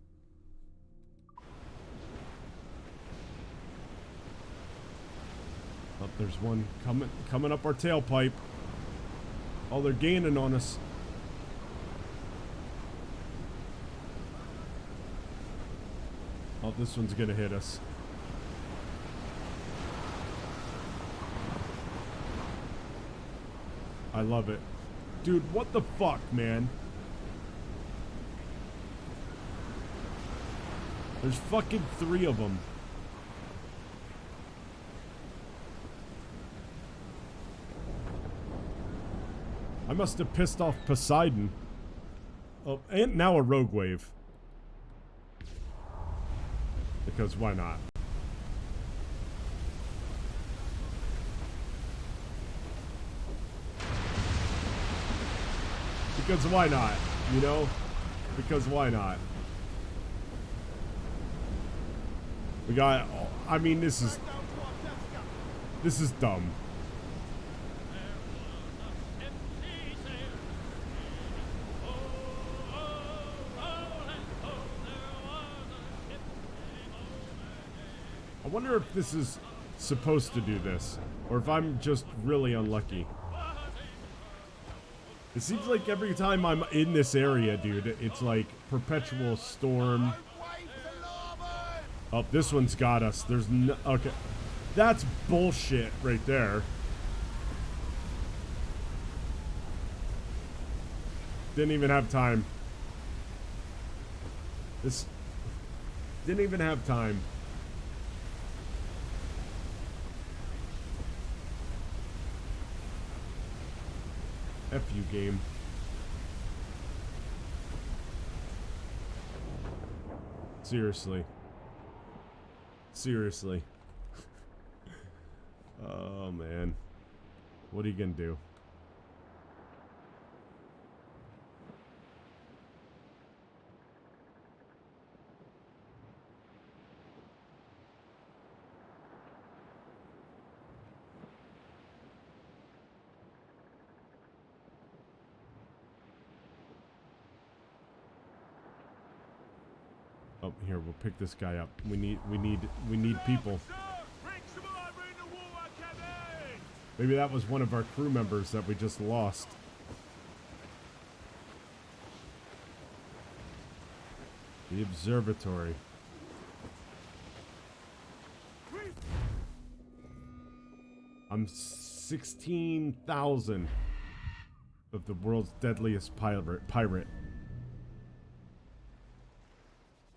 Oh, there's one coming up our tailpipe. Oh, they're gaining on us. Oh, this one's gonna hit us. I love it. Dude, what the fuck, man? There's fucking 3 of them. I must have pissed off Poseidon. Oh, and now a rogue wave. Because why not? Because why not? You know? Because why not? We got... I mean, this is dumb. I wonder if this is supposed to do this, or if I'm just really unlucky. It seems like every time I'm in this area, dude, it's like perpetual storm. Oh, this one's got us. There's no... Okay. That's bullshit right there. Didn't even have time. This... Didn't even have time. F you, game. Seriously. Seriously. Oh, man. What are you gonna do? Oh, here, we'll pick this guy up. We need people. Maybe that was one of our crew members that we just lost. The observatory. I'm 16,000 of the world's deadliest pirate.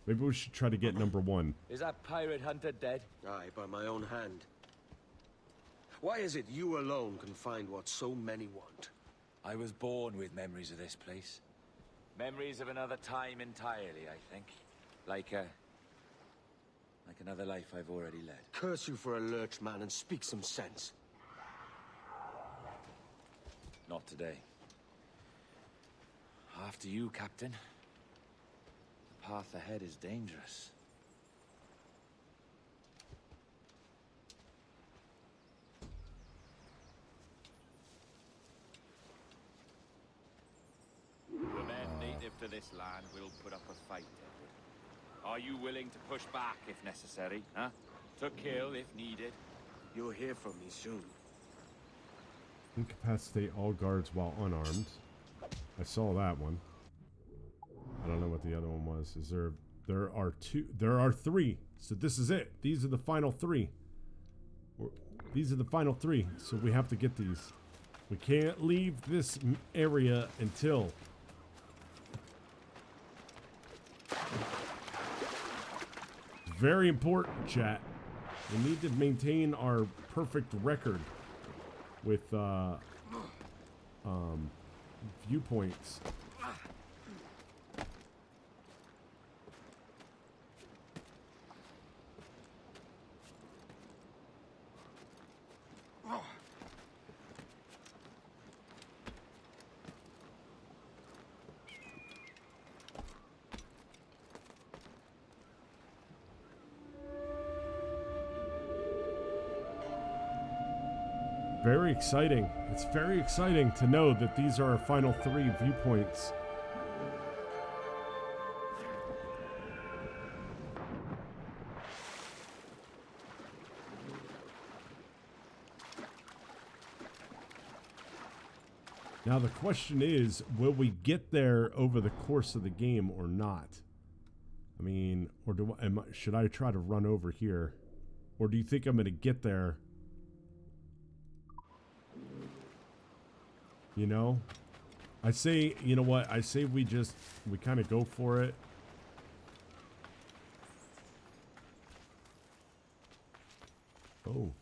Maybe we should try to get number 1. Is that pirate hunter dead? Aye, by my own hand. Why is it you alone can find what so many want? I was born with memories of this place. Memories of another time entirely, I think. Like another life I've already led. Curse you for a lurch, man, and speak some sense. Not today. After you, Captain. The path ahead is dangerous. The men native to this land will put up a fight, Edward. Are you willing to push back if necessary, huh? To kill if needed? You'll hear from me soon. Incapacitate all guards while unarmed. I saw that one. I don't know what the other one was. Is there... There are two... There are three. So this is it. These are the final three. These are the final three. So we have to get these. We can't leave this area until... Very important, chat. We need to maintain our perfect record with viewpoints. Very exciting. It's very exciting to know that these are our final three viewpoints. Now the question is, will we get there over the course of the game or not? I mean, or should I try to run over here? Or do you think I'm going to get there? You know, I say, you know what? I say we kind of go for it. Oh.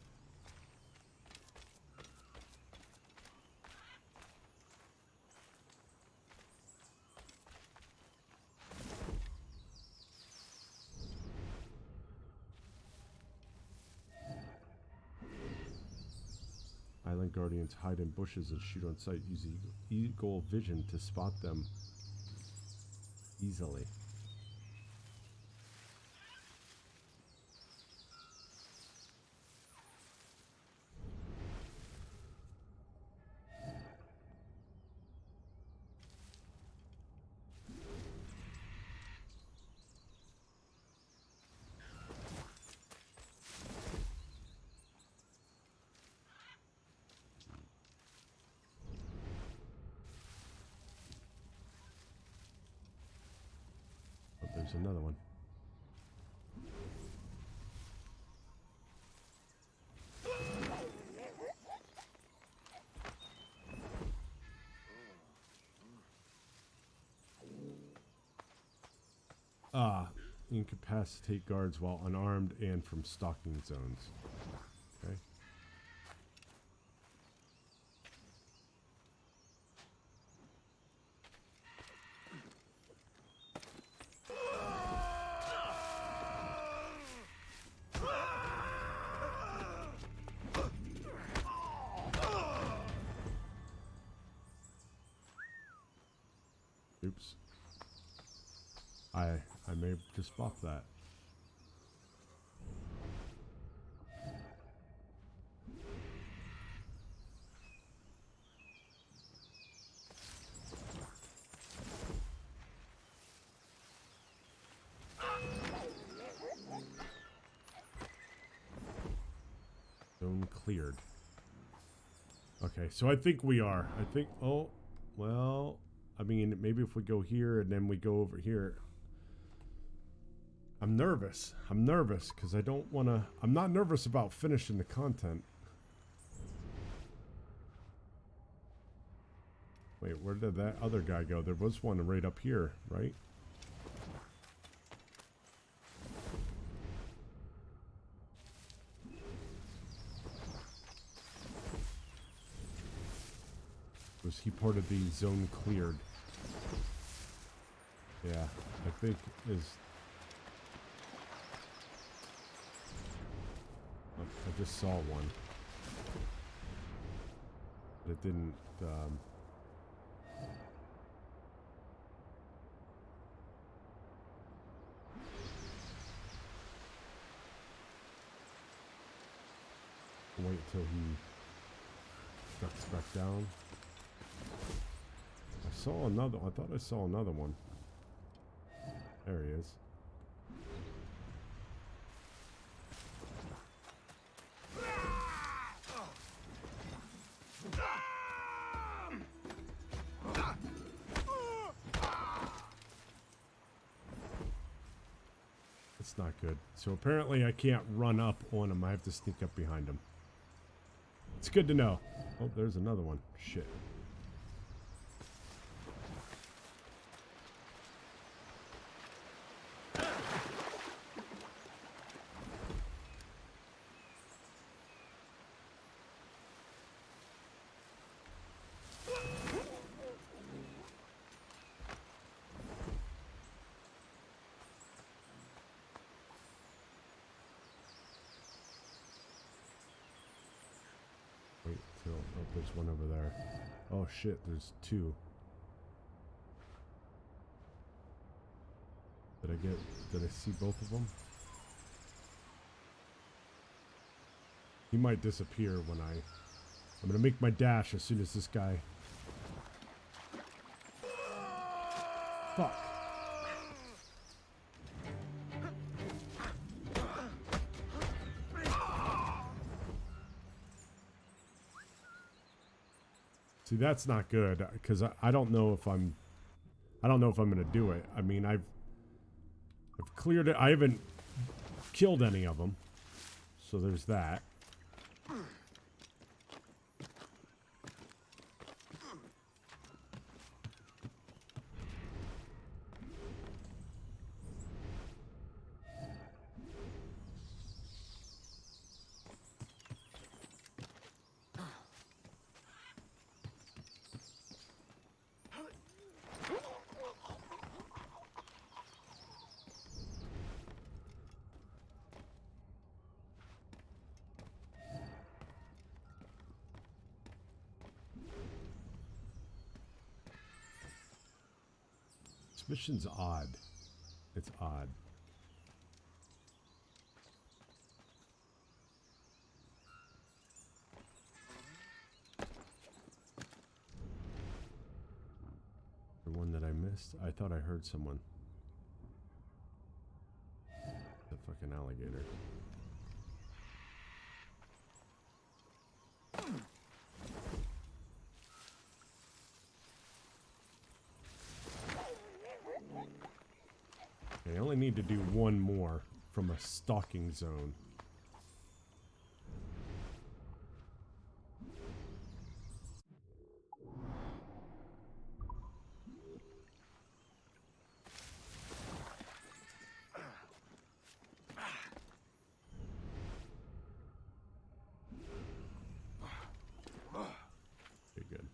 Island Guardians hide in bushes and shoot on sight. Use eagle vision to spot them easily. There's another one. Incapacitate guards while unarmed and from stalking zones. Okay. Oops. I may have just buffed that. Zone cleared. Okay, so I think we are. I think, oh, well, I mean, maybe if we go here and then we go over here. I'm nervous. I'm nervous because I don't want to... I'm not nervous about finishing the content. Wait, where did that other guy go? There was one right up here, right? Was he part of the zone cleared? Yeah, I think is... I just saw one. It didn't, wait till he ducks back down. I saw another. I thought I saw another one. There he is. It's not good. So apparently I can't run up on him. I have to sneak up behind him. It's good to know. Oh, there's another one. Shit. Wait till, oh, there's one over there. Oh shit, there's two. Did I see both of them? He might disappear when I'm gonna make my dash as soon as this guy. Fuck. See, that's not good because I don't know if I'm gonna do it. I mean, I've cleared it. I haven't killed any of them, so there's that. This mission's odd. It's odd. The one that I missed? I thought I heard someone. The fucking alligator. I only need to do one more from a stalking zone. Okay, good.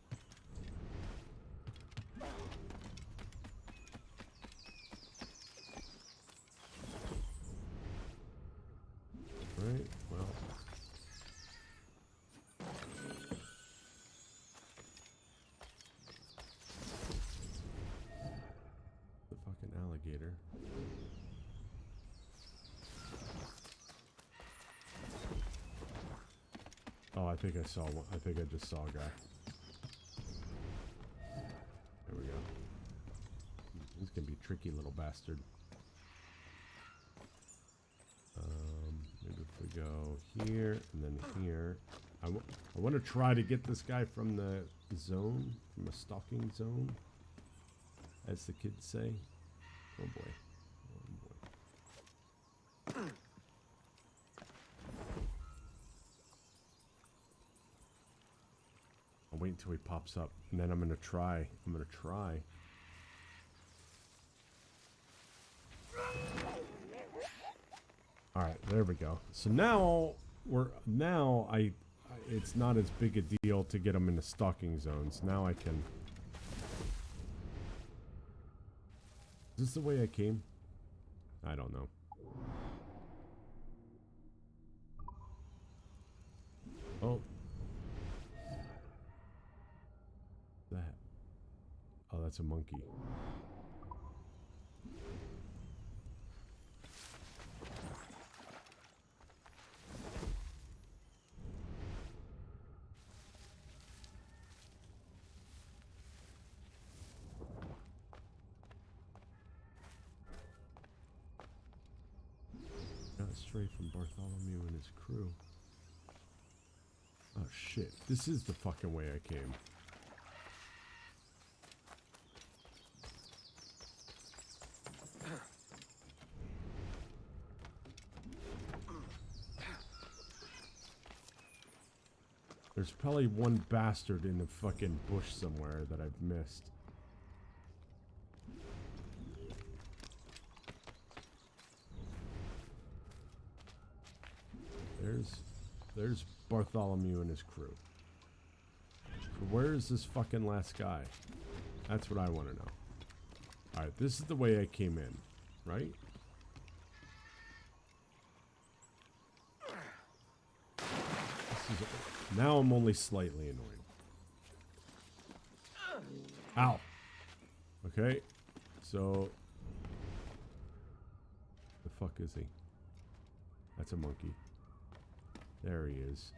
Right, well. The fucking alligator. Oh, I think I saw one. I think I just saw a guy. There we go. He's gonna be a tricky little bastard. Maybe if we go here and then here. I want to try to get this guy from the zone, from a stalking zone, as the kids say. Oh boy. Oh boy. I'll wait until he pops up, and then I'm gonna try. All right, there we go. So now it's not as big a deal to get them into stalking zones. Now I can. Is this the way I came? I don't know. Oh. That. Oh, that's a monkey. stray from Bartholomew and his crew. Oh shit, this is the fucking way I came. There's probably one bastard in the fucking bush somewhere that I've missed. There's Bartholomew and his crew. So where is this fucking last guy? That's what I want to know. Alright, this is the way I came in, right? Now I'm only slightly annoyed. Ow. Okay, so... the fuck is he? That's a monkey. There he is.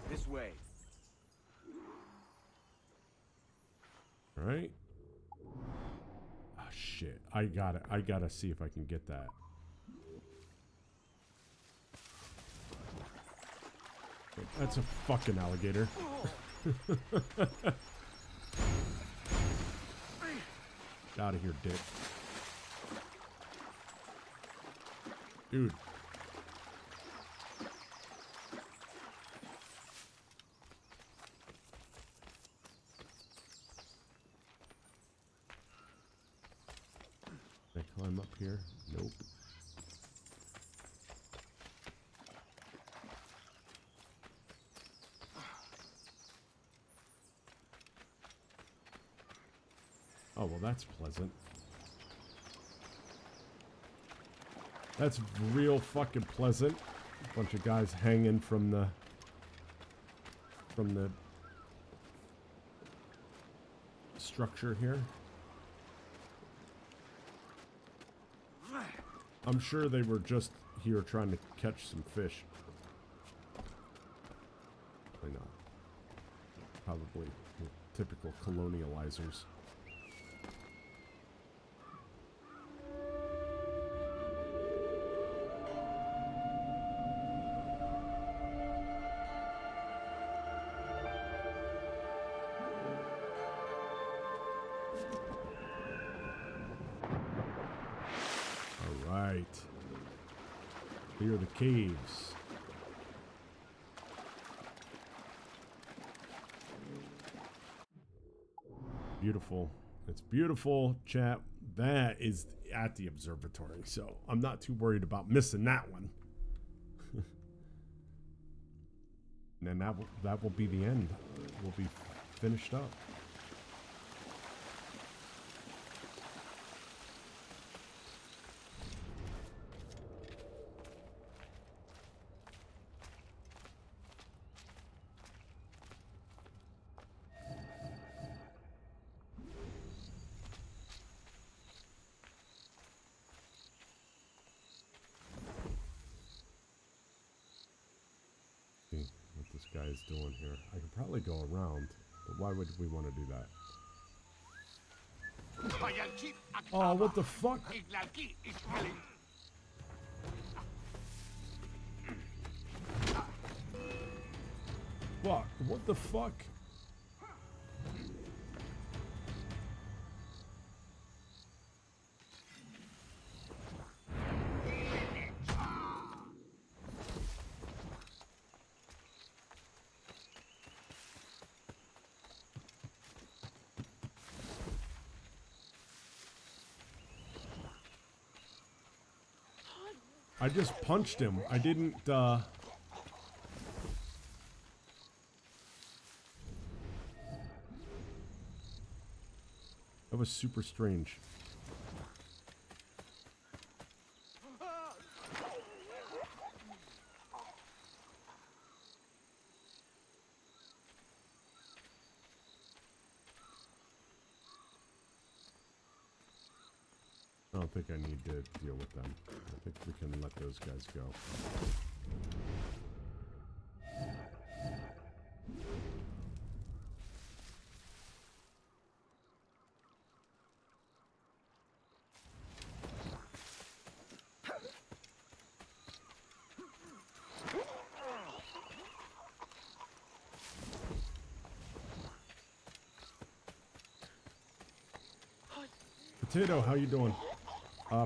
This way. Alright. Oh shit. I gotta see if I can get that. That's a fucking alligator. Get out of here, dick. Dude. Can I climb up here? Nope. Oh, well, that's pleasant. That's real fucking pleasant. Bunch of guys hanging from the structure here. I'm sure they were just here trying to catch some fish. Probably not. Probably typical colonializers. Clear the caves. Beautiful. It's beautiful, chat. That is at the observatory, so I'm not too worried about missing that one. And then that will be the end. We'll be finished up. Guy's doing here. I could probably go around, but why would we want to do that? Oh, what the fuck? Fuck, what the fuck? I just punched him. I didn't, That was super strange. I don't think I need to deal with them. I think we can let those guys go. Potato, how you doing?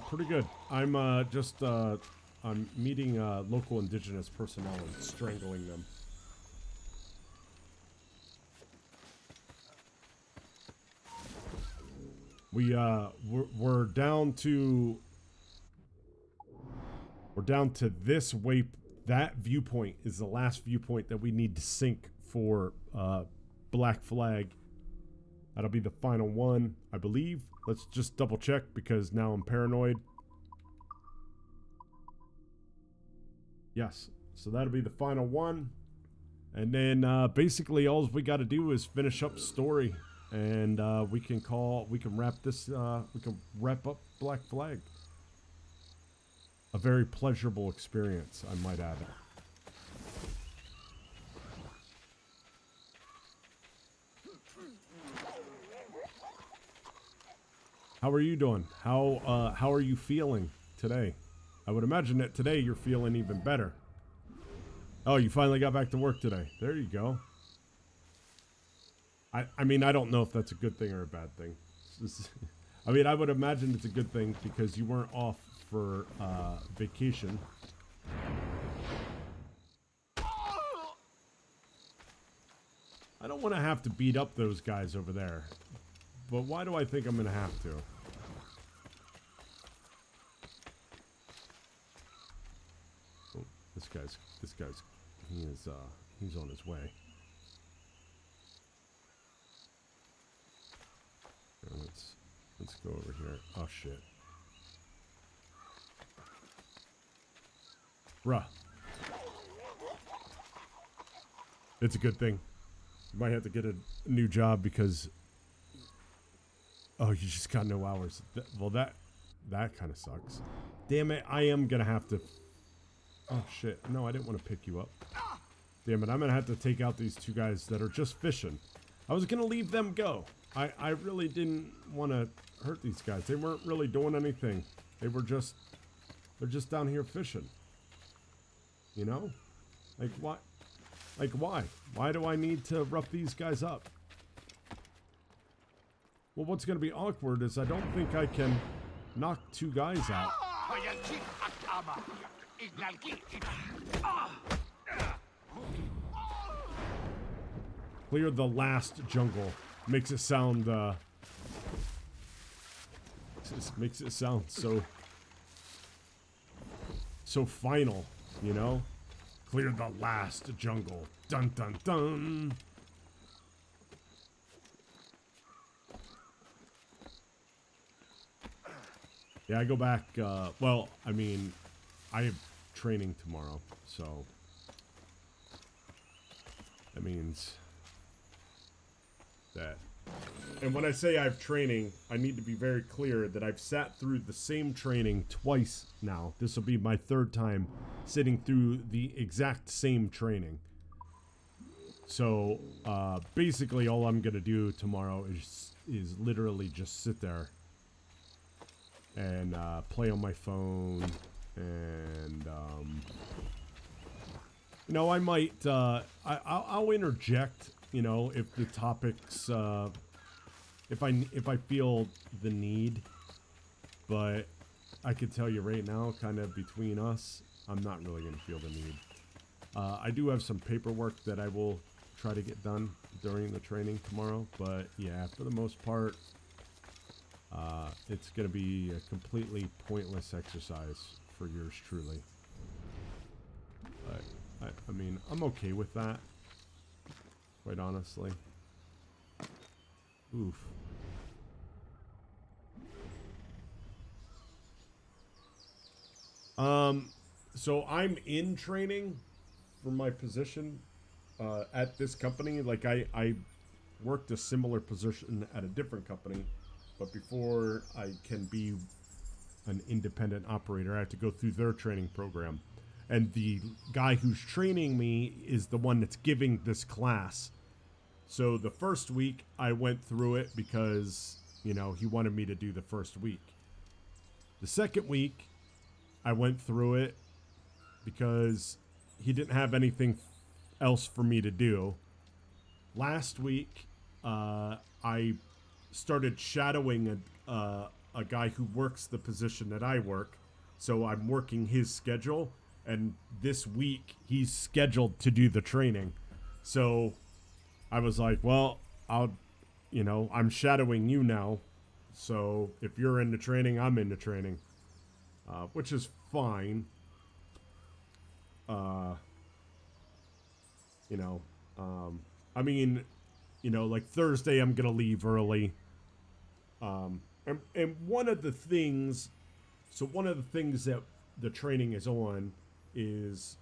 Pretty good. I'm I'm meeting local indigenous personnel and strangling them. We're down to this way. That viewpoint is the last viewpoint that we need to sync for Black Flag. That'll be the final one, I believe. Let's just double check because now I'm paranoid. Yes, so that'll be the final one. And then basically all we got to do is finish up story. And we can wrap up Black Flag. A very pleasurable experience, I might add. How are you doing? How are you feeling today? I would imagine that today you're feeling even better. Oh, you finally got back to work today. There you go. I mean, I don't know if that's a good thing or a bad thing. I mean, I would imagine it's a good thing because you weren't off for vacation. I don't want to have to beat up those guys over there. But why do I think I'm going to have to? Oh, this guy's, he's on his way. Let's go over here. Oh shit. Bruh. It's a good thing. You might have to get a new job because... Oh, you just got no hours. Well, that kind of sucks. Damn it, I am gonna have to... Oh shit, no, I didn't want to pick you up. Damn it, I'm gonna have to take out these two guys that are just fishing. I was gonna leave them go. I really didn't want to hurt these guys. They weren't really doing anything. They're just down here fishing. You know? Like what? Like why? Why do I need to rough these guys up? Well, what's going to be awkward is I don't think I can knock two guys out. Clear the last jungle. Makes it sound, just makes it sound so final, you know? Clear the last jungle. Dun dun dun. Yeah, I go back, well, I mean, I have training tomorrow, so that means that. And when I say I have training, I need to be very clear that I've sat through the same training twice now. This will be my third time sitting through the exact same training. So, basically all I'm going to do tomorrow is literally just sit there and play on my phone, and you know, I might I'll interject, you know, if the topics if I feel the need, but I can tell you right now, kind of between us, I'm not really gonna feel the need. I do have some paperwork that I will try to get done during the training tomorrow, but yeah, for the most part, it's going to be a completely pointless exercise for yours truly. But, I mean, I'm okay with that, quite honestly. Oof. So I'm in training for my position at this company. Like, I worked a similar position at a different company. But before I can be an independent operator, I have to go through their training program. And the guy who's training me is the one that's giving this class. So the first week, I went through it because, you know, he wanted me to do the first week. The second week, I went through it because he didn't have anything else for me to do. Last week, I started shadowing a guy who works the position that I work, so I'm working his schedule, and this week he's scheduled to do the training. So I was like, well, I'm shadowing you now, so if you're into training, I'm into training, which is fine. I mean, like Thursday I'm gonna leave early. And one of the things that the training is on is,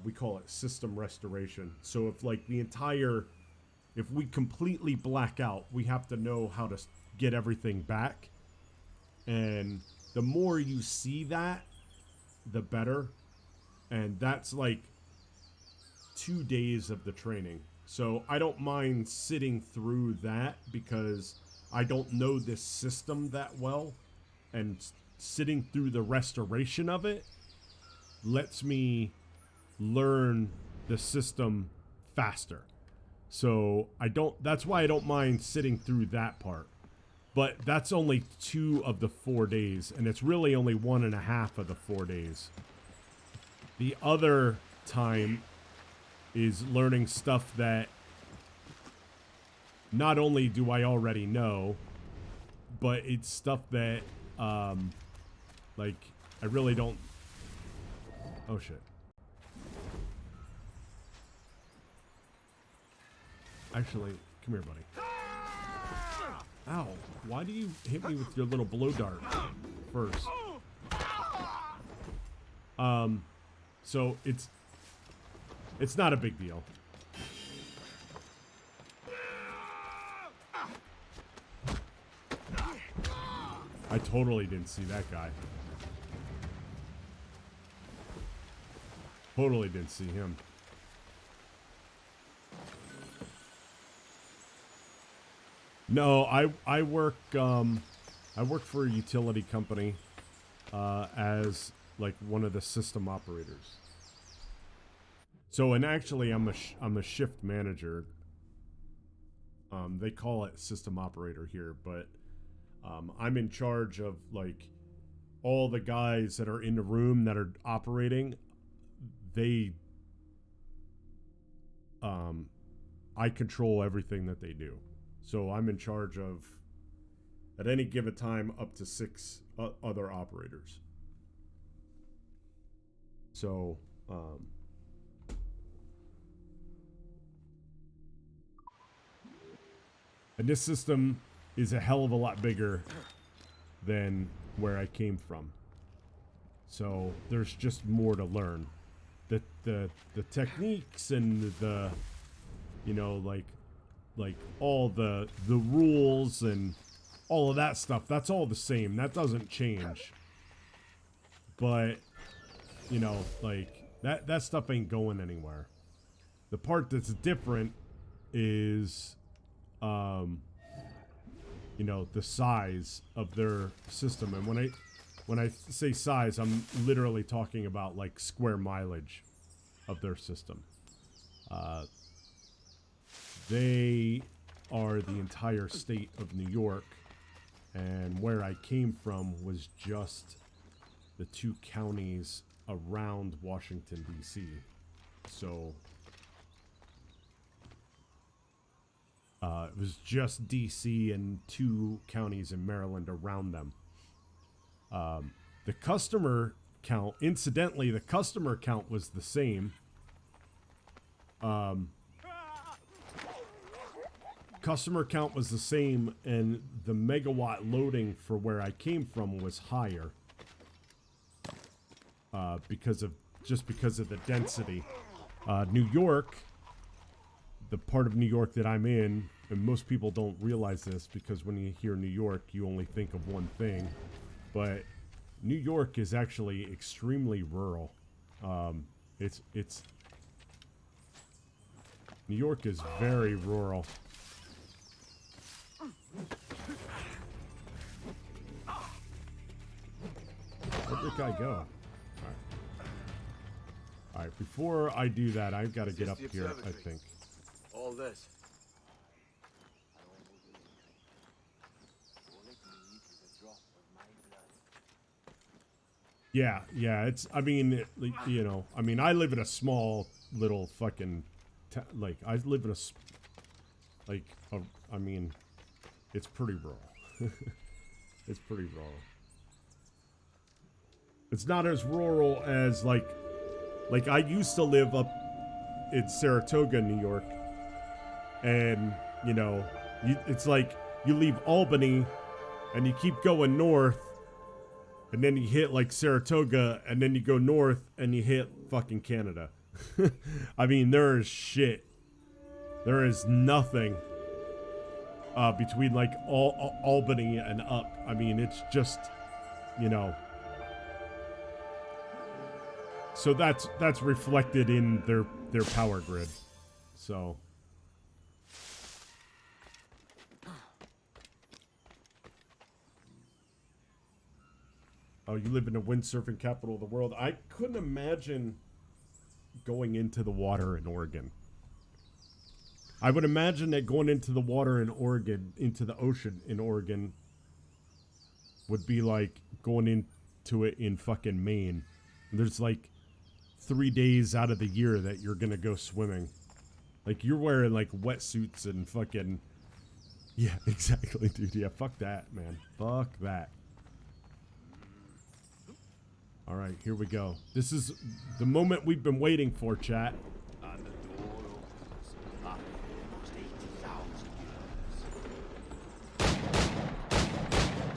we call it system restoration. So if we completely black out, we have to know how to get everything back. And the more you see that, the better. And that's like 2 days of the training. So I don't mind sitting through that because I don't know this system that well, and sitting through the restoration of it lets me learn the system faster. So that's why I don't mind sitting through that part. But that's only 2 of the 4 days, and it's really only 1.5 of the 4 days. The other time is learning stuff that not only do I already know, but it's stuff that, like, I really don't... Oh, shit. Actually, come here, buddy. Ow. Why do you hit me with your little blow dart first? So it's not a big deal. I totally didn't see that guy. Totally didn't see him. No, I work for a utility company as like one of the system operators. So, and actually I'm a shift manager. They call it system operator here, but I'm in charge of like all the guys that are in the room that are operating. I control everything that they do. So I'm in charge of, at any given time, up to 6 other operators. So, and this system is a hell of a lot bigger than where I came from. So there's just more to learn. The techniques and the, like all the rules and all of that stuff, that's all the same. That doesn't change. But, like that stuff ain't going anywhere. The part that's different is, the size of their system. And when I say size, I'm literally talking about like square mileage of their system. They are the entire state of New York, and where I came from was just the 2 counties around Washington, D.C. So it was just D.C. and 2 counties in Maryland around them. The customer count, incidentally, the customer count was the same. Customer count was the same, and the megawatt loading for where I came from was higher. Because of the density. New York, the part of New York that I'm in, and most people don't realize this because when you hear New York, you only think of one thing. But New York is actually extremely rural. New York is very rural. Where'd the guy go? Alright, before I do that, I've got to get up here, I think. All this. All it needs is a drop of Yeah, yeah. It's. I mean, you know. I mean, I live in a small little fucking. Like I live in a. Like I mean, it's pretty rural. It's pretty rural. It's not as rural as like I used to live up in Saratoga, New York, and you know, it's like you leave Albany, and you keep going north, and then you hit like Saratoga, and then you go north, and you hit fucking Canada. I mean, there is shit. There is nothing between like Albany and up. I mean, it's just, you know. So that's reflected in their power grid. So. Oh, you live in the windsurfing capital of the world. I couldn't imagine going into the water in Oregon. I would imagine that going into the water in Oregon, into the ocean in Oregon, would be like going into it in fucking Maine. There's like 3 days out of the year that you're gonna go swimming. Like you're wearing like wetsuits and fucking. Yeah, exactly, dude. Yeah, fuck that, man. Fuck that. All right, here we go. This is the moment we've been waiting for, chat. And the door opens after almost 80,000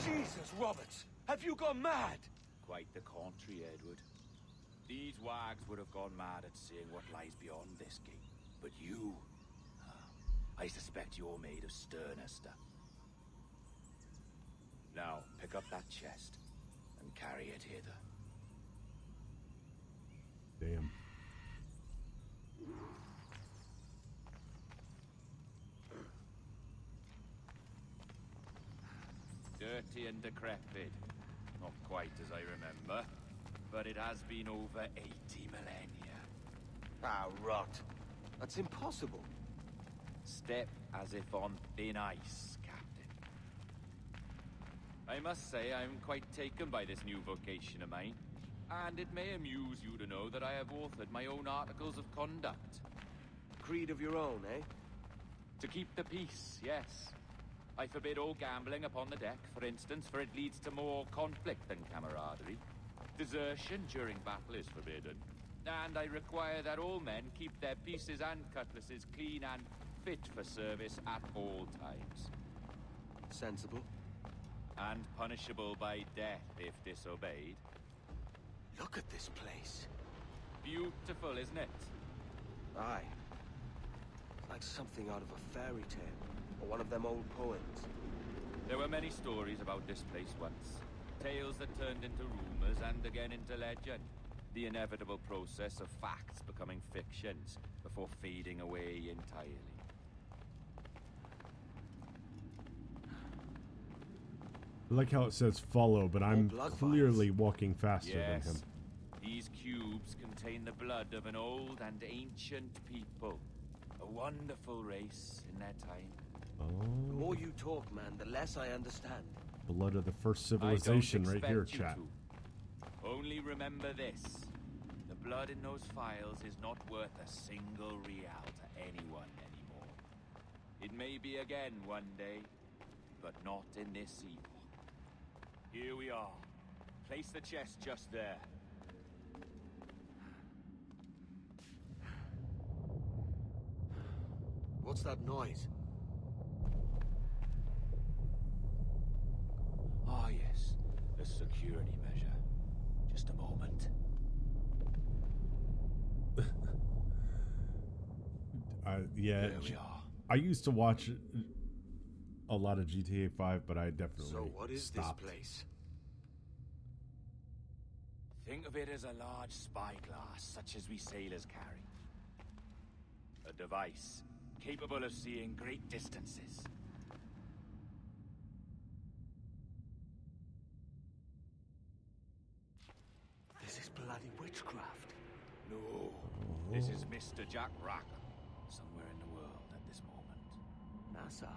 years. Jesus, Roberts! Have you gone mad? Quite the contrary, Edward. These wags would have gone mad at seeing what lies beyond this gate. But you... I suspect you're made of sterner stuff. Now, pick up that chest and carry it hither. Damn. Dirty and decrepit. Not quite as I remember, but it has been over 80 millennia. Ah, rot. That's impossible. Step as if on thin ice, Captain. I must say I'm quite taken by this new vocation of mine. And it may amuse you to know that I have authored my own articles of conduct. Creed of your own, eh? To keep the peace, yes. I forbid all gambling upon the deck, for instance, for it leads to more conflict than camaraderie. Desertion during battle is forbidden. And I require that all men keep their pieces and cutlasses clean and fit for service at all times. Sensible. And punishable by death if disobeyed. Look at this place. Beautiful, isn't it? Aye. It's like something out of a fairy tale, or one of them old poems. There were many stories about this place once. Tales that turned into rumors and again into legend. The inevitable process of facts becoming fictions before fading away entirely. I like how it says follow, but I'm clearly walking faster than him. These cubes contain the blood of an old and ancient people. A wonderful race in their time. The more you talk, man, the less I understand. Blood of the first civilization right here, chat. Only remember this. The blood in those files is not worth a single real to anyone anymore. It may be again one day, but not in this epoch. Here we are. Place the chest just there. What's that noise? Ah, yes. A security measure. Just a moment. Yeah. There we are. I used to watch a lot of GTA 5, but I definitely So what is stopped. this place? Think of it as a large spyglass, such as we sailors carry. A device capable of seeing great distances. This is bloody witchcraft. No, this is Mr. Jack Rackham, somewhere in the world at this moment. NASA.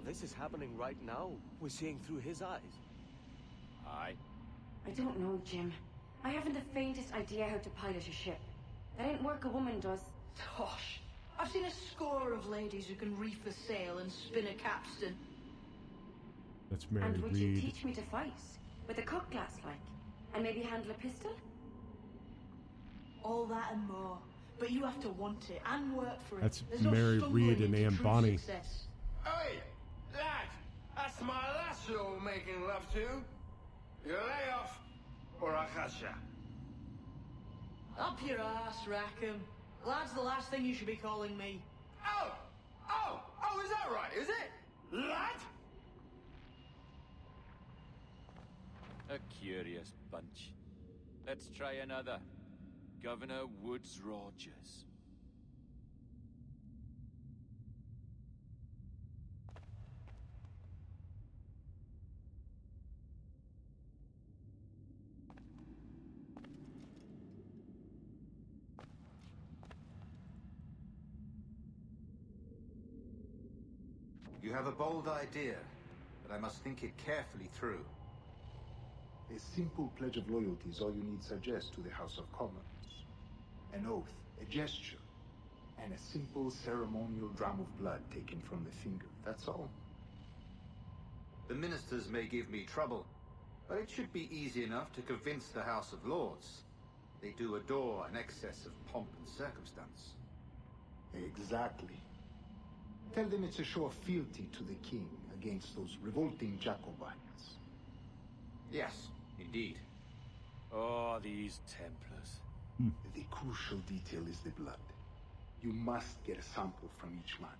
This is happening right now. We're seeing through his eyes. Aye. I don't know, Jim. I haven't the faintest idea how to pilot a ship. That ain't work a woman does. Tosh. I've seen a score of ladies who can reef a sail and spin a capstan. That's Mary And would Reed. you teach me to fight? With a cutlass, like? And maybe handle a pistol? All that and more. But you have to want it and work for it. That's There's no Mary stumbling Reed and into Anne true Bonny. success. Hey, lad, that's my lass you're making love to. You lay off, or I'll catch ya. Up your ass, Rackham. Lad's the last thing you should be calling me. Oh, is that right, is it? Lad? A curious bunch. Let's try another. Governor Woods Rogers. You have a bold idea, but I must think it carefully through. A simple pledge of loyalty is all you need suggest to the House of Commons. An oath, a gesture, and a simple ceremonial dram of blood taken from the finger. That's all. The ministers may give me trouble, but it should be easy enough to convince the House of Lords. They do adore an excess of pomp and circumstance. Exactly. Tell them it's a show of fealty to the king against those revolting Jacobites. Yes, indeed. Oh, these Templars. The crucial detail is the blood. You must get a sample from each man.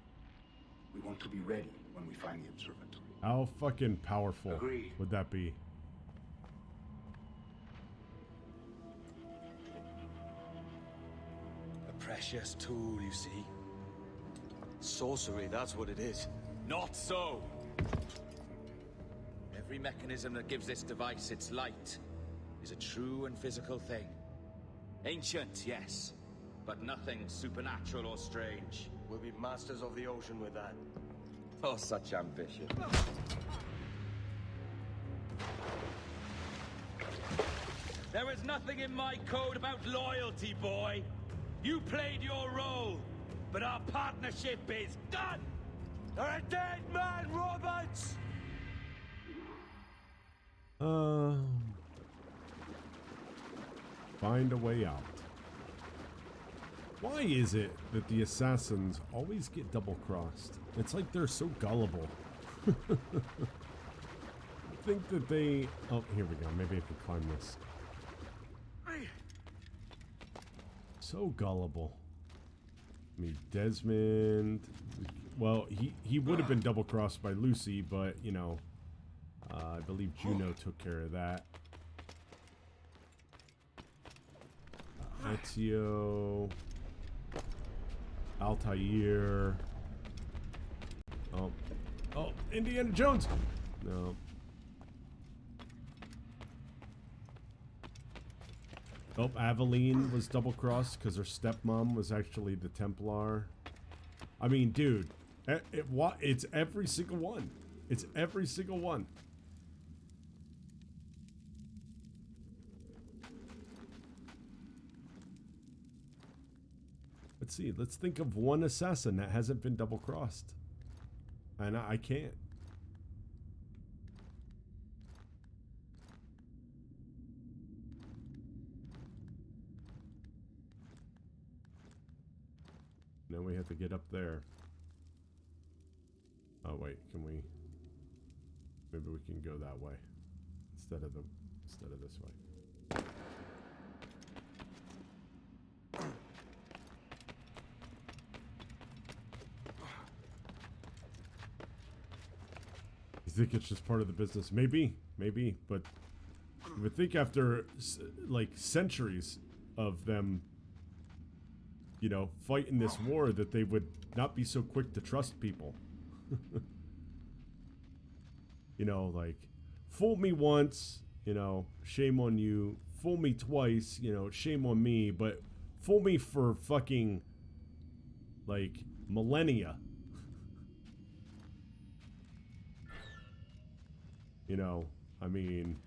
We want to be ready when we find the observatory. How fucking powerful Agreed. would that be? A precious tool, you see. Sorcery, that's what it is. Not so! Every mechanism that gives this device its light is a true and physical thing. Ancient, yes, but nothing supernatural or strange. We'll be masters of the ocean with that. Oh, such ambition. There is nothing in my code about loyalty, boy. You played your role, but our partnership is done! You're a dead man, Roberts! Find a way out. Why is it that the assassins always get double-crossed? It's like they're so gullible. I think that they... Oh, here we go. Maybe I can climb this. So gullible. I mean, Desmond... Well, he would have been double-crossed by Lucy, but, you know... I believe Juno took care of that. Ezio... Altair... Oh, Indiana Jones! No. Oh, Aveline was double-crossed because her stepmom was actually the Templar. I mean, dude, it's every single one. It's every single one. Let's see. Let's think of one assassin that hasn't been double-crossed. And I can't. Now we have to get up there. Oh wait, can we? Maybe we can go that way instead of this way. You think it's just part of the business? Maybe, but you would think after like centuries of them, you know, fighting this war that they would not be so quick to trust people. You know, like, fool me once, you know, shame on you. Fool me twice, you know, shame on me. But fool me for fucking, like, millennia. You know, I mean,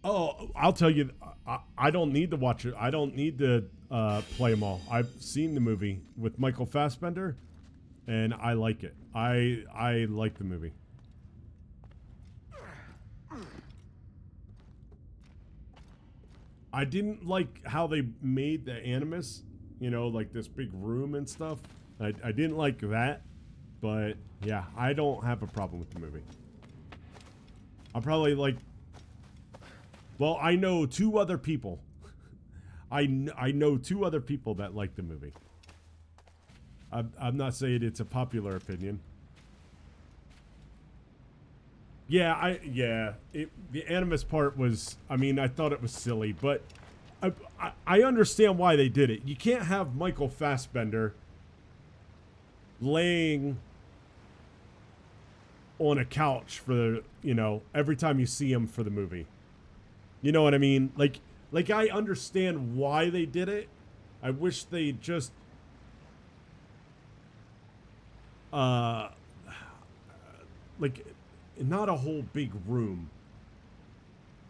Oh, I'll tell you, I don't need to watch it. I don't need to play them all. I've seen the movie with Michael Fassbender, and I like it. I like the movie. I didn't like how they made the Animus, you know, like this big room and stuff. I didn't like that, but yeah, I don't have a problem with the movie. I'll probably like... Well, I know two other people. I know two other people that like the movie. I'm not saying it's a popular opinion. Yeah, the Animus part was, I mean, I thought it was silly, but I understand why they did it. You can't have Michael Fassbender laying on a couch for, you know, every time you see him for the movie. You know what I mean? Like I understand why they did it. I wish they just like not a whole big room.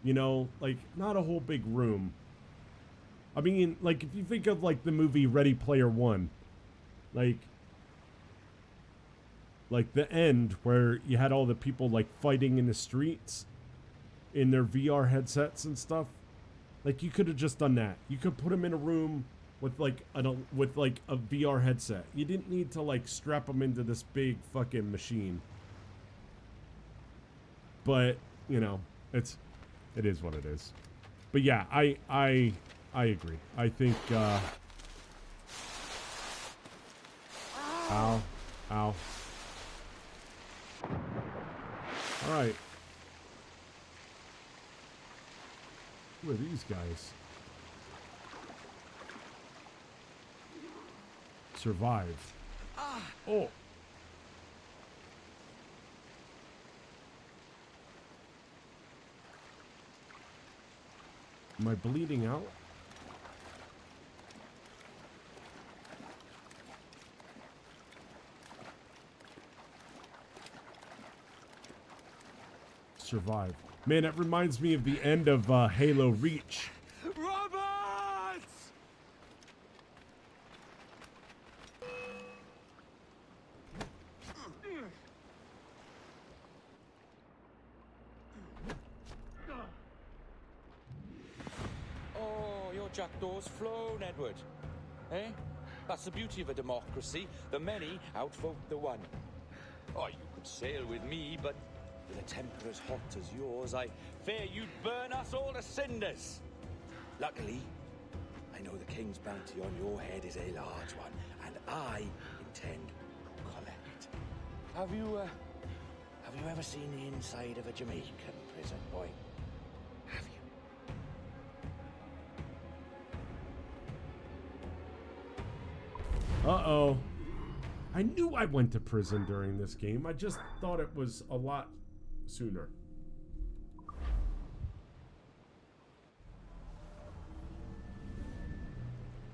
You know, like not a whole big room. I mean, like if you think of like the movie Ready Player One, like the end where you had all the people like fighting in the streets in their VR headsets and stuff. Like you could have just done that. You could put them in a room with like a VR headset. You didn't need to like strap them into this big fucking machine. But, you know, it is what it is. But yeah, I agree. I think ow. All right. Who are these guys? Survive. Oh. Am I bleeding out? Survive. Man, that reminds me of the end of Halo Reach. Roberts! Oh, your jackdaw's flown, Edward. Eh? That's the beauty of a democracy. The many outvote the one. Oh, you could sail with me, but with a temper as hot as yours, I fear you'd burn us all to cinders. Luckily, I know the king's bounty on your head is a large one, and I intend to collect. Have you ever seen the inside of a Jamaican prison, boy? Have you? Uh-oh. I knew I went to prison during this game. I just thought it was a lot sooner.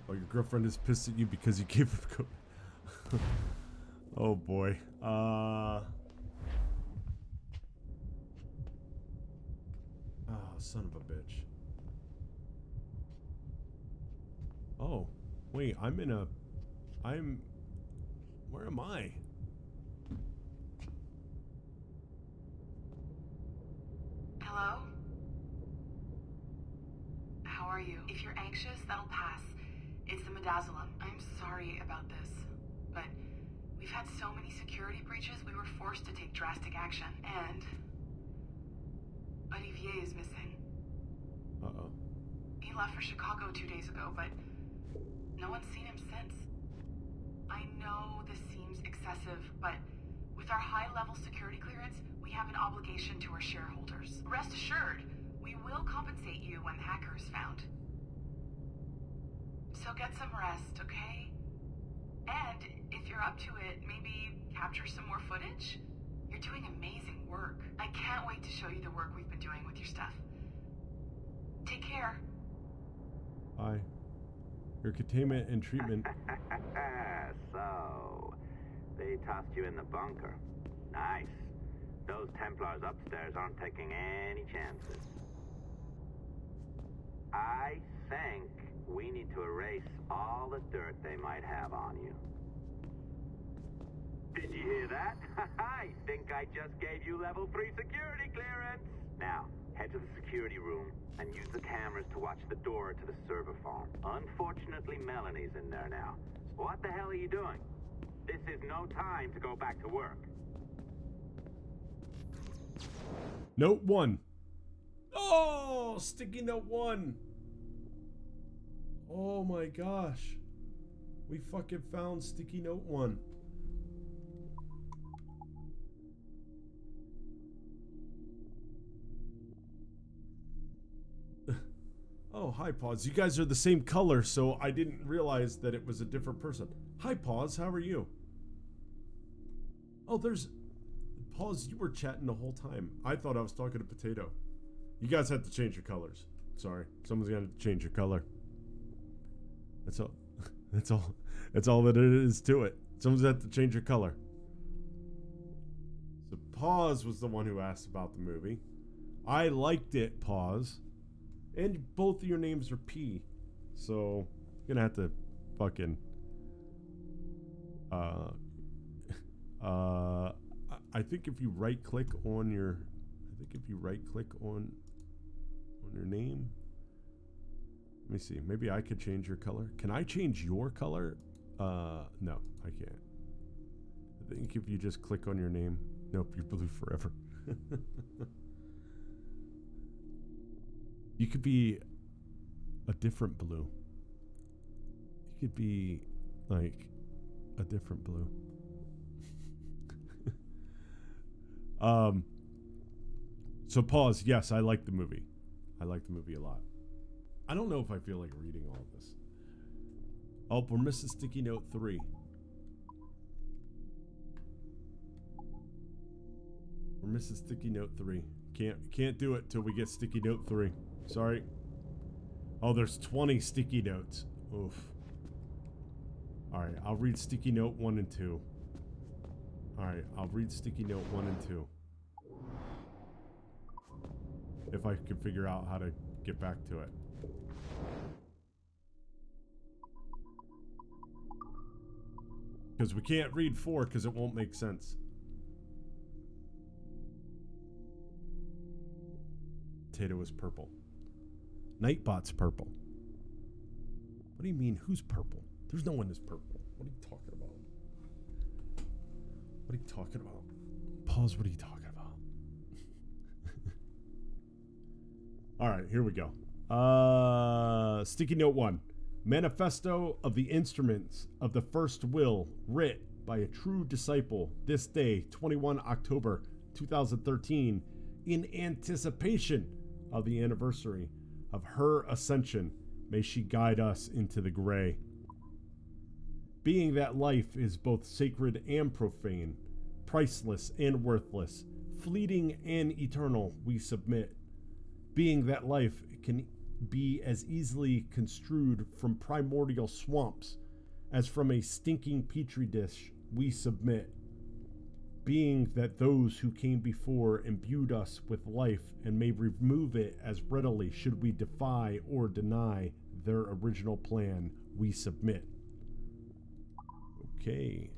Oh, your girlfriend is pissed at you because you gave her the Oh boy. Oh, son of a bitch. Oh, wait, where am I? Hello? How are you? If you're anxious, that'll pass. It's the Midazolam. I'm sorry about this, but we've had so many security breaches, we were forced to take drastic action, and Olivier is missing. Uh-oh. He left for Chicago 2 days ago, but no one's seen him since. I know this seems excessive, but with our high-level security clearance, we have an obligation to our shareholders. Rest assured, we will compensate you when the hacker is found. So get some rest, okay? And if you're up to it, maybe capture some more footage? You're doing amazing work. I can't wait to show you the work we've been doing with your stuff. Take care. Bye. Your containment and treatment. So, they tossed you in the bunker. Nice. Those Templars upstairs aren't taking any chances. I think we need to erase all the dirt they might have on you. Did you hear that? I think I just gave you level 3 security clearance. Now, head to the security room and use the cameras to watch the door to the server farm. Unfortunately, Melanie's in there now. What the hell are you doing? This is no time to go back to work. Note 1. Oh, sticky note 1. Oh my gosh. We fucking found sticky note 1. Oh, hi, Pause. You guys are the same color, so I didn't realize that it was a different person. Hi, Pause. How are you? Oh, there's... Pause, you were chatting the whole time. I thought I was talking to Potato. You guys had to change your colors. Sorry. Someone's got to change your color. That's all. That's all. That's all that it is to it. Someone's had to change your color. So Pause was the one who asked about the movie. I liked it, Pause. And both of your names are P. So, you're gonna have to fucking... I think if you right-click on your... your name... Let me see. Maybe I could change your color. Can I change your color? No, I can't. I think if you just click on your name... Nope, you're blue forever. You could be a different blue. You could be, like, a different blue. So Pause. Yes, I like the movie. I like the movie a lot. I don't know if I feel like reading all of this. Oh, we're missing sticky note 3. We're missing sticky note 3. Can't do it till we get sticky note 3. Sorry. Oh, there's 20 sticky notes. Oof. Alright, I'll read sticky note 1 and 2. Alright, I'll read sticky note 1 and 2. If I can figure out how to get back to it. Because we can't read 4 because it won't make sense. Potato is purple. Nightbot's purple. What do you mean, who's purple? There's no one who's purple. What are you talking about? What are you talking about? Pause, what are you talking about? Alright, here we go. Sticky note 1. Manifesto of the Instruments of the First Will, writ by a true disciple, this day, 21 October 2013, in anticipation of the anniversary of her ascension. May she guide us into the gray. Being that life is both sacred and profane, priceless and worthless, fleeting and eternal, we submit. Being that life can be as easily construed from primordial swamps as from a stinking petri dish, we submit. Being that those who came before imbued us with life and may remove it as readily should we defy or deny their original plan, we submit. Okay.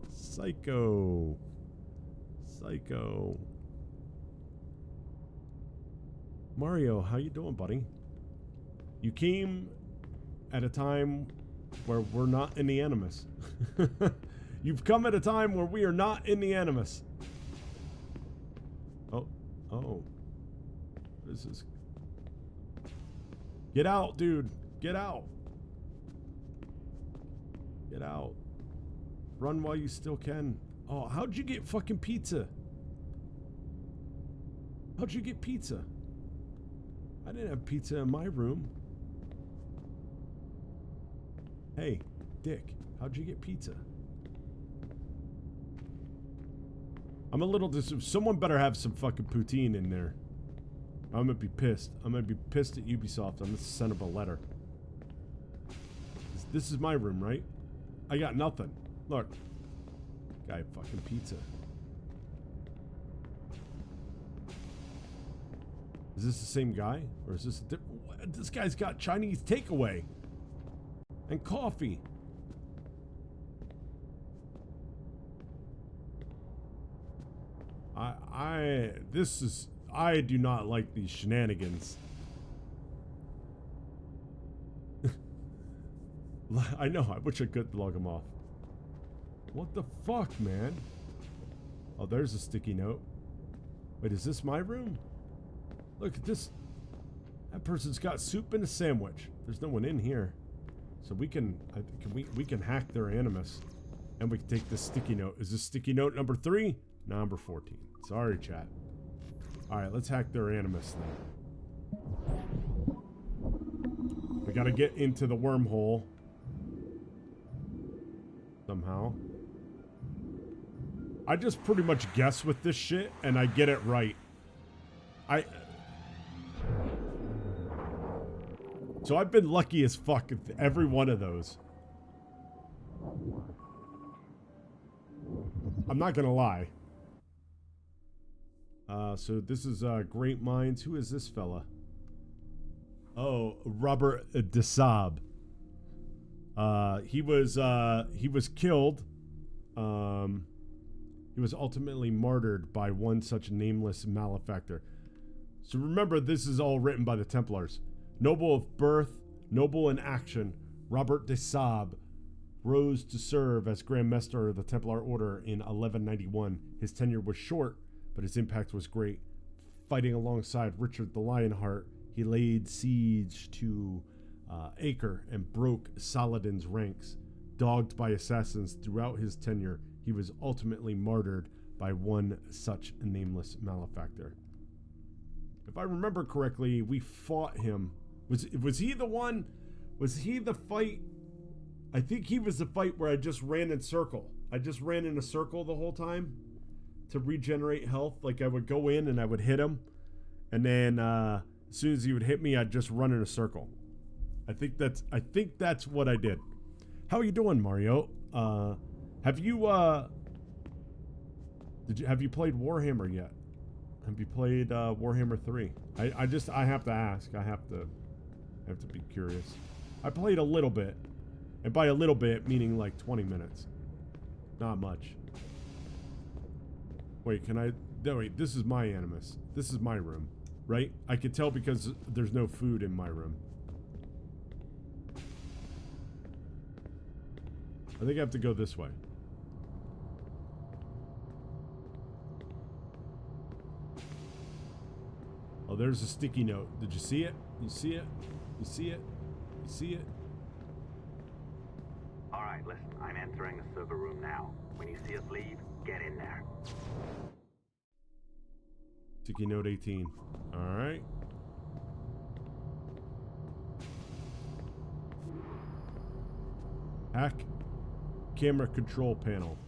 Psycho. Mario, how you doing, buddy? You came at a time where we're not in the Animus. You've come at a time where we are not in the Animus. Oh. What is this? Get out, dude. Get out. Get out. Run while you still can. Oh, how'd you get fucking pizza? How'd you get pizza? I didn't have pizza in my room. Hey, Dick, how'd you get pizza? I'm a little someone better have some fucking poutine in there. I'm gonna be pissed. I'm gonna be pissed at Ubisoft. I'm gonna send them a letter. This is my room, right? I got nothing. Look. Guy fucking pizza. Is this the same guy? Or is this a different... This guy's got Chinese takeaway. And coffee. I do not like these shenanigans. I know, I wish I could log them off. What the fuck, man? Oh, there's a sticky note. Wait, is this my room? Look at this. That person's got soup and a sandwich. There's no one in here. So we can hack their animus. And we can take this sticky note. Is this sticky note number 3? Number 14. Sorry, chat. Alright, let's hack their animus then. We gotta get into the wormhole. Somehow. I just pretty much guess with this shit, and I get it right. So I've been lucky as fuck with every one of those. I'm not gonna lie. So this is Great Minds. Who is this fella? Oh, Robert Desab. He was killed. He was ultimately martyred by one such nameless malefactor. So remember, this is all written by the Templars. Noble of birth, noble in action, Robert Desab rose to serve as Grand Master of the Templar Order in 1191. His tenure was short, but his impact was great. Fighting alongside Richard the Lionheart, he laid siege to Acre and broke Saladin's ranks. Dogged by assassins throughout his tenure, he was ultimately martyred by one such nameless malefactor. If I remember correctly, we fought him. Was he the one? Was he the fight? I think he was the fight where I just ran in circle. I just ran in a circle the whole time to regenerate health. Like I would go in and I would hit him, and then as soon as he would hit me, I'd just run in a circle. I think that's what I did. How are you doing, Mario? Have you played Warhammer yet? Have you played Warhammer 3? I have to ask. I have to be curious. I played a little bit. And by a little bit, meaning like 20 minutes. Not much. Wait, no, wait, this is my animus. This is my room, right? I can tell because there's no food in my room. I think I have to go this way. Oh, there's a sticky note. Did you see it? You see it? You see it? You see it? Alright, listen, I'm entering the server room now. When you see us leave, get in there. Sticky note 18. Alright. Hack camera control panel.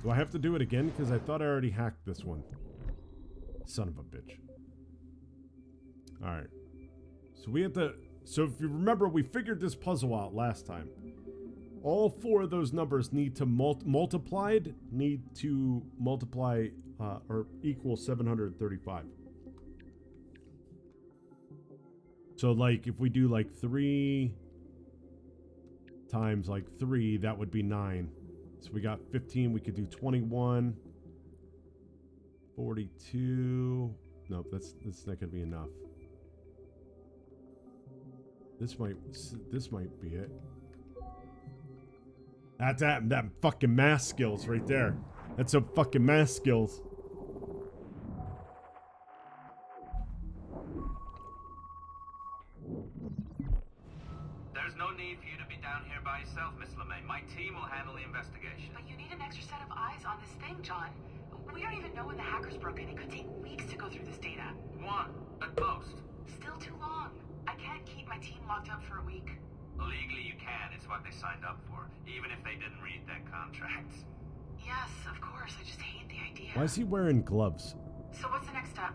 Do I have to do it again? Because I thought I already hacked this one. Son of a bitch. Alright. So we have to... So if you remember, we figured this puzzle out last time. All 4 of those numbers need to multiply or equal 735. So like if we do like 3 times like 3, that would be 9. So we got 15. We could do 21, 42. Nope, that's not gonna be enough. This might be it. That's that fucking math skills right there. That's some fucking math skills. There's no need for you to be down here by yourself, Miss LeMay. My team will handle the investigation. But you need an extra set of eyes on this thing, John. We don't even know when the hackers broke in. It could take weeks to go through this data. 1, at most. Still too long. I can't keep my team locked up for a week. Legally you can, it's what they signed up for, even if they didn't read their contracts. Yes, of course, I just hate the idea. Why is he wearing gloves? So what's the next step?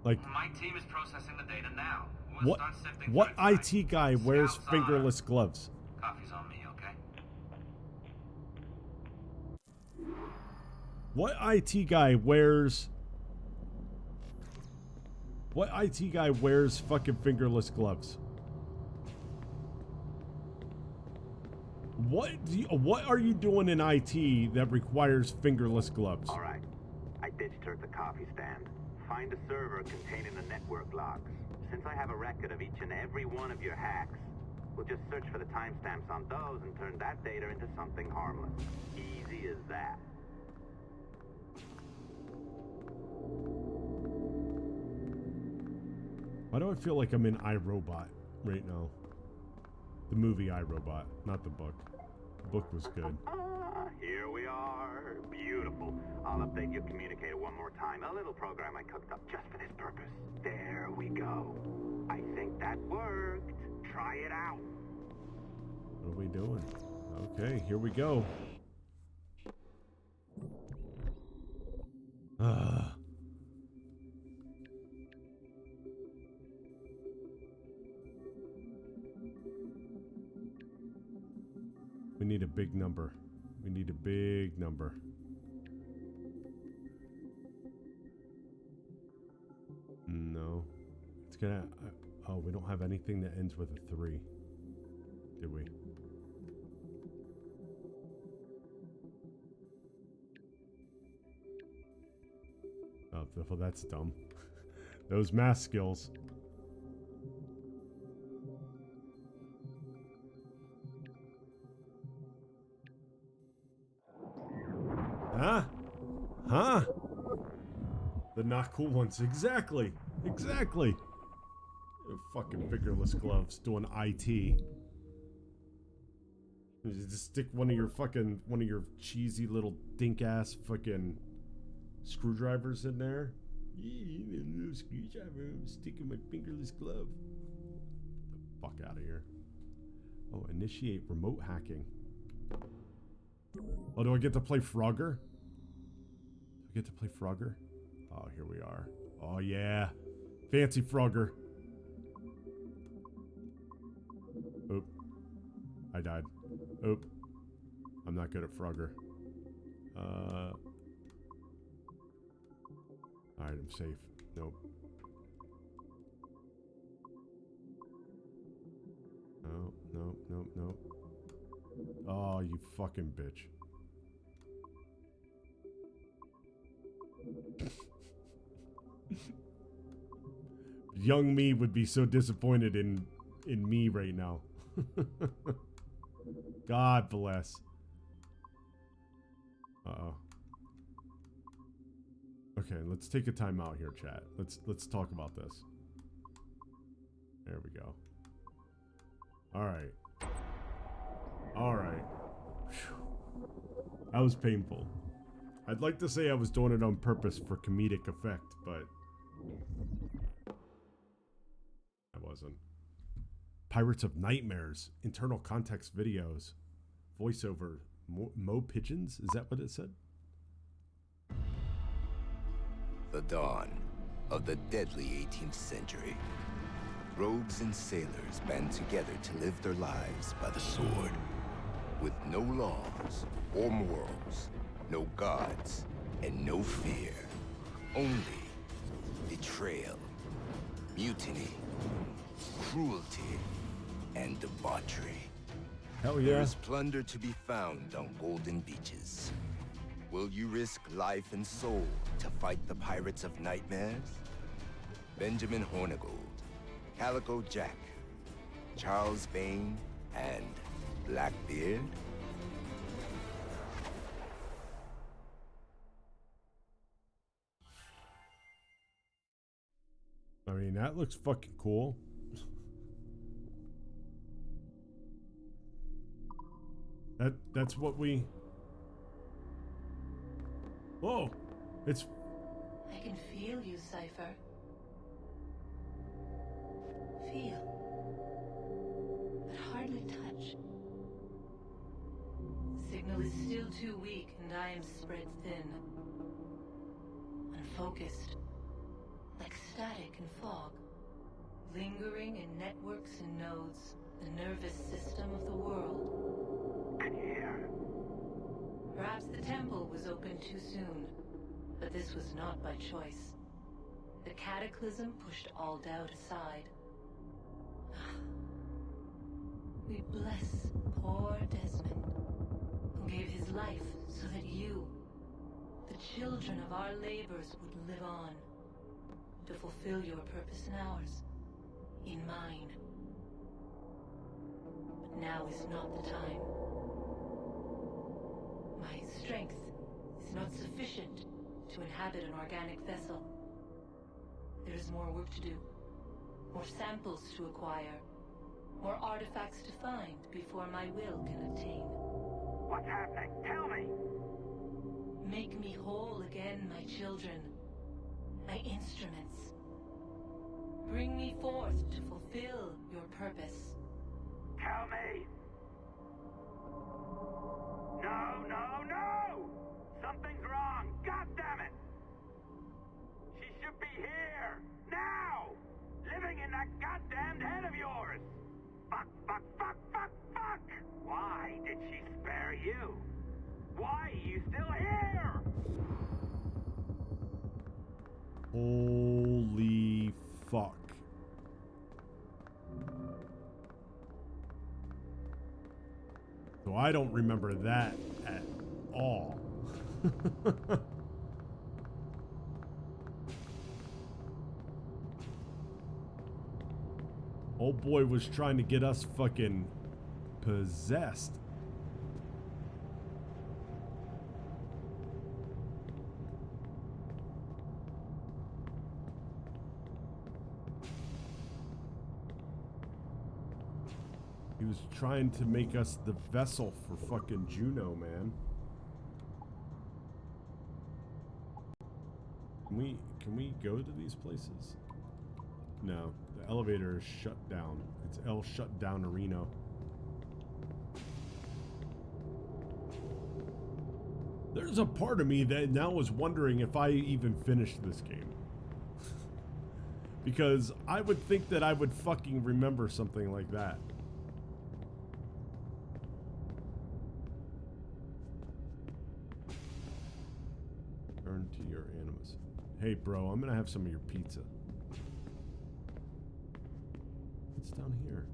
Like, my team is processing the data now. We'll start sifting what through IT guy wears Scouts fingerless gloves? Coffee's on me, okay? What IT guy wears What IT guy wears fucking fingerless gloves? What are you doing in IT that requires fingerless gloves? All right. I ditched her at the coffee stand. Find a server containing the network logs. Since I have a record of each and every one of your hacks, we'll just search for the timestamps on those and turn that data into something harmless. Easy as that. Why do I feel like I'm in iRobot right now? The movie iRobot, not the book. The book was good. Here we are. Beautiful. I'll update your communicator one more time. A little program I cooked up just for this purpose. There we go. I think that worked. Try it out. What are we doing? Okay, here we go. We need a big number. We need a big number. No. It's gonna... oh, we don't have anything that ends with a 3. Did we? Oh, well, that's dumb. Those math skills. Huh? Huh? The not cool ones. Exactly. Exactly. Fucking fingerless gloves doing IT. Just stick one of your cheesy little dink ass fucking screwdrivers in there. Yeah, a little screwdriver. I'm sticking my fingerless glove. Get the fuck out of here. Oh, initiate remote hacking. Oh, do I get to play Frogger? Do I get to play Frogger? Oh, here we are. Oh, yeah. Fancy Frogger. Oop. I died. Oop. I'm not good at Frogger. Alright, I'm safe. Nope. No, no, no, no. Oh, you fucking bitch. Young me would be so disappointed in me right now. God bless. Uh-oh. Okay, let's take a time out here, chat. Let's talk about this. There we go. Alright. Alright. That was painful. I'd like to say I was doing it on purpose for comedic effect, but I wasn't. Pirates of Nightmares. Internal context videos. Voiceover. Mo Pigeons? Is that what it said? The dawn of the deadly 18th century. Rogues and sailors band together to live their lives by the sword. With no laws or morals, no gods, and no fear. Only betrayal, mutiny, cruelty, and debauchery. Hell yeah. There is plunder to be found on golden beaches. Will you risk life and soul to fight the Pirates of Nightmares? Benjamin Hornigold, Calico Jack, Charles Vane, and Blackbeard? I mean, that looks fucking cool. That's what we... Whoa! It's... I can feel you, Cypher. Feel. But hardly touch. Signal is still too weak, and I am spread thin. Unfocused. Like static and fog. Lingering in networks and nodes. The nervous system of the world. Can you hear? Perhaps the temple was opened too soon. But this was not by choice. The Cataclysm pushed all doubt aside. We bless poor Desmond, who gave his life so that you, the children of our labors, would live on, to fulfill your purpose and ours, in mine. But now is not the time. My strength is not sufficient to inhabit an organic vessel. There is more work to do, more samples to acquire, more artifacts to find before my will can obtain. What's happening? Tell me! Make me whole again, my children, my instruments. Bring me forth to fulfill your purpose. Tell me! No, no, no! Something's wrong! God damn it! She should be here! Now! Living in that goddamned head of yours! Fuck, fuck, fuck, fuck, fuck! Why did she spare you? Why are you still here? Holy fuck. So I don't remember that at all. Old boy was trying to get us fucking possessed. He was trying to make us the vessel for fucking Juno, man. Can we go to these places? No, the elevator is shut down. It's El shut down Reno. There's a part of me that now is wondering if I even finished this game. Because I would think that I would fucking remember something like that. Turn to your animus. Hey bro, I'm gonna have some of your pizza. What's down here?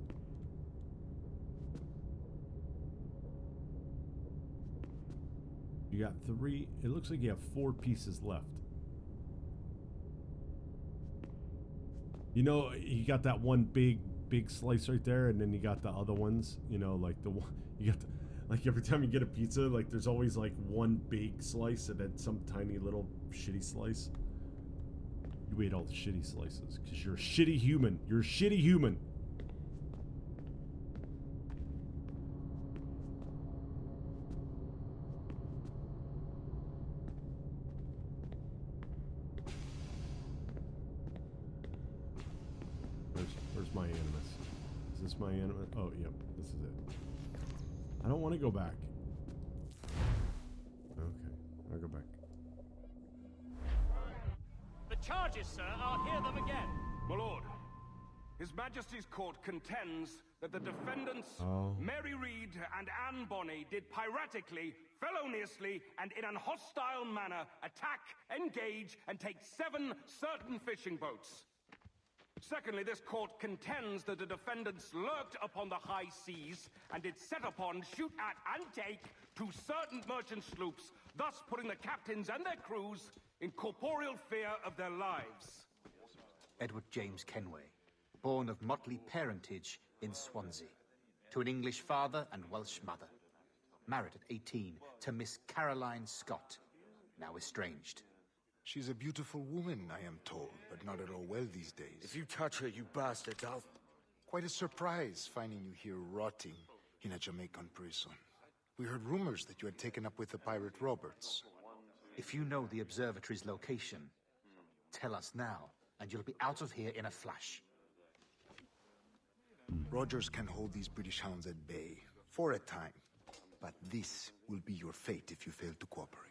You got 3, it looks like you have 4 pieces left. You know, you got that one big slice right there, and then you got the other ones, you know, like the one, you got the, like every time you get a pizza, like there's always like one big slice and then some tiny little shitty slice. You ate all the shitty slices because you're a shitty human. You're a shitty human. Where's my animus? Is this my animus? Oh, yep, this is it. I don't want to go back. Okay, I'll go back. The charges, sir, I'll hear them again. My lord, His Majesty's court contends that the defendants, Mary Reed and Anne Bonny, did piratically, feloniously, and in an hostile manner attack, engage, and take 7 certain fishing boats. Secondly, this court contends that the defendants lurked upon the high seas and did set upon, shoot at, and take 2 certain merchant sloops, thus putting the captains and their crews in corporeal fear of their lives. Edward James Kenway, born of motley parentage in Swansea, to an English father and Welsh mother. Married at 18 to Miss Caroline Scott, now estranged. She's a beautiful woman, I am told, but not at all well these days. If you touch her, you bastards, I'll... Quite a surprise finding you here rotting in a Jamaican prison. We heard rumors that you had taken up with the pirate Roberts. If you know the observatory's location, tell us now, and you'll be out of here in a flash. Rogers can hold these British hounds at bay, for a time. But this will be your fate if you fail to cooperate.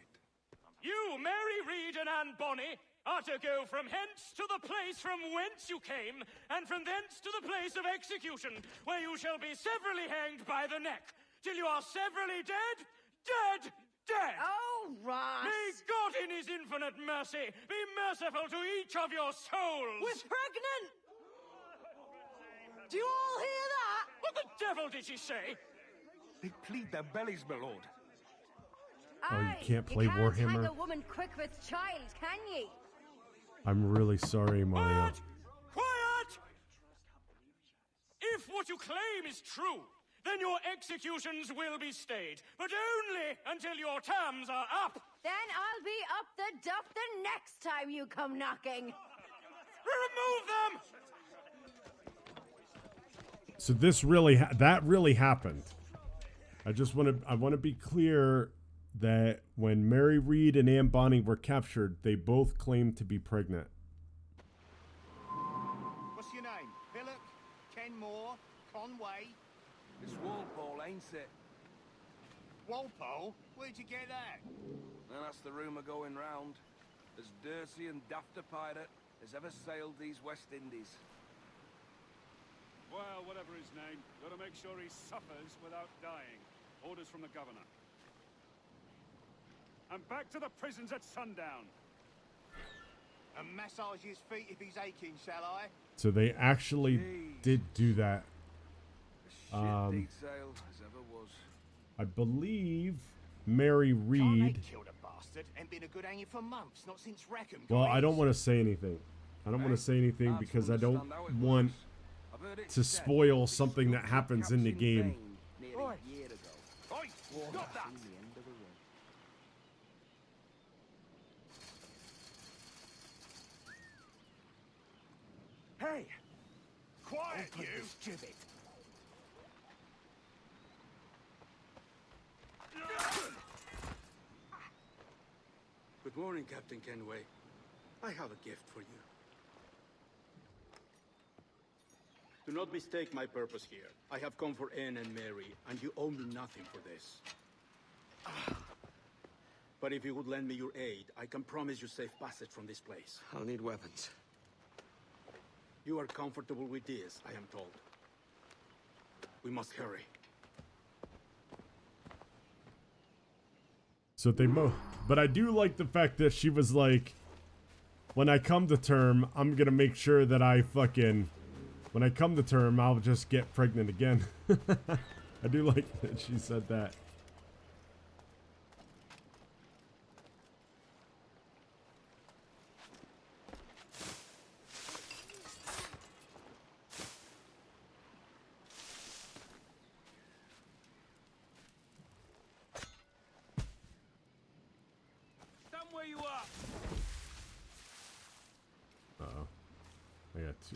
You, Mary Reed and Anne Bonny, are to go from hence to the place from whence you came, and from thence to the place of execution, where you shall be severally hanged by the neck, till you are severally dead, dead! Oh, Ross! May God in his infinite mercy be merciful to each of your souls! We're pregnant! Do you all hear that? What the devil did she say? They plead their bellies, my lord. Oh, you can't play you can't Warhammer? hang a woman quick with child, can ye? I'm really sorry, Mario. Quiet! If what you claim is true, then your executions will be stayed, but only until your terms are up! Then I'll be up the duff the next time you come knocking. Remove them! So this really, that really happened. I want to be clear that when Mary Reed and Anne Bonny were captured, they both claimed to be pregnant. What's your name? Billock? Kenmore? Conway? It's Walpole, ain't it? Walpole? Where'd you get that? And that's the rumour going round. As dirty and daft a pirate as ever sailed these West Indies. Well, whatever his name, gotta make sure he suffers without dying. Orders from the governor. And back to the prisons at sundown. And massage his feet if he's aching, shall I? So they actually did do that. Detail as ever was. I believe Mary Can't Reed. they killed a bastard and been a good hanging for months, not since Rackham. Well, I don't want to say anything. I don't want to say anything because I don't want to spoil something that happens in the game. Oi! Oi! Stop that! Hey! Quiet, you! Gibbet! Good morning, Captain Kenway. I have a gift for you. Do not mistake my purpose here. I have come for Anne and Mary, and you owe me nothing for this. But if you would lend me your aid, I can promise you safe passage from this place. I'll need weapons. You are comfortable with this, I am told. We must hurry. So but I do like the fact that she was like, when I come to term, I'm gonna make sure that when I come to term, I'll just get pregnant again. I do like that she said that. Somewhere you are! Uh-oh.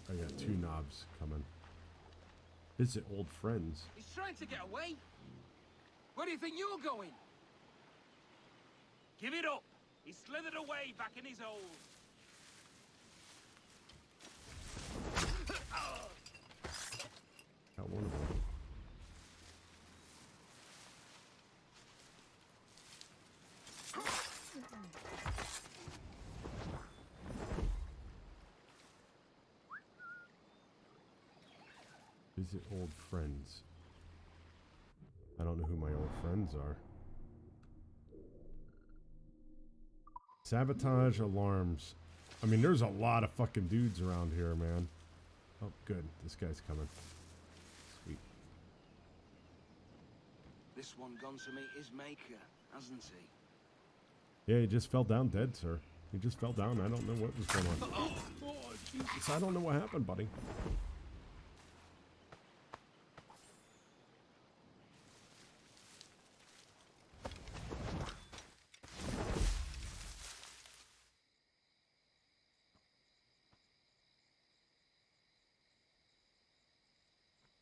I got two knobs coming. Visit old friends. He's trying to get away. Where do you think you're going? Give it up! He slithered away back in his hole. Got one of them. Visit old friends. I don't know who my old friends are. Sabotage alarms. I mean, there's a lot of fucking dudes around here, man. Oh, good. This guy's coming. Sweet. This one gone to meet his maker, hasn't he? Yeah, he just fell down dead, sir. He just fell down. I don't know what was going on. Oh, Jesus, I don't know what happened, buddy.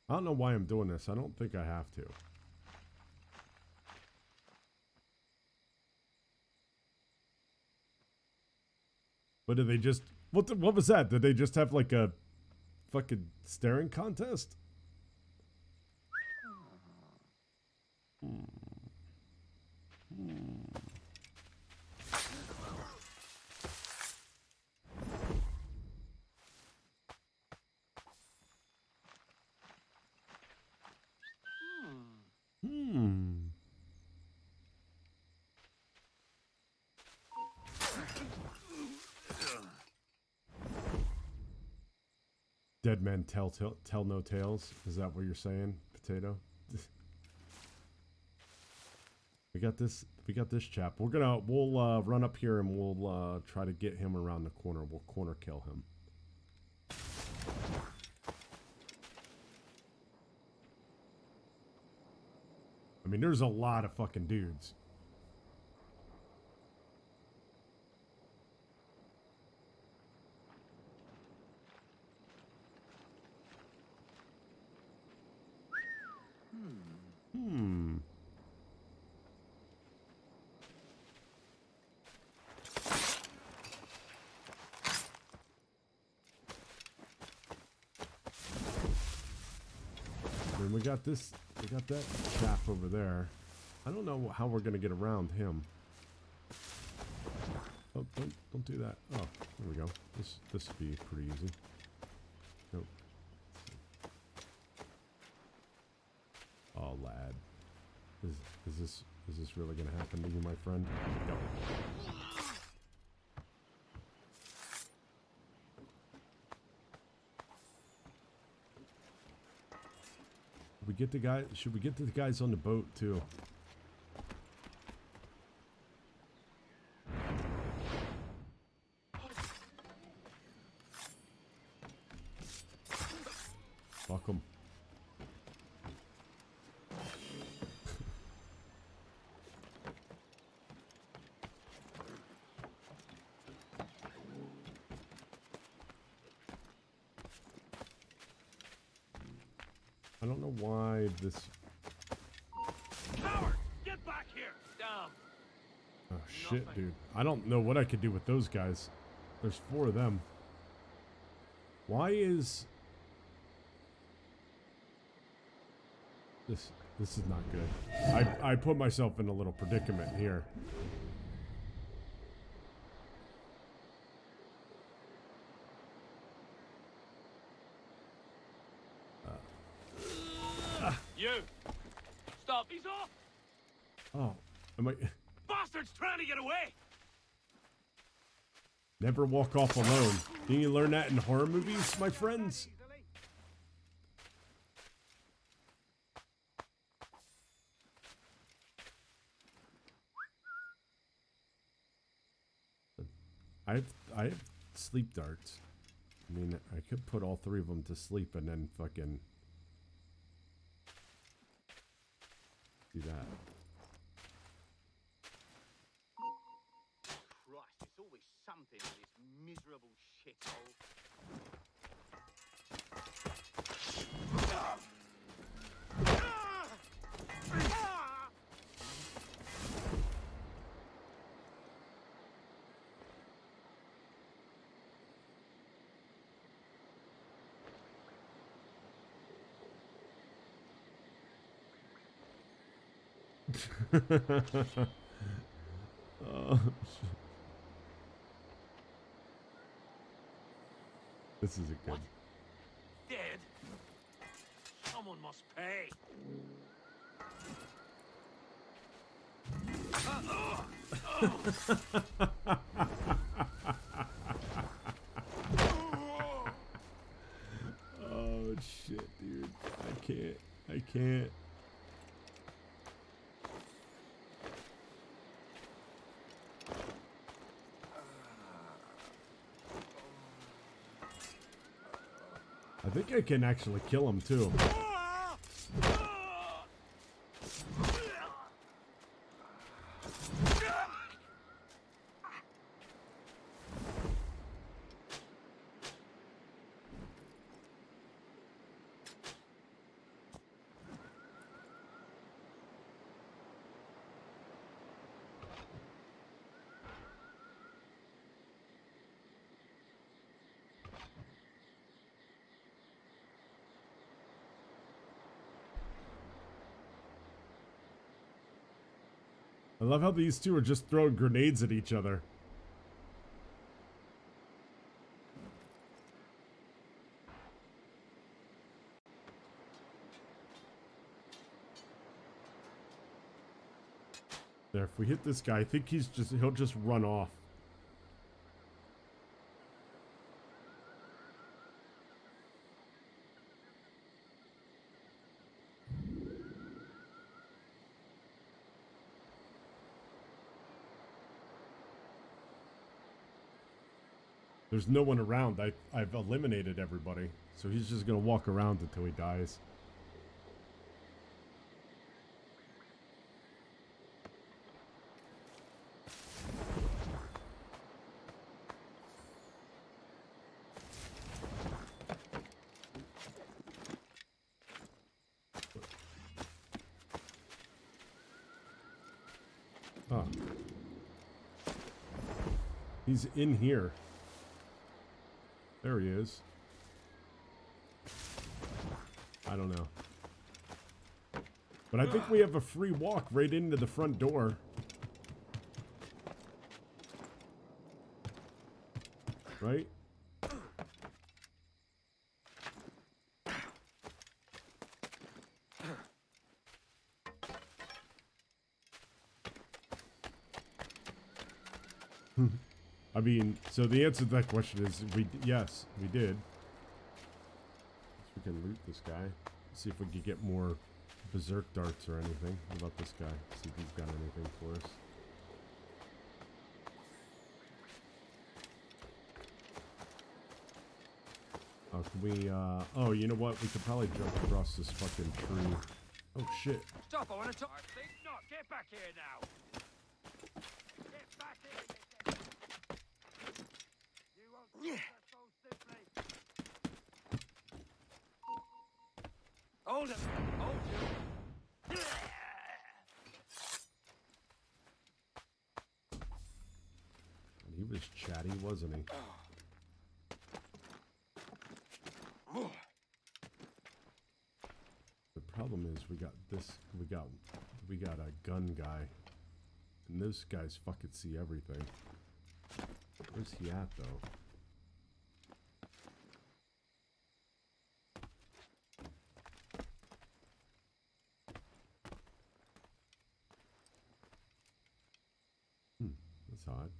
I don't know why I'm doing this. I don't think I have to. But did they just... What was that? Did they just have like a fucking staring contest? Dead men tell no tales. Is that what you're saying, Potato? We got this chap. We'll run up here and we'll try to get him around the corner. We'll corner kill him. I mean, there's a lot of fucking dudes. Hmm. And we got that chap over there. I don't know how we're gonna get around him. Oh, don't do that. Oh, there we go. This would be pretty easy. Nope. Oh, lad. Is this really gonna happen to you, my friend? No. Should we get to the guys on the boat too? Fuck 'em. I don't know why this... Coward! Get back here! Down! Oh shit, dude. I don't know what I could do with those guys. There's 4 of them. Why is... This is not good. I put myself in a little predicament here. You! Stop! He's off! Oh, am I... Bastard's trying to get away! Never walk off alone. Didn't you learn that in horror movies, my friends? I have sleep darts. I mean, I could put all 3 of them to sleep and then fucking do that. Christ, it's always something in this miserable shithole. Oh, shit. This is a good. Dead? Someone must pay. Oh shit, dude. I can't. I think I can actually kill him too. I love how these two are just throwing grenades at each other. There, if we hit this guy, I think he'll just run off. There's no one around. I've eliminated everybody. So he's just gonna walk around until he dies. Oh. He's in here. There he is. I don't know. But I think we have a free walk right into the front door. Right? I mean, so the answer to that question is yes, we did. We can loot this guy. See if we can get more berserk darts or anything. What about this guy? See if he's got anything for us. Oh, can we, oh, you know what? We could probably jump across this fucking tree. Oh, shit. Stop, I want to talk. Think not. Get back here now. Get back here. You won't do that so simply. Hold it. Hold you. He was chatty, wasn't he? The problem is we got a gun guy. And those guys fucking see everything. Where's he at though? That's odd.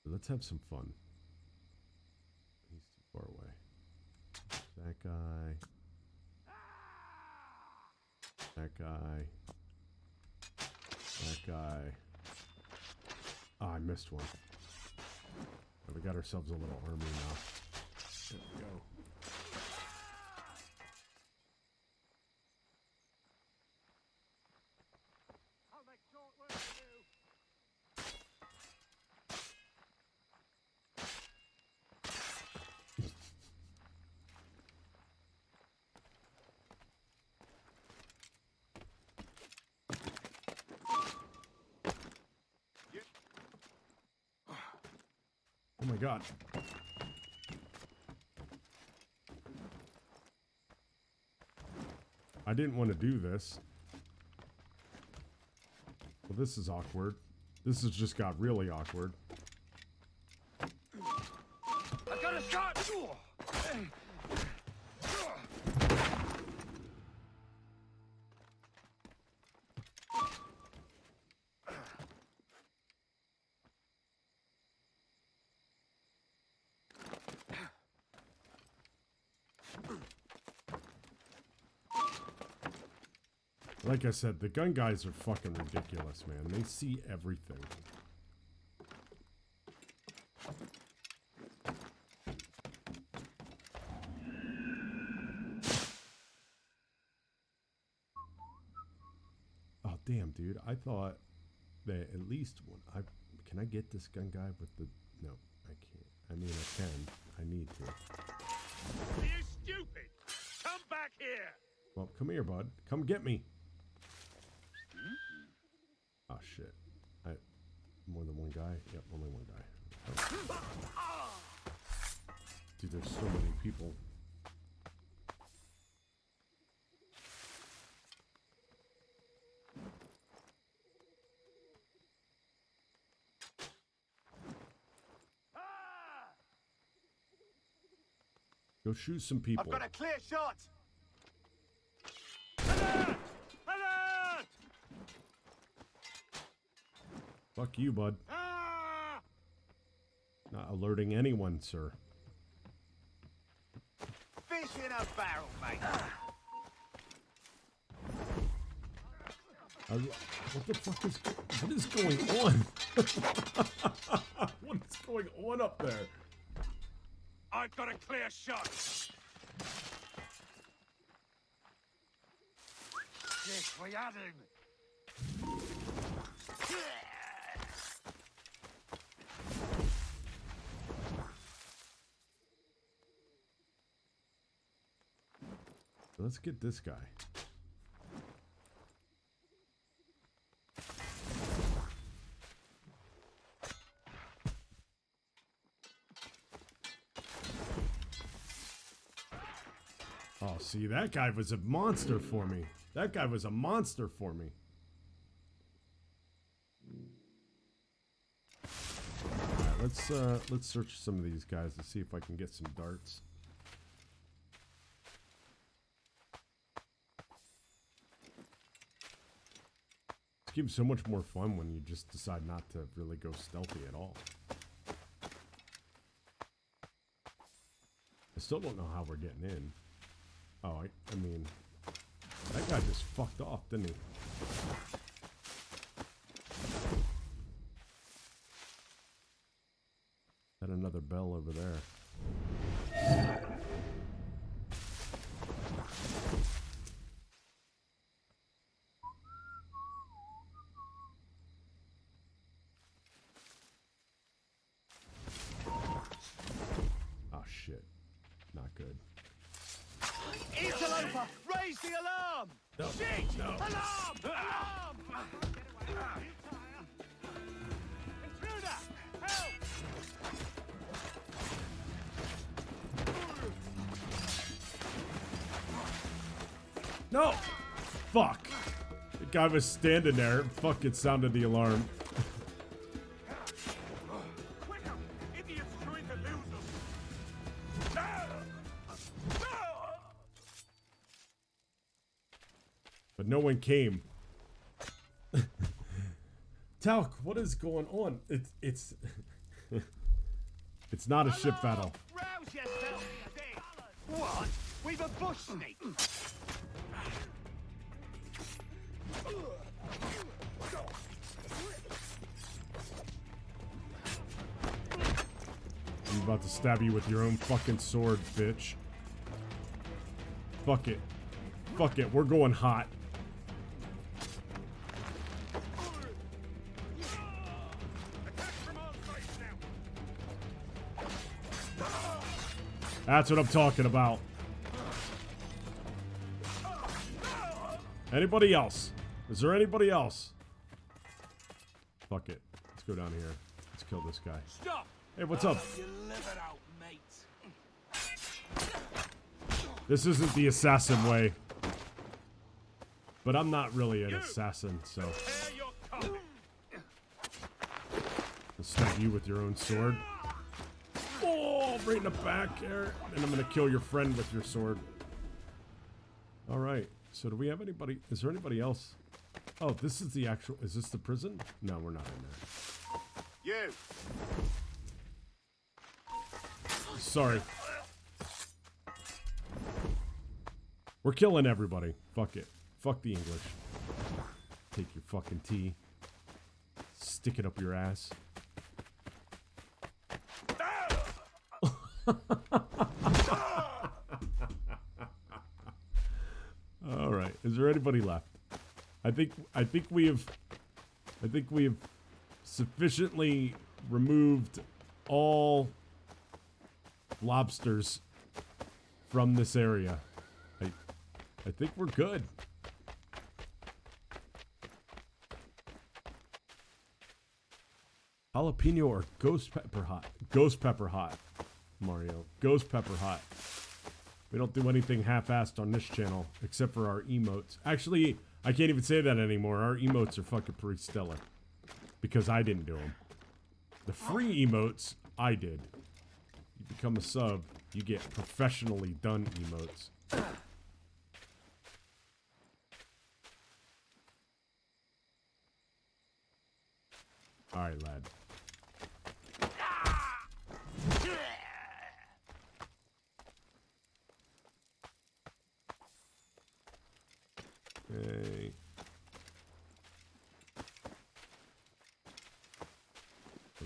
Let's have some fun. He's too far away. That guy. That guy. That guy. Ah, I missed one. We got ourselves a little army now. There we go. Oh my god. I didn't want to do this. Well, this is awkward. This has just got really awkward. I got a shot! Like I said, the gun guys are fucking ridiculous, man. They see everything. Oh, damn, dude. I thought that at least one... Can I get this gun guy with the... No, I can't. I mean, I can. I need to. Are you stupid? Come back here! Well, come here, bud. Come get me. Oh shit. More than one guy? Yep, only one guy. Oh. Dude, there's so many people. Go shoot some people. I've got a clear shot! Alert! Alert! Fuck you, bud. Ah! Not alerting anyone, sir. Fish in a barrel, mate. What the fuck is... What is going on? What is going on up there? I've got a clear shot. Yes, we had him. Let's get this guy. Oh, see, that guy was a monster for me. That guy was a monster for me. Alright, let's search some of these guys to see if I can get some darts. This game's so much more fun when you just decide not to really go stealthy at all. I still don't know how we're getting in. Oh, I mean, that guy just fucked off, didn't he? Had another bell over there. Oh shit. Not good. Interloper! Raise the alarm! No, Shit! no. Alarm! Alarm! Intruder! Help! No! Fuck! The guy was standing there. Fucking sounded the alarm. Idiots trying to lose us! But no one came. Talc, what is going on? It's it's not a ship battle. Rouse yourself, you What? We've a bush snake! I'm about to stab you with your own fucking sword, bitch. Fuck it. Fuck it, we're going hot. That's what I'm talking about. Anybody else? Is there anybody else? Fuck it. Let's go down here. Let's kill this guy. Stop! Hey, what's up? You live it out, mate. This isn't the assassin way. But I'm not really an assassin, so. I'll stab you with your own sword. Oh, right in the back here. And I'm gonna kill your friend with your sword. Alright, so do we have anybody? Is there anybody else? Oh, this is the actual. Is this the prison? No, we're not in there. You! Sorry. We're killing everybody. Fuck it. Fuck the English. Take your fucking tea. Stick it up your ass. All right. Is there anybody left? I think we have sufficiently removed all lobsters from this area. I think we're good. Jalapeno or ghost pepper hot? Ghost pepper hot, Mario. Ghost pepper hot. We don't do anything half-assed on this channel, except for our emotes. Actually, I can't even say that anymore. Our emotes are fucking pretty stellar. Because I didn't do them. The free emotes, I did. You become a sub, you get professionally done emotes. Alright, lad. Hey.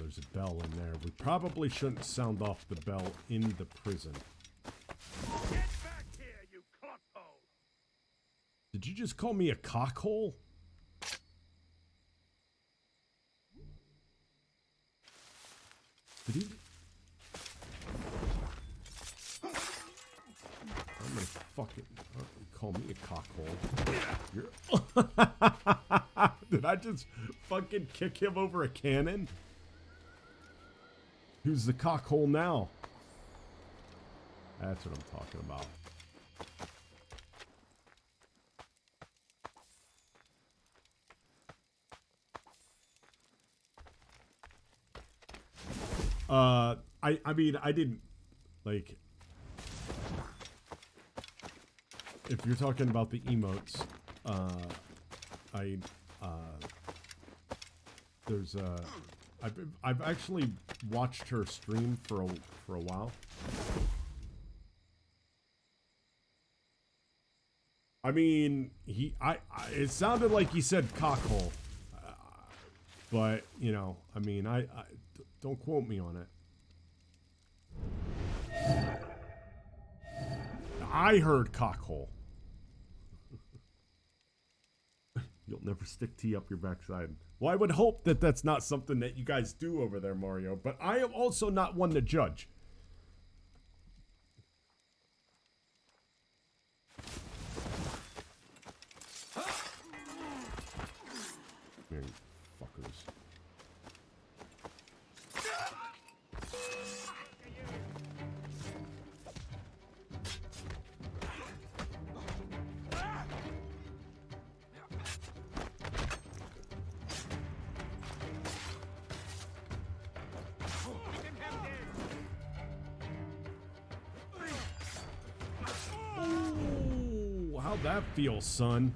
there's a bell in there. We probably shouldn't sound off the bell in the prison. Get back here, you clockhole! Did you just call me a cockhole? Did he? I'm gonna fucking call me a cockhole. You're. Did I just fucking kick him over a cannon? Who's the cockhole now? That's what I'm talking about. I mean, I didn't, like, if you're talking about the emotes, there's I've actually watched her stream for a while. I mean, it sounded like he said cockhole, but you know, I mean, don't quote me on it. I heard cockhole. You'll never stick tea up your backside. Well, I would hope that that's not something that you guys do over there, Mario, but I am also not one to judge. Here, you fuckers. Ooh, how'd that feel, son?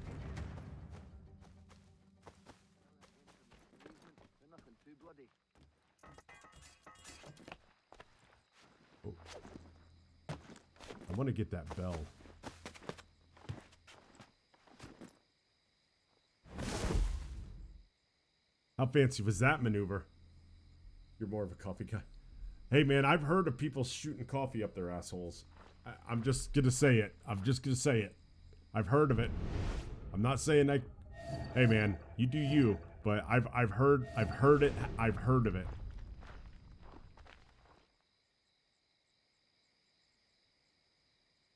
Oh. I want to get that bell. How fancy was that maneuver? You're more of a coffee guy. Hey man, I've heard of people shooting coffee up their assholes. I'm just gonna say it. I'm just gonna say it. I've heard of it. I'm not saying I. Hey man, you do you. But I've heard it. I've heard of it.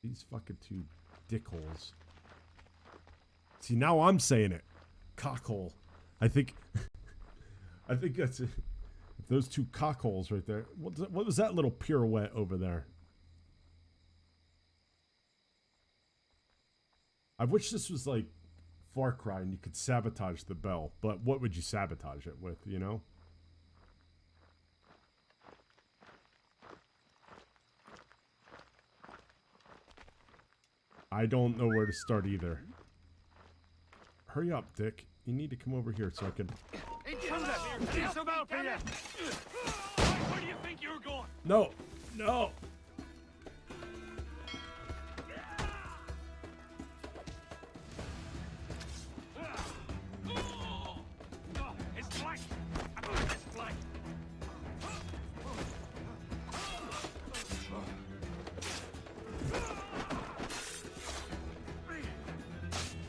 These fucking two dickholes. See, now I'm saying it. Cockhole. I think. I think that's it. Those two cockholes right there. What was that little pirouette over there? I wish this was like Far Cry and you could sabotage the bell, but what would you sabotage it with, you know? I don't know where to start either. Hurry up, Dick. You need to come over here so I can... Where do you think you're going? No! No! It's blank. It's blank.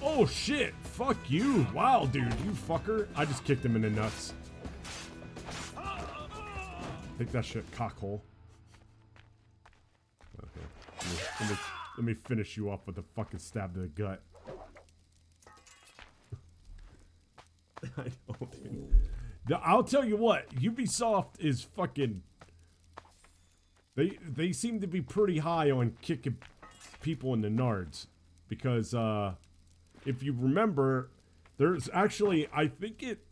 Oh shit! Fuck you! Wow, dude, you fucker! I just kicked him in the nuts. Take that shit, cockhole. Okay, let me finish you off with a fucking stab to the gut. I don't. I'll tell you what, Ubisoft is fucking. They seem to be pretty high on kicking people in the nards, because if you remember, there's actually, I think it.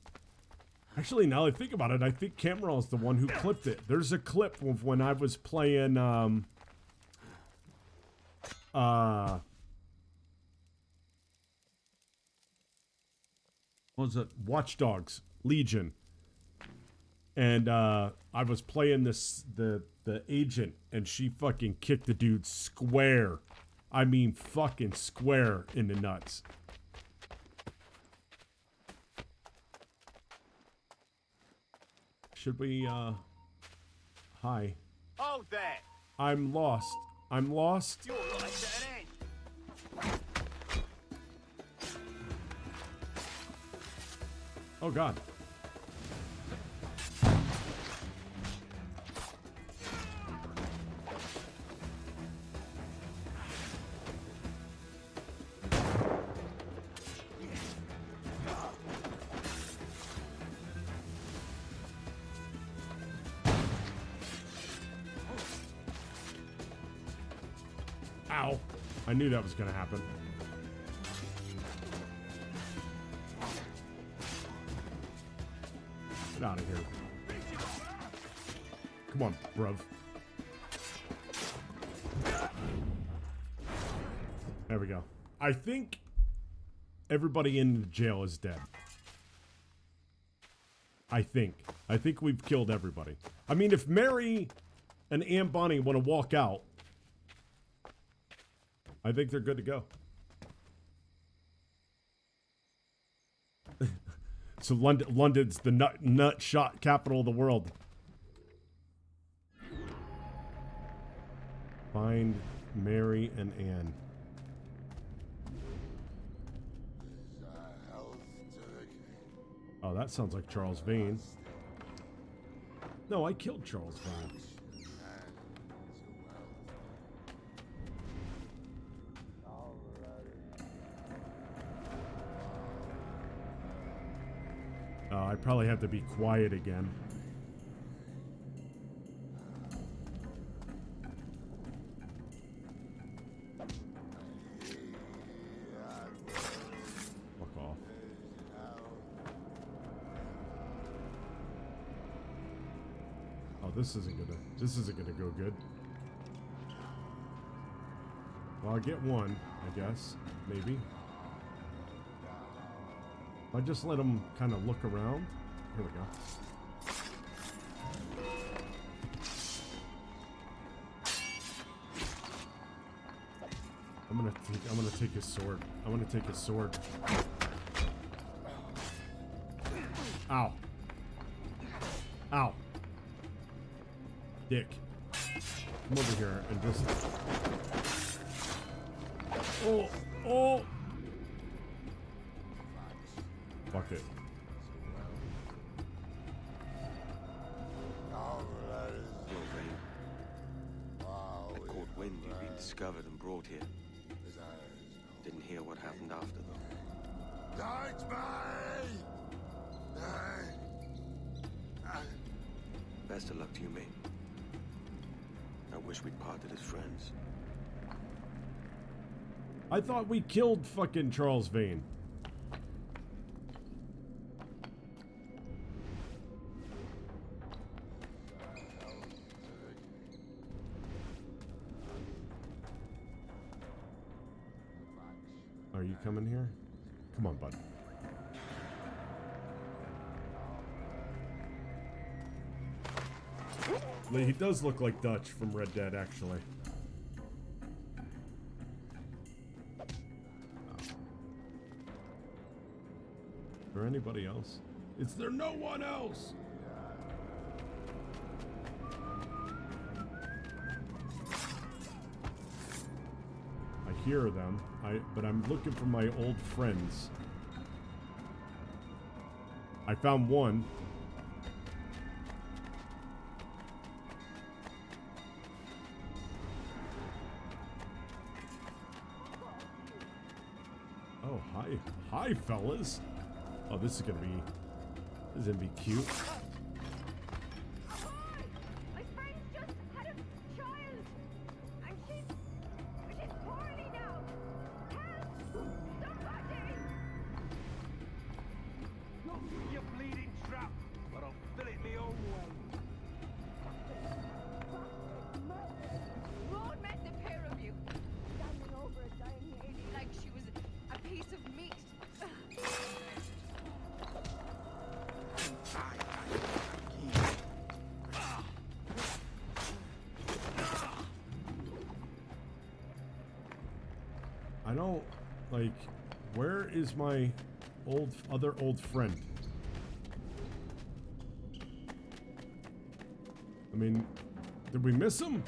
Actually, now that I think about it, I think Cameron's the one who clipped it. There's a clip of when I was playing, what was it? Watch Dogs Legion. And I was playing the agent, and she fucking kicked the dude square. I mean, fucking square in the nuts. should we, hi. Oh, there! I'm lost. I'm lost. Your life's at an end. Oh, God. Ow. I knew that was going to happen. Get out of here. Come on, bruv. There we go. I think everybody in the jail is dead. I think we've killed everybody. I mean, if Mary and Anne Bonny want to walk out, I think they're good to go. So London's the nut shot capital of the world. Find Mary and Anne. Oh, that sounds like Charles Vane. No, I killed Charles Vane. I probably have to be quiet again. Fuck off. Oh, this isn't gonna go good. Well, I'll get one, I guess. Maybe. I just let him kind of look around. Here we go. I'm gonna take his sword. I'm gonna take his sword. Ow. Ow. Dick. Come over here and just. Oh. Oh. Fuck it. I caught wind you'd been discovered and brought here. Didn't hear what happened after, though. Best of luck to you, mate. I wish we'd parted as friends. I thought we killed fucking Charles Vane. Are you coming here? Come on, bud. He does look like Dutch from Red Dead, actually. Is there anybody else? Is there no one else? I hear them, but I'm looking for my old friends. I found one. Oh, hi, fellas. Oh, this is gonna be cute. My friend's just had a child, and she's poorly now. Help! Somebody! You bleeding trap, but I'll fill it me own way. Won't met the pair of you, standing over a dying lady like she was a piece of meat. I don't, like, where is my other old friend? I mean, did we miss him?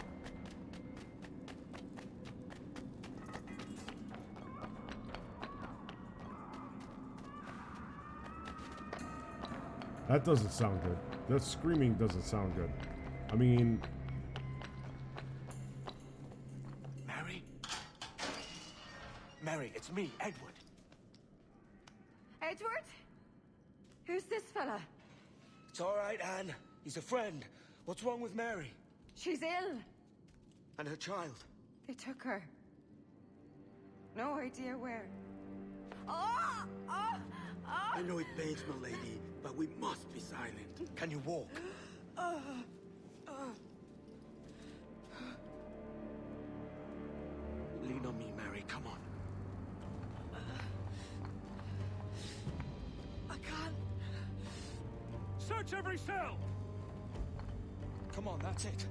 That doesn't sound good. That screaming doesn't sound good. I mean... Mary? Mary, it's me, Edward. Edward? Who's this fella? It's all right, Anne. He's a friend. What's wrong with Mary? She's ill. And her child? They took her. No idea where. Oh! Oh! Oh! I know it pains my lady, but we must be silent. Can you walk? Lean on me, Mary. Come on. I can't. Search every cell! Come on, that's it.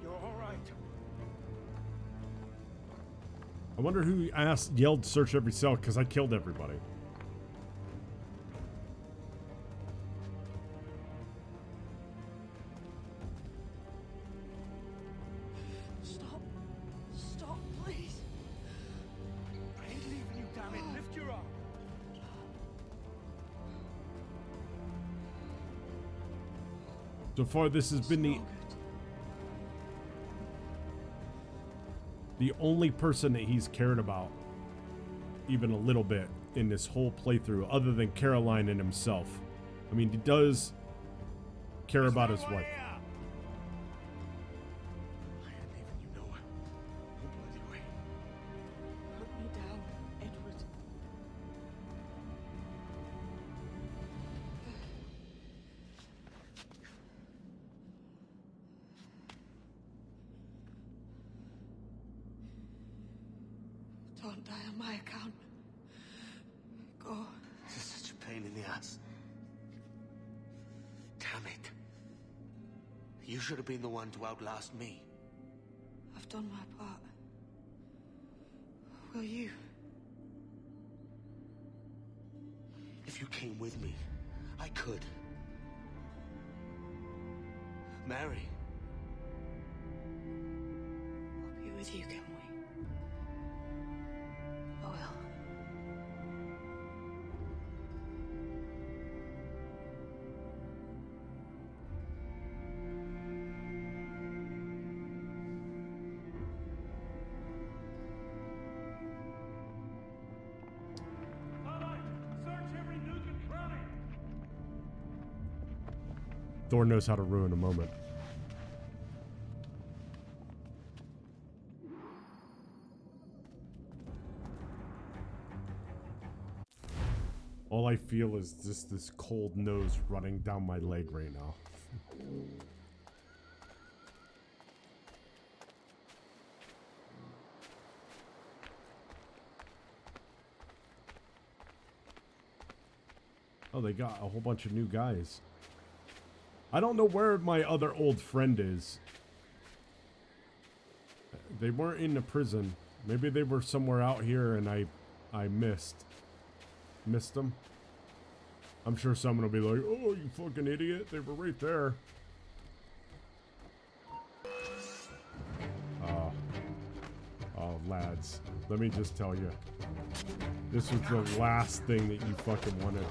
You're all right. I wonder who yelled search every cell, because I killed everybody. Stop. Stop, please. I ain't leaving you, damn it. Lift your arm. So far, this has been the only person that he's cared about, even a little bit, in this whole playthrough, other than Caroline and himself. I mean, he does care about his wife. Put me down, Edward. Don't die on my account. Go. This is such a pain in the ass. Damn it. You should have been the one to outlast me. I've done my part. Will you? If you came with me, I could. Mary. I'll be with you, Kenway. I will. Thor knows how to ruin a moment. All I feel is just this cold nose running down my leg right now. Oh, they got a whole bunch of new guys. I don't know where my other old friend is. They weren't in the prison. Maybe they were somewhere out here and I missed them. I'm sure someone will be like, oh, you fucking idiot. They were right there. Oh, lads. Let me just tell you. This was the last thing that you fucking wanted.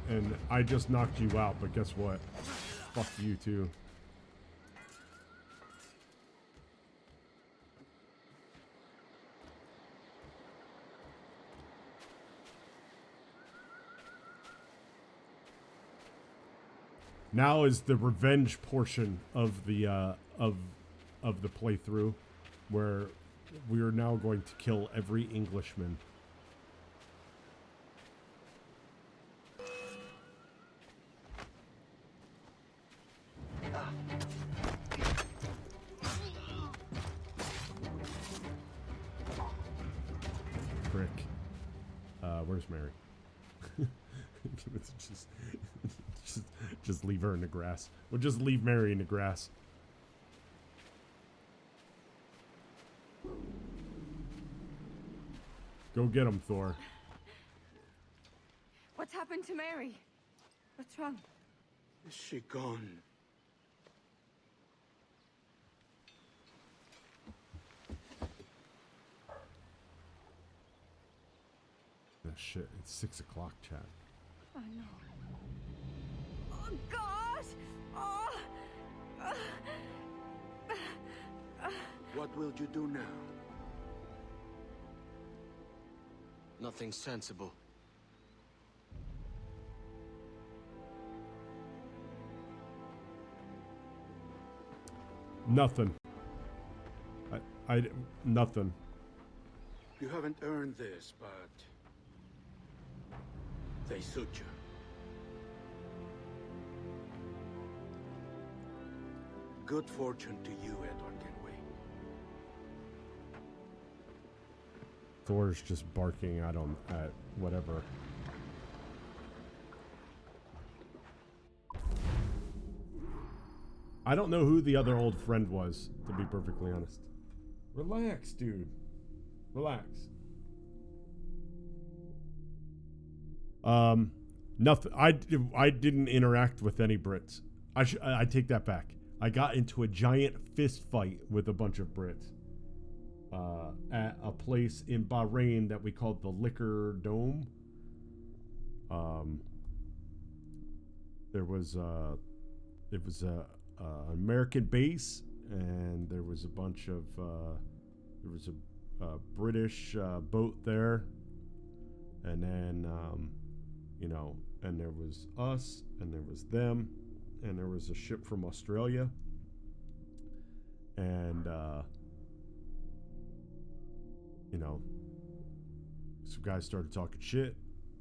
And I just knocked you out, but guess what? Fuck you too. Now is the revenge portion of the of the playthrough, where we are now going to kill every Englishman. Frick. Where's Mary? just leave her in the grass. We'll just leave Mary in the grass. Go get him, Thor. What's happened to Mary? What's wrong? Is she gone? Oh, shit, it's 6 o'clock, chat. Oh no. Oh God! Oh! What will you do now? Nothing sensible. Nothing. Nothing. You haven't earned this, but they suit you. Good fortune to you, Edward Kenway. Thor's just barking at him at whatever. I don't know who the other old friend was, to be perfectly honest. Relax, dude. Relax. Nothing. I didn't interact with any Brits. I take that back. I got into a giant fist fight with a bunch of Brits at a place in Bahrain that we called the Liquor Dome. It was an American base, and there was a bunch of there was a British boat there, and then you know, and there was us, and there was them, and there was a ship from Australia, and you know, some guys started talking shit.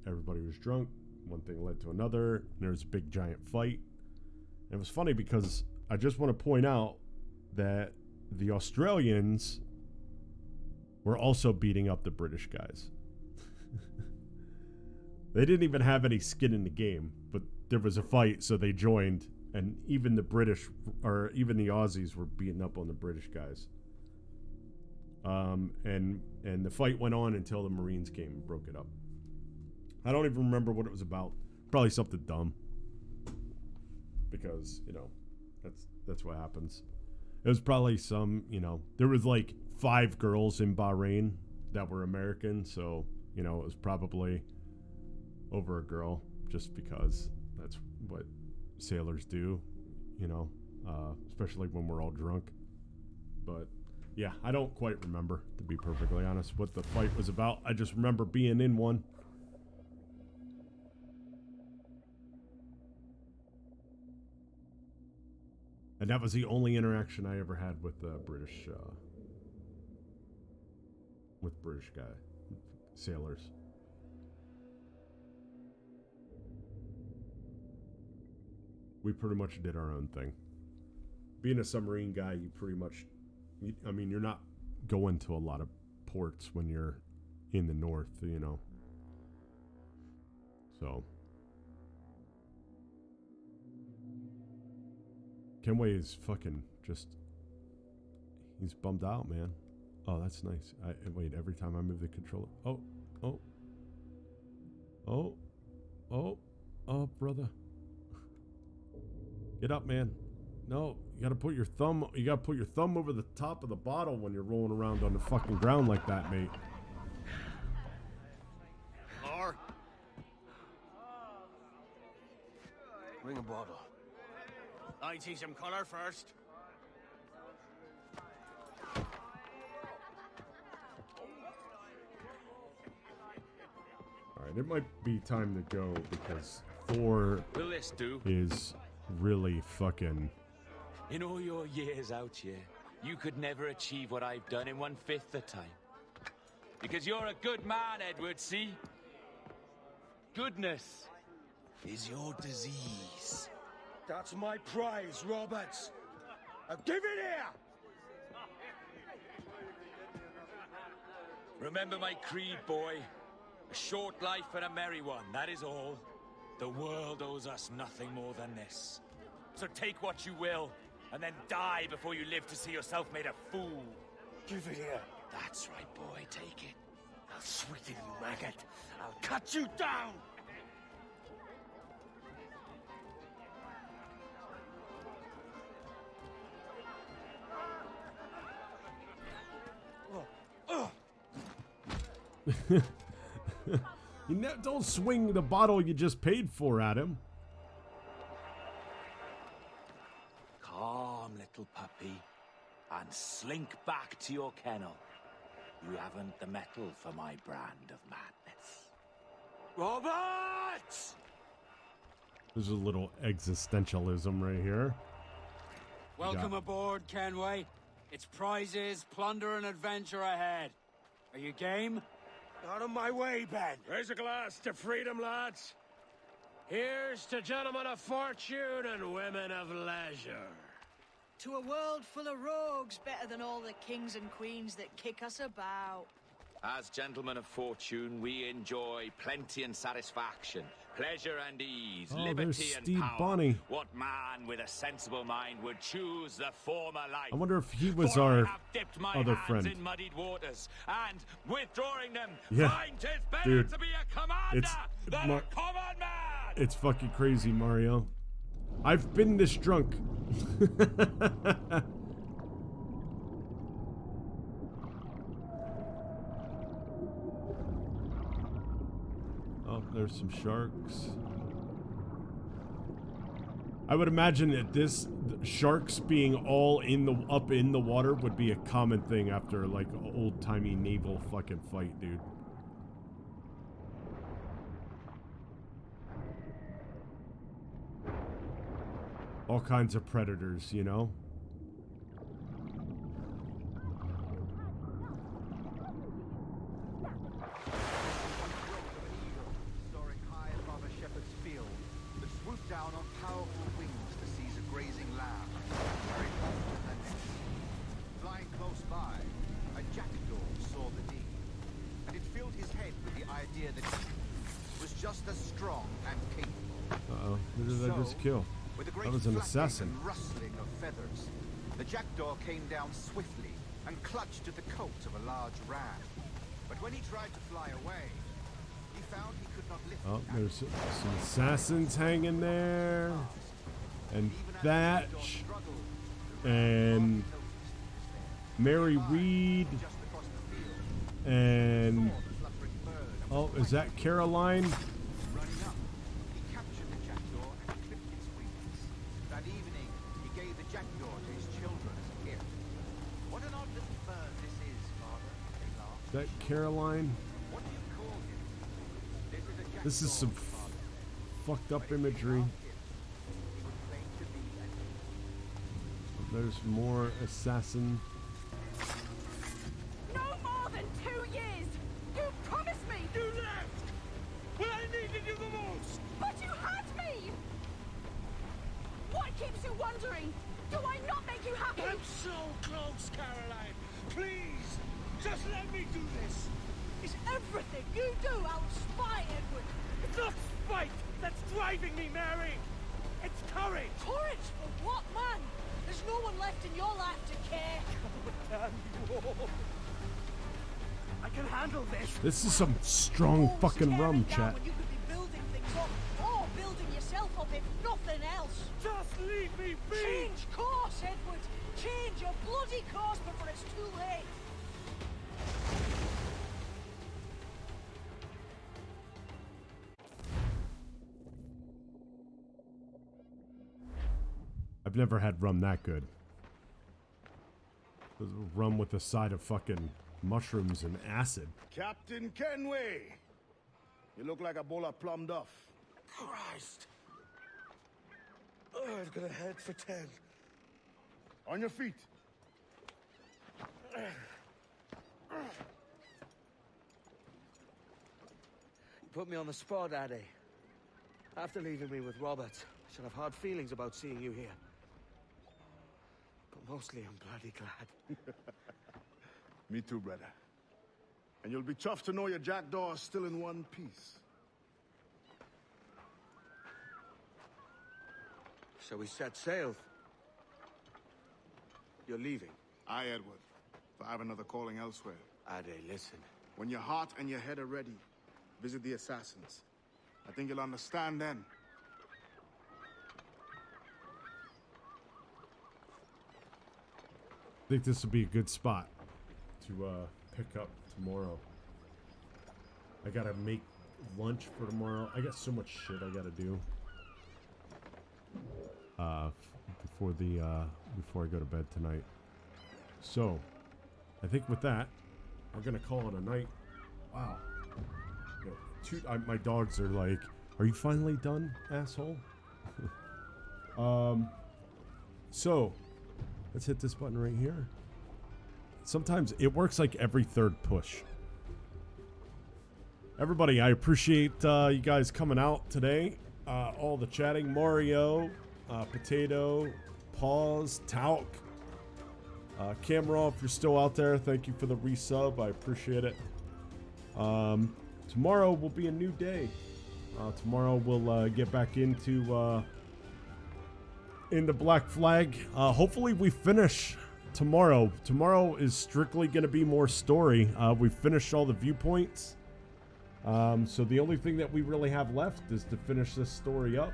Everybody was drunk. One thing led to another, and there was a big giant fight. And it was funny because I just want to point out that the Australians were also beating up the British guys. They didn't even have any skin in the game, but there was a fight, so they joined, and even the British, or even the Aussies, were beating up on the British guys. And the fight went on until the Marines came and broke it up. I don't even remember what it was about. Probably something dumb. Because, you know, that's what happens. It was probably some, you know, there was like 5 girls in Bahrain that were American, so, you know, it was probably over a girl, just because that's what sailors do, you know, especially when we're all drunk. But yeah, I don't quite remember, to be perfectly honest, what the fight was about. I just remember being in one. And that was the only interaction I ever had with British sailors. We pretty much did our own thing. Being a submarine guy, you pretty much, I mean, you're not going to a lot of ports when you're in the north, you know. So Kenway is fucking just, he's bummed out, man. Oh, that's nice. Wait, every time I move the controller. Oh, brother. Get up, man. No, you gotta put your thumb over the top of the bottle when you're rolling around on the fucking ground like that, mate. Or bring a bottle. I see some color first. Alright, it might be time to go because Thor Will this do? is really fucking... In all your years out here, you could never achieve what I've done in 1/5 the time. Because you're a good man, Edward, see? Goodness is your disease. That's my prize, Roberts. Now give it here! Remember my creed, boy. A short life and a merry one, that is all. The world owes us nothing more than this. So take what you will, and then die before you live to see yourself made a fool. Give it here. That's right, boy, take it. I'll sweeten you, maggot. I'll cut you down! Don't swing the bottle you just paid for at him. Calm, little puppy, and slink back to your kennel. You haven't the mettle for my brand of madness. Robert! There's a little existentialism right here. Welcome aboard, Kenway. It's prizes, plunder, and adventure ahead. Are you game? Out of my way, Ben. Raise a glass to freedom, lads. Here's to gentlemen of fortune and women of leisure. To a world full of rogues, better than all the kings and queens that kick us about. As gentlemen of fortune, we enjoy plenty and satisfaction, pleasure and ease, Oh, liberty there's and Steve power. Bonnie. What man with a sensible mind would choose the former life? I wonder if he was For I our have dipped my other hands friend. in muddied waters, and withdrawing them, Yeah, find 'tis better dude, to be a commander than a common man. It's fucking crazy, Mario. I've been this drunk. Oh, there's some sharks. I would imagine that this sharks being all up in the water would be a common thing after like an old-timey naval fucking fight, dude. All kinds of predators, you know? Soaring high above a shepherd's field, that swooped down on powerful wings to seize a grazing lamb, carried home to their nest. Flying close by, a jackdaw saw the deed, and it filled his head with the idea that he was just as strong and capable. Uh-oh, who did I just kill? With a That great was an flapping assassin. and rustling of feathers, the jackdaw came down swiftly and clutched at the coat of a large ram. But when he tried to fly away, he found he could not lift Oh, it. there's some assassins hanging there. And Thatch. And Mary Reed. And... oh, is that Caroline? That evening, he gave the jackdaw to his children as a gift. What an odd little bird this is, Father, they laughed. Is that Caroline? What do you call him? This is a jackdaw. This is some fucked up imagery. There's more assassin. No more than 2 years! You promised me! You left! When I needed you the most! But you had me! What keeps you wondering? Do I not make you happy? I'm so close, Caroline! Please! Just let me do this! Is everything you do out of spite, Edward? It's not spite that's driving me, Mary! It's courage! Courage for what, man? There's no one left in your life to care. Damn you all! I can handle this! This is some strong fucking rum, Down chat. when you could be building things up, or building yourself up if nothing else. Just leave me be! Change course, Edward! Change your bloody course before it's too late! I've never had rum that good. This is rum with a side of fucking mushrooms and acid. Captain Kenway! You look like a bowl of plum duff. Christ! Oh, I've got a head for 10. On your feet. You put me on the spot, Addy. After leaving me with Robert, I should have hard feelings about seeing you here. But mostly I'm bloody glad. Me too, brother. And you'll be chuffed to know your jackdaw is still in one piece. So we set sail. You're leaving. Aye, Edward. But I have another calling elsewhere. Ade, listen. When your heart and your head are ready, visit the assassins. I think you'll understand then. I think this would be a good spot to pick up tomorrow. I gotta make lunch for tomorrow. I got so much shit I gotta do before I go to bed tonight. So I think with that, we're gonna call it a night. Wow. My dogs are like, "Are you finally done, asshole?" So let's hit this button right here. Sometimes it works like every third push. Everybody, I appreciate you guys coming out today. All the chatting. Mario, Potato, Pause, Tauk, Camera, if you're still out there, thank you for the resub. I appreciate it. Tomorrow will be a new day. Tomorrow we'll get back into Black Flag. Hopefully we finish tomorrow. Tomorrow is strictly going to be more story. We finished all the viewpoints. So the only thing that we really have left is to finish this story up.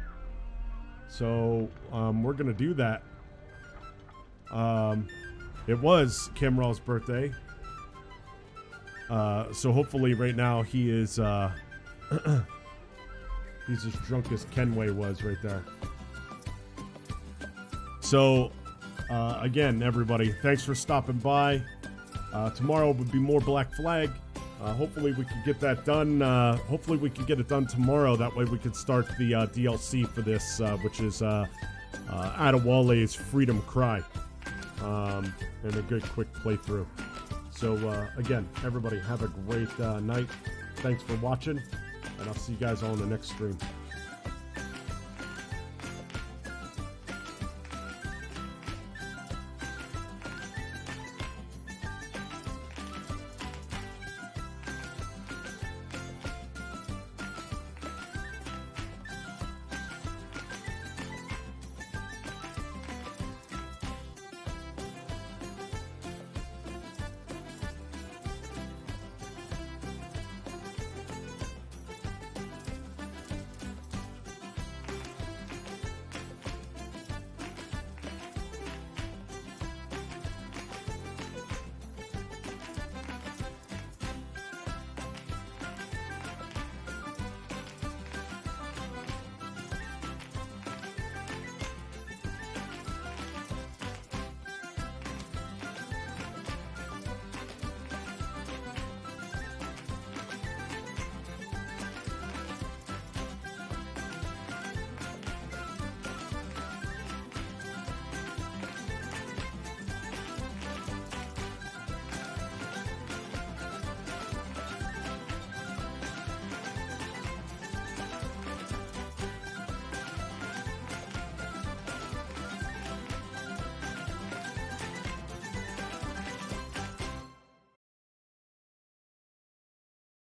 So we're going to do that. It was Camral's birthday. So hopefully right now he is he's as drunk as Kenway was right there. So again, everybody, thanks for stopping by. Tomorrow would be more Black Flag. Hopefully we can get that done. Hopefully we can get it done tomorrow. That way we can start the DLC for this, which is Adewale's Freedom Cry. And a good quick playthrough. So again, everybody have a great night. Thanks for watching, and I'll see you guys all in the next stream.